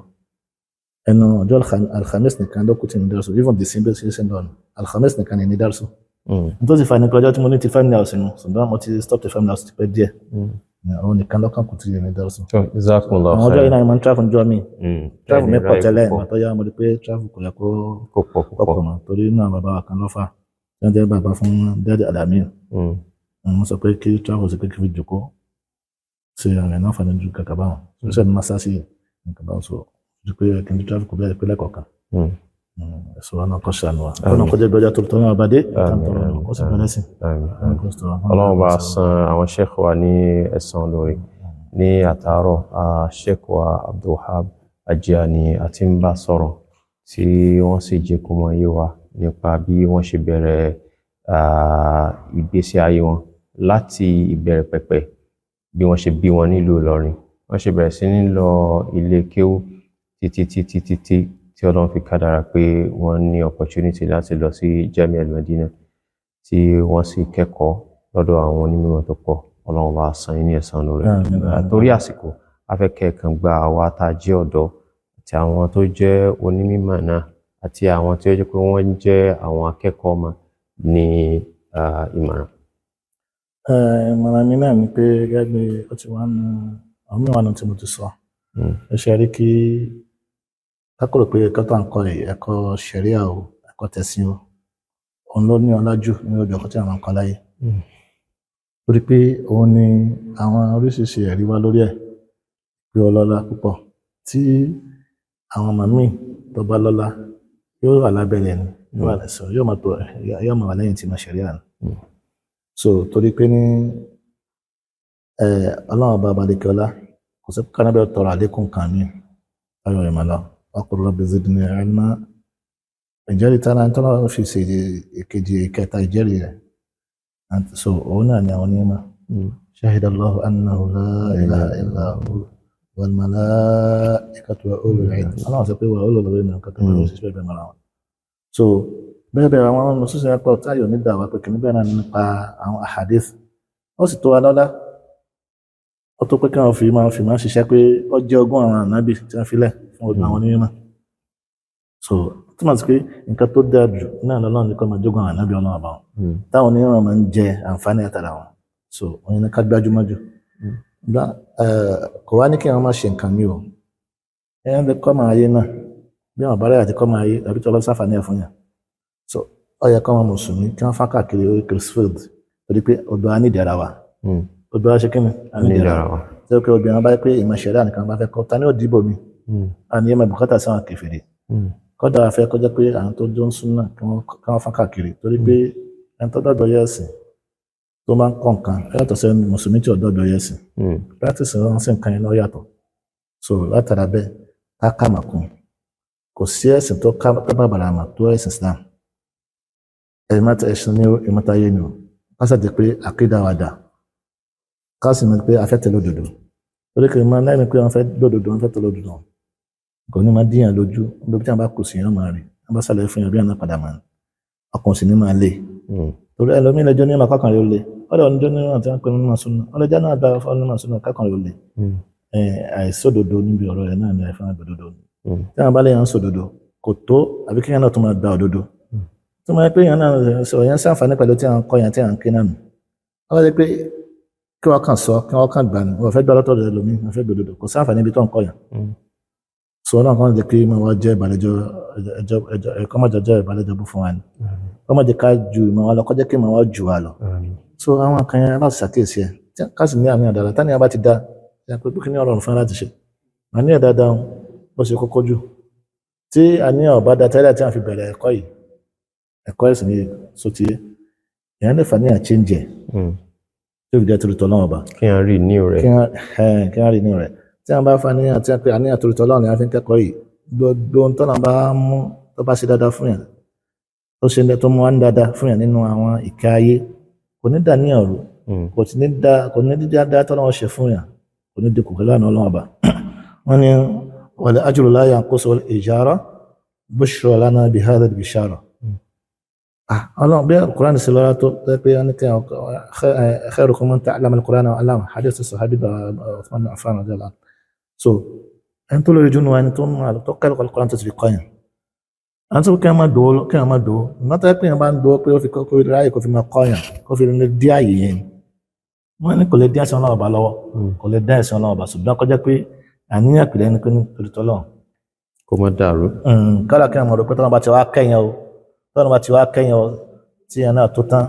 ẹnu ọjọ́ alhamis nìkan ló kù tí ní dárṣù even the simple season done alhamis nìkan ní dárṣù nítorí fa ní ọjọ́ tí mo ní ti family house nù ṣùgbọ́n mo ti stop the family house ti pẹ́ díẹ̀ àwọn nìkan lọ́kàn kù tí ní dárṣù àwọn ọjọ́ yìí náà máa ń travel jọ mi travel mi pọ̀ tẹ́lẹ̀ ìgbà tó yá mo rí pé travel kò yẹ kó pọ̀ mọ́ torí náà bàbá wa kan lọ́fà tí wọ́n jẹ́ bàbá fún Dádì Àlàmí wọ́n sọ pé kí travel sí pé kí fi jòkó ṣe àrìn náà fàní ju kàkà báwọn tó ṣe ní masasi nǹkan báwọn sọ ju pé kí n travel kò bí i pé lẹ́kọ̀ọ̀kan ẹ̀sọ́ wa náà kọ́ ṣàánú wa kọ́nà kọjá gbọ́jà tó tọ́ náà bá dé ó sì bẹ̀rẹ̀ sí. Ọlọ́run bá san àwọn sheikh wa ní ẹ̀san lórí ní àtàárọ̀ sheikh wa Abdulwahab Ajiani àti ń bá sọ̀rọ̀ tí wọ́n sì jẹ́ kó mọ̀ yé wa nípa bí wọ́n ṣe bẹ̀rẹ̀ ìgbésí ayé wọn láti ìbẹ̀rẹ̀ pẹ̀pẹ̀ bí wọ́n ṣe bí wọn nílùú Ìlọrin wọ́n ṣe bẹ̀rẹ̀ sí ní lọ ilé kéwú títí tí Ọlọ́run fi kádàrá pé wọ́n ní opportunity láti lọ sí Jamiu al-Madina tí wọ́n sì kẹ́kọ̀ọ́ lọ́dọ̀ àwọn onímọ̀ tó pọ̀ Ọlọ́run bá san yín ní ẹ̀san lórí torí àsìkò afẹ́kẹ́ kan gba àwa tá a jẹ́ ọ̀dọ́ àti àwọn tó jẹ́ onímọ̀ náà àti àwọn tí ó jẹ́ pé wọ́n jẹ́ àwọn akẹ́kọ̀ọ́ ọmọ ní ìmọ̀ràn. Ìmọ̀ràn mi náà ni pé gẹ́gẹ́ bí ó ti wá nu àwọn mìíràn náà tí mo ti sọ ẹ ṣe rí kí kákòrò pé ẹ̀kọ́ tó ń kọ́ ẹ̀kọ́ ṣẹ̀ríà o ẹ̀kọ́ tẹ̀sìn o òun ló ní ọlájú ní ojú ọkọ̀ tí àwọn ń kọ́ láyé torí pé òun ni àwọn oríṣiríṣi ẹ̀rí wá lórí ẹ̀ pé ọlọ́lá púpọ̀ tí àwọn màmí tó bá lọ́lá yóò wà lábẹ́rẹ̀ ni yóò wà lẹ́sọ̀ yóò máa wà lẹ́yìn tí máa ṣẹ̀ríà ni so torí pé ní ọlọ́run bá balẹ̀kẹ́ ọlá kò sí kánábẹ́ tọrọ àlékún kan mi ayọ̀ ìmọ̀ lọ waqul rabbi zidni ilma ìjẹ́rìí tánà tó náà fi ṣe ìkejì ìkẹta ìjẹ́rìí rẹ̀ so òun náà ni àwọn onímọ̀ shahidallahu annahu la ilaha illa hu wal malaikatu wa ulul ilm Allah sọ pé wà ulul ilm nǹkan tó bẹ̀rẹ̀ sí bẹ́ẹ̀ mọ́ra wọn so bẹ́ẹ̀ àwọn ọmọ sísè ẹ̀pọ̀ táyọ̀ nígbà wà pé kìnnìbẹ̀ náà nípa àwọn ahadith ó sì tó wa lọ́lá ó tó pé kí wọ́n fi máa ṣiṣẹ́ pé ó jẹ́ ogún àwọn ànábì tí wọ́n filẹ̀ fún ọdún àwọn onímọ̀ so túmọ̀ sí pé nǹkan tó dáa jù náà lọ́lọ́run ní kọ́ máa jogún àwọn ànábì ọlọ́run àbáwọn táwọn onímọ̀ máa ń jẹ àǹfààní àtàrà wọn so òun ní ká gbájúmọ́ jù kò wá ní kí wọ́n máa ṣe nǹkan mi o ẹ̀yàn lè kọ́ máa yé náà bí wọ́n bá rẹ̀ àti kọ́ máa yé tàbí tí ọlọ́sàn àǹfààní ẹ̀ fún yàn so ó yẹ kọ́ wọn mùsùlùmí kí wọ́n fá káàkiri orí Chrisfield torí pé odò anídẹ̀ẹ́ra wa odò wa ṣe kí ni anídẹ̀ẹ́ra wa tí ó pé obìnrin bá yẹ pé ìmọ̀ ìṣẹ̀dá nìkan bá fẹ́ kọ́ ta ní òdìbò mi àní ẹ̀mọ̀ bùkátà sí àwọn kèfèrí kọ́dà afẹ́ kọjá pé àwọn tó jó ń súnà kí wọ́n fá káàkiri torí pé ẹni tó dọ́dọ̀ yẹ ẹ̀sìn tó máa ń kọ́ nǹkan yàtọ̀ sí mùsùlùmí tí ò dọ́dọ̀ yẹ ẹ̀sìn practice wọn sì nǹkan yẹn lọ yàtọ̀ so látara bẹ́ẹ̀ ká kàmà kún kò sí ẹ̀sìn tó bàbàrà àmà tó ẹ̀sìn Islam ẹ̀sìn ní ìmọ̀tayé ni o ká sàdé pé àkídà wa dà ká sì mọ̀ pé afẹ́ tẹ̀lé òdodo torí kì í máa láì ní pé wọ́n fẹ́ lódodo wọ́n fẹ́ tẹ̀lé òdodo kò ní máa díyàn lójú níbi tí wọ́n bá kù sí yàn máa rí wọ́n bá sàlẹ̀ fún yàn bí wọ́n náà padà máa ọkàn sì ní máa lé torí ẹlòmíì lẹ́jọ́ ní ìmọ̀ kákan rẹ̀ ó lé ọ̀dọ̀ oníjọ́ ní ìmọ̀ tí wọ́n pè ní ìmọ̀ súnà ọlọ́jà náà dára fún ìmọ̀ súnà kákan rẹ̀ ó lé àìsódodo níbi ọ̀rọ̀ rẹ̀ náà ní àìfọ́n òdodo tí wọ́n bá lè yàn sódodo kò tó àbí kí yàn náà tó máa gba òdodo tó máa pé yàn náà sọ yàn sàǹfààní pẹ̀lú tí wọ́n kọ́ yàn tí wọ́n ké náà nù wọ́n lè pé kí wọ́n kàn sọ kí wọ́n kàn gbà ní wọ́n fẹ́ gbọ́ lọ́tọ̀ rẹ̀ lómi wọ́n fẹ́ gbòdodo kò sàǹfààní ibi tó ń kọ́ yàn so náà kàn jẹ́ pé máa wá jẹ́ ìbàlẹ́jọ́ ẹ̀kọ́ máa jẹ́ ìbàlẹ́jọ́ bú fún wa ni wọ́n máa jẹ́ ká ju ìmọ̀ wa lọ kọ́ jẹ́ kí ìmọ̀ wa jù wa lọ so àwọn kan yẹn láti ṣàkíyèsí ẹ̀ ká sì ní àmì àdára táni a bá ti dá ẹ̀ pé kí ní ọ̀rọ̀ fún láti ṣe àníyàn dáadáa ó ṣe kókó jù tí àníyàn ọ̀bá da tẹ́lẹ̀ tí a fi bẹ̀rẹ̀ ẹ̀kọ́ yìí ẹ̀kọ́ ẹ̀sìn yìí so ti èèyàn lè fà ní àchéǹjẹ̀ tí ó fi jẹ́ torítọ́ lọ́wọ́ bá kí wọ́n rí ní rẹ̀ kí wọ́n rí ní rẹ̀ tí wọ́n bá fà ní àníyàn torítọ́ lọ́wọ́ ni a fi ń kẹ́kọ̀ọ́ yìí gbogbo ohun tọ́nà bá mú tó bá ṣe dáadáa fún yàn tó ṣe tó mú wá ní dáadáa fún yàn nínú àwọn ìkẹ́ ayé kò ní dà ní ọ̀rọ̀ kò ní dídá dáa tọ́nà wọn ṣe fún yàn kò ní dikù pẹ̀lú àná ọlọ́wọ́ bá wọ́n ní wal ajru la yanqusu al ijara bushra lana bi hadha al bishara ọlọ́run bí Al-Qur'an sí lọ́rọ̀ tó pé wọ́n ní kí khairukum man ta'allama al-Qur'ana wa 'allamahu hadith sahabi Uthman bin Affan radiyallahu anhu so ẹni tó lórí jùlọ ẹni tó ń máa tó kẹ́lùkọ́ Al-Qur'an tó ti fi kọ́yàn àwọn tó kí wọ́n máa dòó nígbà tó pé wọ́n bá ń dòó pé ó fi kọ́ ráyè kó fi máa kọ́yàn kó fi lè dí àyè yẹn wọ́n ní kò lè dí ẹ̀sìn ọlọ́ọ̀bá lọ́wọ́ kò lè dá ẹ̀sìn ọlọ́ọ̀bá ṣùgbọ́n kọjá pé àníyàn ìpìlẹ̀ ní pé ní torí tọ́lọ́run kó má dàrú kọ́lá kí wọ́n mọ̀ pé tọ́lọ́run bá ti wá kẹ́yìn o tọ́lọ́run bá ti wá kẹ́yìn o tí ẹ̀ náà tó tán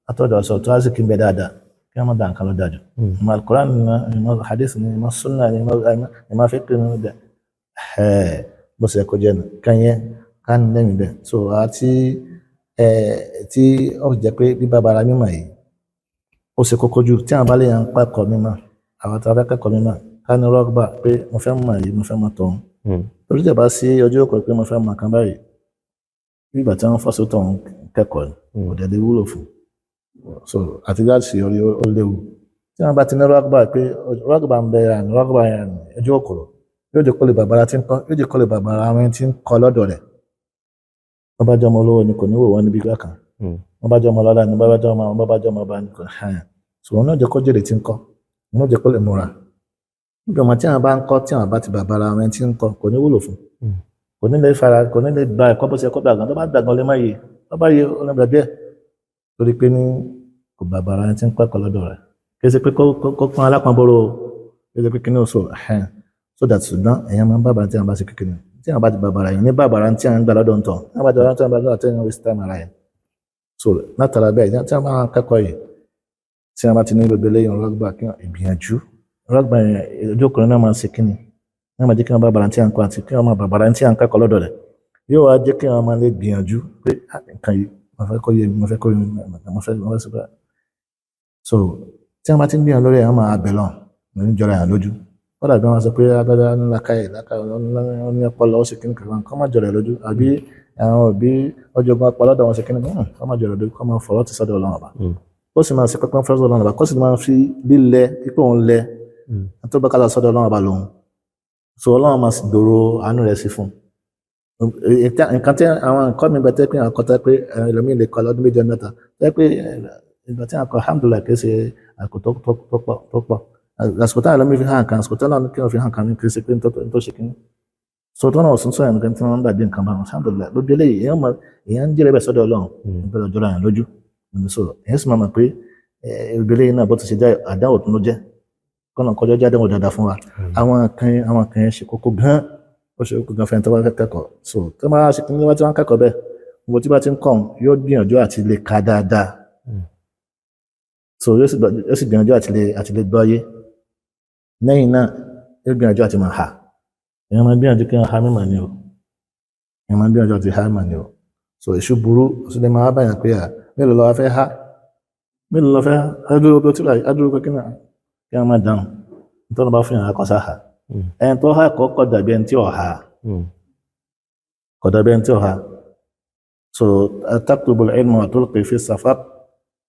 àtọ́jọ́ sọ tó wá sì kí n bẹ dáadáa kí wọ́n mọ̀ dà nǹkan ló dájú ìmọ̀ Al-Qur'an ni ìmọ̀ hadith ni ìmọ̀ sunna ni ìmọ̀ fiqh ni ìmọ̀ bó ṣe kó jẹ́ kẹ́yìn ká ní lẹ́yìn bẹ́ẹ̀ so àti tí ó jẹ́ pé bíbá bara mímọ̀ yìí ó ṣe kókó jù tí àwọn bá lè yàn pẹ́kọ̀ọ́ mímọ̀ àwọn tí wọ́n fẹ́ kẹ́kọ̀ọ́ mímọ̀ ká ní rọ́gbà pé mo fẹ́ mọ̀ yìí mo fẹ́ mọ̀ tọ̀hún torí tẹ̀ bá sí ọjọ́ òkú pé mo fẹ́ mọ̀ kan báyìí nígbà tí wọ́n fọ́sọ́ tọ̀hún kẹ́kọ̀ọ́ kò dẹ̀ lè wúlò fún so àti láti orí ó léwu tí wọ́n bá ti ní rọ́gbà pé rọ́gbà ń bẹ àní rọ́gbà yẹn ọjọ́ òkúrò yóò jẹ́ kó lè bàbára tí ń kọ́ yóò jẹ́ kó lè bàbára àwọn tí ń kọ́ lọ́dọ̀ rẹ̀ wọ́n bá jọmọ olówó ni kò ní wò wọ́n níbi kan wọ́n bá jọmọ lọ́la ni wọ́n bá jọmọ ọba ni kò hàn so wọn náà jẹ́ kó jèrè tí ń kọ́ wọn náà jẹ́ kó lè múra níbi ọmọ tí àwọn bá ń kọ́ tí àwọn bá ti bàbára àwọn tí ń kọ́ kò ní wúlò fún kò ní lè gba ẹ̀kọ́ bó ṣe kọ́ dàgbà tó bá dàgbà lè má yé tó bá yé ọlọ́mọdé bẹ́ẹ̀ torí pé ní kò bàbára ẹni tí ń pẹ́kọ̀ lọ́dọ̀ rẹ̀ kí ẹ ṣe pé kó pọ́n alápọ̀nbóró kí ẹ ṣe pé kí ní oṣù so that ṣùgbọ́n èèyàn máa ń bàbára tí àwọn bá ṣe kékeré tí àwọn bá ti bàbára yìí ní bàbára tí àwọn ń gbà lọ́dọ̀ ń tọ̀ àwọn bá ti bàbára tí àwọn bá lọ́dọ̀ tí àwọn waste time ara yẹn so látara bẹ́ẹ̀ tí àwọn bá ń kẹ́kọ̀ọ́ yìí tí àwọn bá ti ní gbogbo eléyìí rọ́gbà kí wọ́n ìgbìyànjú rọ́gbà yẹn ojú ọkùnrin náà máa ṣe kíni náà máa jẹ́ kí wọ́n bàbára tí àwọn kọ́ àti kí wọ́n máa bàbára tí àwọn kẹ́kọ̀ọ́ lọ́dọ̀ rẹ̀ yóò wá jẹ́ kí wọ́n máa lè gbìyànjú pé nǹkan yìí mo fẹ́ kọ́ yé mi mo fẹ́ kọ́ yé mi mo fẹ́ sọ pé so tí wọ́n bá ti ń gbìyànjú lórí ẹ̀ wọ́n máa bẹ̀ lọ́n ní jọra yàn lójú ó kódà bí wọ́n sọ pé abẹ́rẹ́ ńlá káyè ní ọpọlọ ó ṣe kíní kan kọ́ má jọrọ̀ lójú àbí àwọn òbí ọjọ́gbọ́n ọpọlọ lọ́dọ̀ wọn ṣe kíní kan kọ́ má jọrọ̀ lójú kọ́ máa fọwọ́ ti sọ́dọ̀ Ọlọ́run Ọba ó sì máa ṣe pẹ́pẹ́ fẹ́ sọ́dọ̀ Ọlọ́run Ọba kó sì máa fi lílẹ̀ pípẹ́ òun lẹ tó bá kálá sọ́dọ̀ Ọlọ́run Ọba lòun so Ọlọ́run máa sì gbòòrò àánú rẹ̀ sí fún nǹkan tí àwọn nǹkan mi bẹ tẹ́ pé àwọn kọ́tà pé ẹlòmíì lè kọ́ lọ́dún méjì mẹ́ta tẹ́ pé ìgbà tí àwọn kọ́ alhamdulillah kì í ṣe àkó tó pọ̀ àsìkò táwọn ẹlòmíì fi hàn kan àsìkò táwọn kí wọ́n fi hàn kan ní kì í ṣe pé tó ṣe kíní so tó náà sún sọ̀rọ̀ nǹkan tí wọ́n ń dàbí nǹkan bá wọn alhamdulillah lójú eléyìí èèyàn ń jẹ́rẹ̀ bẹ̀ sọ́dọ̀ Ọlọ́run ìbẹ̀rẹ̀ ọjọ́ ra yàn lójú so èèyàn sì máa mọ̀ pé ìbílẹ̀ yìí náà bó ti ṣe jẹ́ àdáwò tó ló jẹ́ kọ́nà kọjọ́ jáde wọn dáadáa fún wa àwọn kan yẹn ṣe kókó gan ó ṣe kókó gan fẹ́ni tó bá fẹ́ kẹ́kọ̀ọ́ so tó máa ṣe kí ní wọ́n ti wá ń kẹ́kọ̀ọ́ bẹ́ẹ̀ gbogbo tí bá ti ń kọ́ yóò gbìyànjú àti lè ka dáadáa so yóò sì gbìyànjú àti lè gbọ́yé lẹ́yìn náà yóò gbìyànjú àti máa ha èèyàn máa gbìyànjú kí wọ́n ha mímọ̀ ni o èèyàn máa gbìyànjú àti ha mímọ̀ ni o so èṣù burú ó sì lè máa báyàn pé mélòó lọ́wọ́ fẹ́ ha mélòó lọ́ fẹ́ adúró tí adúró kí wọ́n máa dáhùn nítorí bá fún yàn akọ́sá ha ẹni tó ha kọ́ dàbí ẹni tí ò ha kọ́ dàbí ẹni tí ò ha so taktubu al-ilma wa tulqi fi safar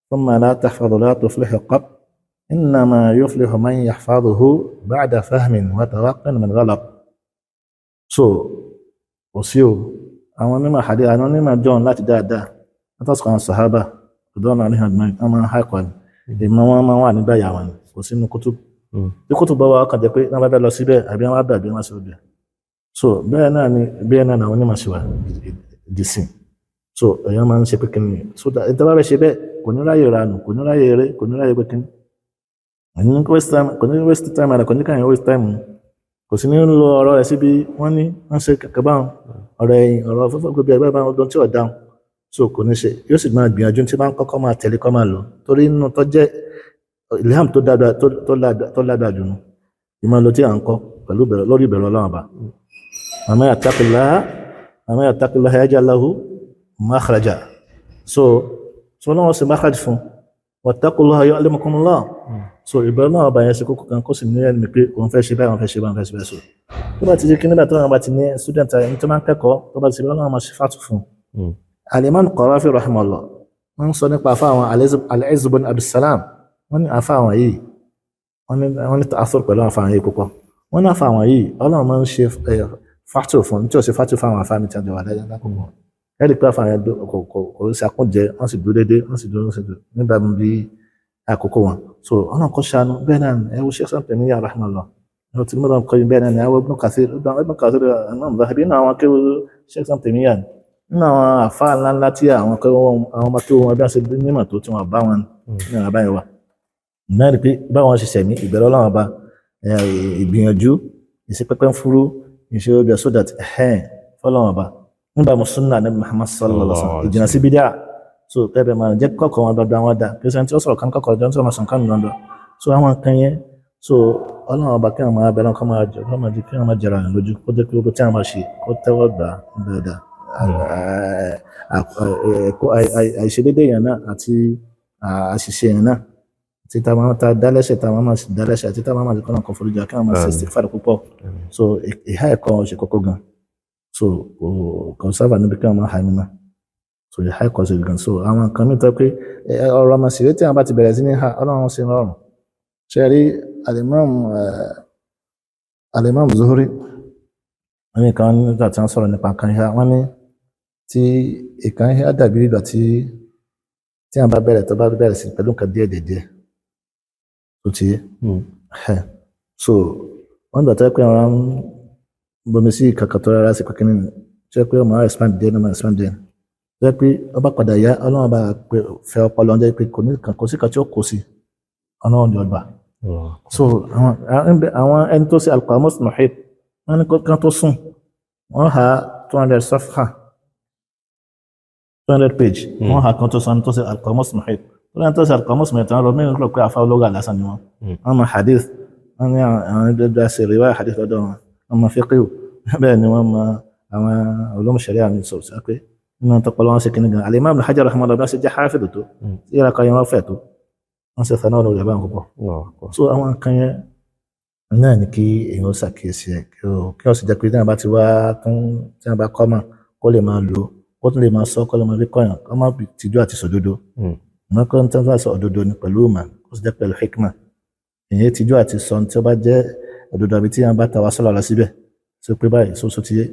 thumma la tahfadhu la tuflihu qat innama yuflihu man yahfadhuhu ba'da fahmin wa tawaqqin min ghalab so kò sí o àwọn onímọ̀ àdé àwọn onímọ̀ john láti dáadáa látàkùn àwọn sàhábà ọ̀dọ́nà àríhàn ọmọ haikọ̀ ni ìmọ̀ wọn máa wà nígbà yà wọn kò sínú kútù bí kútù bá wà kàn jẹ́ pé wọ́n bá bẹ́ lọ síbẹ̀ àbí wọ́n bá bẹ̀ àbí wọ́n sì bẹ̀ so bẹ́ẹ̀ náà àwọn onímọ̀ sí wa dìsìn so èèyàn máa ń ṣe pé kíni so ìta bá bẹ́ ṣe bẹ́ẹ̀ kò ní ráyè ranù kò ní ráyè eré kò ní ráyè pé kíni kò ní waste time kò ní káyọ̀ waste time kò sí ní lo ọ̀rọ̀ rẹ̀ síbi wọ́n ní wọ́n ṣe kẹ̀kẹ́ báwọn ọ̀rọ̀ ẹ̀yìn ọ̀rọ̀ fúnfún gbogbo ẹgbẹ́ báwọn ọdún tí ò dáhùn so kò ní ṣe yóò sì máa gbìyànjú tí máa ń kọ́kọ́ máa tẹ̀lé kọ́ máa lò torí inú tó jẹ́ ilham tó lágbàá jù nù ìmọ̀ ló tí à ń kọ́ pẹ̀lú lórí ìbẹ̀rù Ọlọ́run Ọba àmọ́ yattaqillaha yaj'al lahu makhraja so lọ́wọ́ sí makhraj fún wattaqullaha yu'allimukumullah so ìbẹ̀rù Ọlọ́run Ọba yẹn ṣe kókó kan kó sì ní ẹni pé òun fẹ́ ṣe báyìí òun fẹ́ ṣe báyìí so tó bá ti ṣe kí nígbà tó wọn bá ti ní student ẹni tó máa ń kẹ́kọ̀ọ́ tó bá ti ṣe Ọlọ́run máa ṣe fàtú fún Al-Imam Qarafi rahimahullah wọ́n sọ nípa àfáwọn Al-Izz ibn Abdussalam wọ́n ní àfáwọn yìí wọ́n ní ta'athur pẹ̀lú àfáwọn yìí púpọ̀ wọ́n ní àfáwọn yìí Ọlọ́run máa ń ṣe fàtú fún tí ó ṣe fàtú fáwọn àfáàmì tí a jọ wà lẹ́yìn lákòókò ẹ̀rí pé àfáwọn yẹn kò sí àkúnjẹ wọ́n sì dúró déédéé wọ́n sì dúró nígbà bí àkókò wọn so Ọlọ́run kò ṣàánú bẹ́ẹ̀ náà ẹ wo Sheikh Taymiyyah rahimahullah ẹ ti mọ́ra kọ́ bẹ́ẹ̀ náà ẹ wo Ibn Kathir Imam Zahabi náà àwọn akéwò Sheikh Taymiyyah nínú àwọn àfáà ńláńlá tí àwọn ọmọ tó wọn bí wọ́n ṣe nímọ̀ tó tí wọ́n bá wọn ní àbáyé wa náà rí pé báwọn ṣe sẹ̀mí ìbẹ̀rẹ̀ Ọlọ́run Ọba ìgbìyànjú ìṣepẹ́pẹ́ ń fúrú ìṣe ọbẹ̀ so that fọ́lọ́run Ọba nígbà mùsùlùmí ní Muhammad sallallahu alaihi wasallam ìjìnà sí bídíà so pẹ́pẹ́ máa jẹ́ kọ́kọ́ wọn dọ́dọ́ àwọn dá kí ó sẹ́ni tí ó sọ̀rọ̀ kan kọ́kọ́ ọjọ́ tí wọ́n máa sàn kánú lọ́dọ̀ so àwọn kan yẹn so Ọlọ́run Ọba kí wọ́n máa bẹ̀rẹ̀ kọ́ máa jẹ́ kí wọ́n máa jẹrà yàn lójú kó jẹ́ kí gbogbo tí wọ́n máa ṣe kó tẹ́wọ́ gbà dáadáa àìṣedédé yẹn náà àti àṣìṣe yẹn náà tí táwọn máa ta dálẹ́ṣẹ̀ táwọn máa dálẹ́ṣẹ̀ àti táwọn máa lè kọ́nà kan foríjà kí wọ́n máa ṣe istighfar púpọ̀ so ìhà ẹ̀kọ́ ṣe kókó gan so kò sábà níbi kí wọ́n máa hà nínú so ìhà ẹ̀kọ́ ṣe gan so àwọn kan mi tọ́ pé ọ̀rọ̀ ọmọ sì tí wọ́n bá ti bẹ̀rẹ̀ sí ní ha Ọlọ́run ṣe rọrùn ṣe rí Al-Imam Zuhri wọ́n ní kan nígbà tí wọ́n sọ̀rọ̀ nípa kan ìhà wọ́n ní tí ìkan ìhà dàbí ìgbà tí wọ́n bá bẹ̀rẹ̀ tó bá bẹ̀rẹ̀ sí pẹ̀lú nǹkan díẹ̀ tó ti so wọ́n gbà tó pé wọ́n bomi sí kàkà tó rárá sí pé kíní ṣe pé ọmọ expand díẹ̀ náà expand díẹ̀ ṣe pé ọba padà yá Ọlọ́run bá fẹ́ ọpọlọ ọjọ́ pé kò sí kan tí ó kò sí Ọlọ́run jọ gbà so àwọn ẹni tó ṣe al-Qamus Muhit wọ́n ní kan tó sùn wọ́n ha 200 safha 200 page wọ́n ha kan tó sùn tó ṣe al-Qamus Muhit wọ́n tó ṣe al-Qamus Muhit wọ́n rọ mí rò pé àfa ológa lásán ni wọ́n mọ hadith wọ́n ní àwọn ẹgbẹ́ ṣe riwaya hadith lọ́dọ̀ wọn mọ fiqh bẹ́ẹ̀ ni wọ́n mọ àwọn ulum sharia ní sọ̀rọ̀ pé nínú tọpọlọ wọn ṣe kíní gan Al-Imam Ibn Hajar rahimahullah ṣe jẹ́ hafiz tó yíra kan yẹn wọ́n fẹ́ tó wọ́n ṣe fẹ́ náà lórí ẹ̀bá púpọ̀ so àwọn kan yẹn náà ni kí èèyàn ṣàkíyèsí ẹ̀ kí ó sì jẹ́ pé tí wọ́n bá ti wá tí wọ́n bá kọ́ mọ̀ kó lè máa lò kó tún lè máa sọ kó lè máa fi kọ́yàn kó má tìjú àti sòdodo wọn kọ́ ní tí wọ́n sọ òdodo ni pẹ̀lú ìmọ̀ kó sì jẹ́ pẹ̀lú hikma èyí tìjú àti sọ tí ó bá jẹ́ òdodo àbí tí wọ́n bá ta wá sọ́lọ́ lọ síbẹ̀ sọ pé báyìí sọ ti yé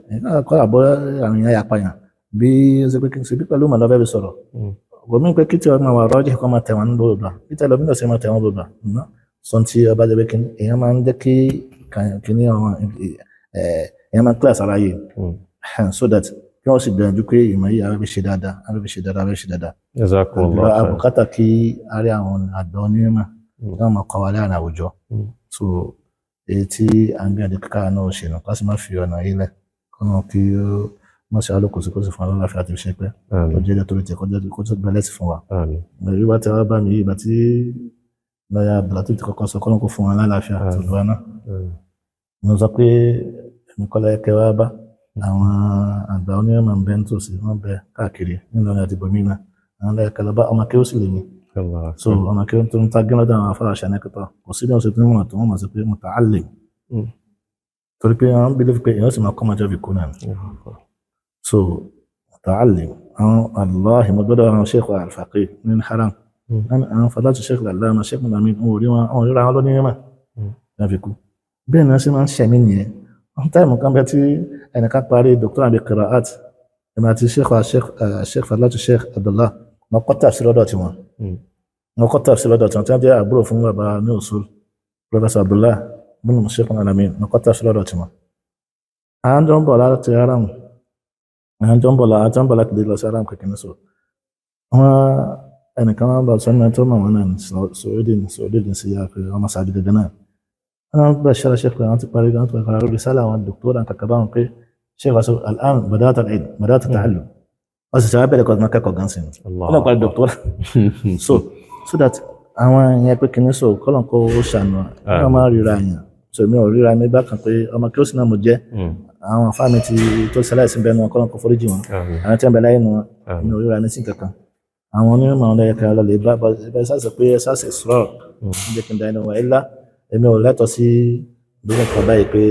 kọ́ àbọ̀ àwọn èèyàn yàpàyàn bí ó ṣe pé kí n ṣe bí pẹ̀lú ìmọ̀ lọ́fẹ́ bí sọ̀rọ̀ gómìn pé kí tí ọmọ wa rọ́ọ̀jì kọ́ máa tẹ̀wọ̀n ní lóògbà bí tẹ̀lé omi náà ṣe máa tẹ̀wọ̀n lóògbà sọ tí ọba jẹ́ pé èèyàn máa ń jẹ́ kí ní àwọn èèyàn máa ń kílàsì ara yìí so that kí wọ́n sì gbìyànjú pé ìmọ̀ yìí ara fi ṣe dáadáa àbùkátà kí a rí àwọn àgbà onímọ̀ náà máa kọ́ wa láàrin àwùjọ so èyí tí à ń gbìyànjú kíkà náà ṣe nù ká sì má fi ọ̀nà yìí lẹ̀ kọ́nà kí ó mọ̀ sí alókòsí kó sì fún aláàfíà àti ìṣe pé ó jẹ́ ẹjọ́ tó lè tẹ̀ kó tó gbẹ lẹ́sìn fún wa èyí bá ti wá bá mi yìí bá tí lọ́yà abdulhatu ti kọ́kọ́ sọ kọ́nà kó fún wa láàfíà tó lọ́wọ́ náà mo sọ pé èmi kọ́lá ẹ̀kẹ́ wá bá àwọn àgbà onímọ̀ ń bẹ nítòsí wọ́n bẹ káàkiri nílọrin àti bòmínà àwọn lẹ́ẹ̀kẹ́ lọ bá ọmọ kí ó sì lè ní so ọmọ kí ó tó ń tagé lọ́dọ̀ àwọn afárá àṣà nẹ́kẹ́tọ̀ kò sí bí wọ́n ṣe tún mọ̀ tó wọ́n mọ̀ sí pé muta'allim torí pé wọ́n bílẹ̀ pé èèyàn sì máa kọ́ máa jẹ́ bìkú náà so muta'allim àwọn aláhi mo gbọ́dọ̀ àwọn sheikh al-faqih ní haram àwọn fadatu sheikh al-allama sheikh Al-Amin wọn ò ríra wọn lónìí mà láfikún bẹ́ẹ̀ náà ṣe máa ń ṣẹ̀mí nìyẹn wọ́n táìmù kan bẹ́ tí ẹnìkan parí doctor àbí qira'at ẹ̀mà àti sheikh fadlatu sheikh Abdullah wọ́n kọ́ tafsir lọ́dọ̀ tí wọ́n jẹ́ àbúrò fún bàbá ní usul professor Abdullah bin sheikh Al-Amin wọ́n kọ́ tafsir lọ́dọ̀ tí wọ́n àwọn jọ ń bọ̀ láti aram àwọn jọ ń bọ̀ láti dé lọ sí aram kìkì ní so wọ́n ẹnìkan wọn bá sọ́nà tó mọ̀ wọn náà sòódì sí yàpẹ̀ ọmọ sàájú gẹ́gẹ́ náà أنا بشر الشيخ أنت قريب أنت قريب رسالة عن الدكتور أنت كبان قي شيخ رسول الآن بدأت العلم بدأت التعلم أصل شباب اللي كنت مكة كوجانسين أنا قال الدكتور so that àwọn yẹn pé kìíní so kọ́lọ̀ kó o ṣàánú ọmọ máa ríra yẹn so mi ò ríra mi bákan pé ọmọ kí ó sì náà mo jẹ́ àwọn afáàmì tí tó ṣẹlẹ̀ sí bẹ́ẹ̀ náà kọ́lọ̀ kó foríjì wọn àwọn tí wọ́n bẹ láyé nu wọn mi ò ríra ní sí kankan àwọn onímọ̀ ọ̀lẹ́yẹ kan lọ lè bá ẹ sáà sọ pé ẹ sáà sì sọ̀rọ̀ ń jẹ́ kí n da ẹnu wa ẹ̀ lá èmi ò lẹ́tọ̀ sí ìdúró kan báyìí pé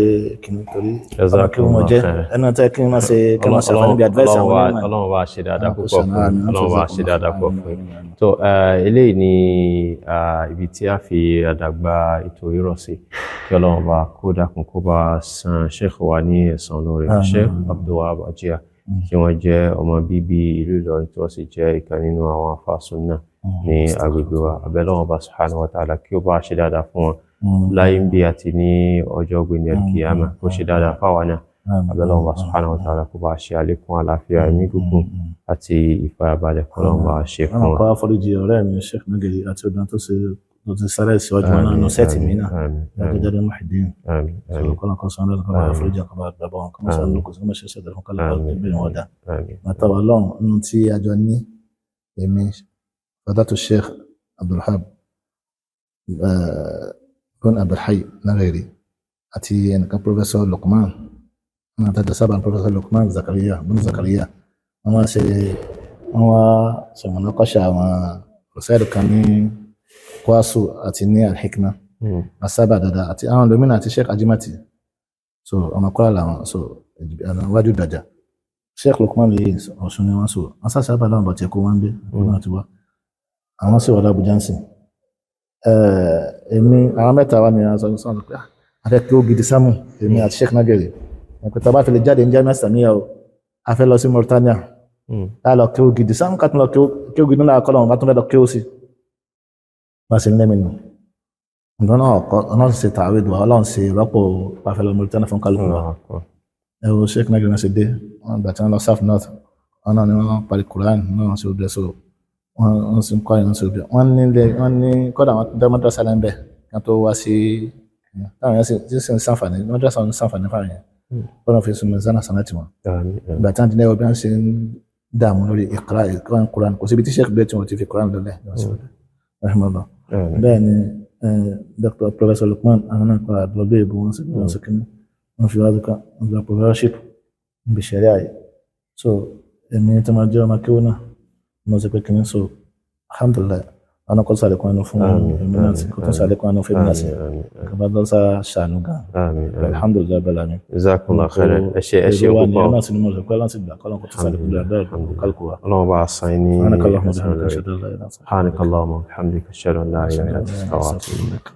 kí n torí ọmọ kí wọ́n jẹ́ ẹnu tẹ́ kí n máa ṣe àǹfààní níbi advice àwọn onímọ̀. Ọlọ́run bá ṣe dáadáa púpọ̀ fún Ọlọ́run bá ṣe dáadáa púpọ̀ fún tó eléyìí ni ibi tí a fi àdàgbà ètò ìrọ̀ sí kí Ọlọ́run bá kó dákun kó bá san Sheikh wa ní ẹ̀san lórí Sheikh Abdulwahab Ajiya tí wọ́n jẹ́ ọmọ bíbí ìlú Ìlọrin tí wọ́n sì jẹ́ ìkan nínú àwọn àfáà Sunnah ní agbègbè wa abẹ́lọ́wọ́n bá subhanahu wa ta'ala kí ó bá ṣe dáadáa fún wọn láyé ń bí àti ní ọjọ́ gbìyànjú al-qiyamah kó ṣe dáadáa fáwọn náà abẹ́lọ́wọ́n bá subhanahu wa ta'ala kó bá ṣe àlékún àlàáfíà ẹ̀mí gígùn àti ìfàyàbalẹ̀ kó lọ́wọ́n bá ṣe fún wọn. àwọn akọ́ àforíjì ọ̀rẹ́ mi Sheikh Nageri àti ọdún tó ti sáré síwájú wọn náà sẹ́ẹ̀tì mi náà gẹ́gẹ́ Muhyiddin kọ́lá kan sọ́nà lọ́kọ́ bá àforíjì àkọ́bá àgbàbọ̀ wọn kọ́mọ́ sọ́nà lókùn sí ọmọ ṣẹṣẹ́ dẹ̀rùn kọ́lá ìbéèrè wọn dá màtàwà lọ́run nínú tí àjọ ní èmi fadatu Sheikh Abdulwahab بن أبو الحي نغيري أتي أنا كان بروفيسور لقمان أنا تتسابع بروفيسور لقمان زكريا بن زكريا أما سي مناقشة ورسائل كان كواسو أتيني الحكمة السابع دادا أتي أنا دومينا أتي شيخ أجماتي so أما قال لهم so أنا واجد دادا شيخ لقمان لي أوشوني وانسو أسا سابع لهم باتيكو وانبي أما سي ولا أبو جانسي èmi àwọn mẹ́ta wà ní àṣọ pé afẹ́ kí ó gidi sámù èmi àti Sheikh Nageri ẹ̀pẹ̀tà bá fi lè jáde ní jẹ́ mẹ́sàn-án o a fẹ́ lọ sí Mauritania láàlọ́ kí ó gidi sámù ká tún lọ kí ó gidi náà kọ́ lọ́wọ́n bá tún fẹ́ lọ kí ó sí bá ṣe ń lẹ́mìí nù ǹkan náà ọ̀nà ṣe tààwé dùn ọlọ́run ṣe rọ́pò pàfẹ́ lọ Mauritania fún kálukú wa ẹ wo Sheikh Nageri náà ṣe dé wọn gbà tí wọn lọ South North wọn náà ni wọn parí Quran náà ṣe obìnrin so wọ́n sì ń kọ́ ìrìn sí obìnrin wọ́n ní kọ́dà wọn dá mọ́dọ́sá lẹ́ńbẹ̀ kan tó wá sí táwọn yẹn sì ń sàǹfààní mọ́dọ́sá ń sàǹfààní fáwọn yẹn wọ́n fi sùn mẹ́sánà sanati wọn ìgbà tí wọ́n ti lẹ́wọ́ bí wọ́n ṣe ń dààmú lórí ìkra ìkran Quran kò síbi tí Sheikh bẹ́ẹ̀ tí wọ́n ti fi Quran lọ́lẹ̀ bẹ́ẹ̀ ni Dr. Professor Lukman àwọn náà kọ́ra àdúgbò ìbò wọn sì kí wọ́n fi wájú kan wọ́n gba professorship níbi ìṣẹ̀lẹ̀ àyè so èmi tí wọ́n jẹ́ ọmọ kéwọ́n náà mo sì pé kí n so alhamdulillah أنا كل سالك وأنا فهم الناس كنت سالك وأنا في الناس كما دلسا شانوغا الحمد لله بالعالمين جزاكم الله خير أشياء وأنا الناس اللي موجودة كل الناس اللي كلهم كنت سالك بالعدد كلكوا اللهم بارك صيني سبحانك اللهم وبحمدك أشهد أن لا إله إلا أنت سبحانك اللهم وبحمدك أشهد أن لا إله إلا أنت أستغفرك.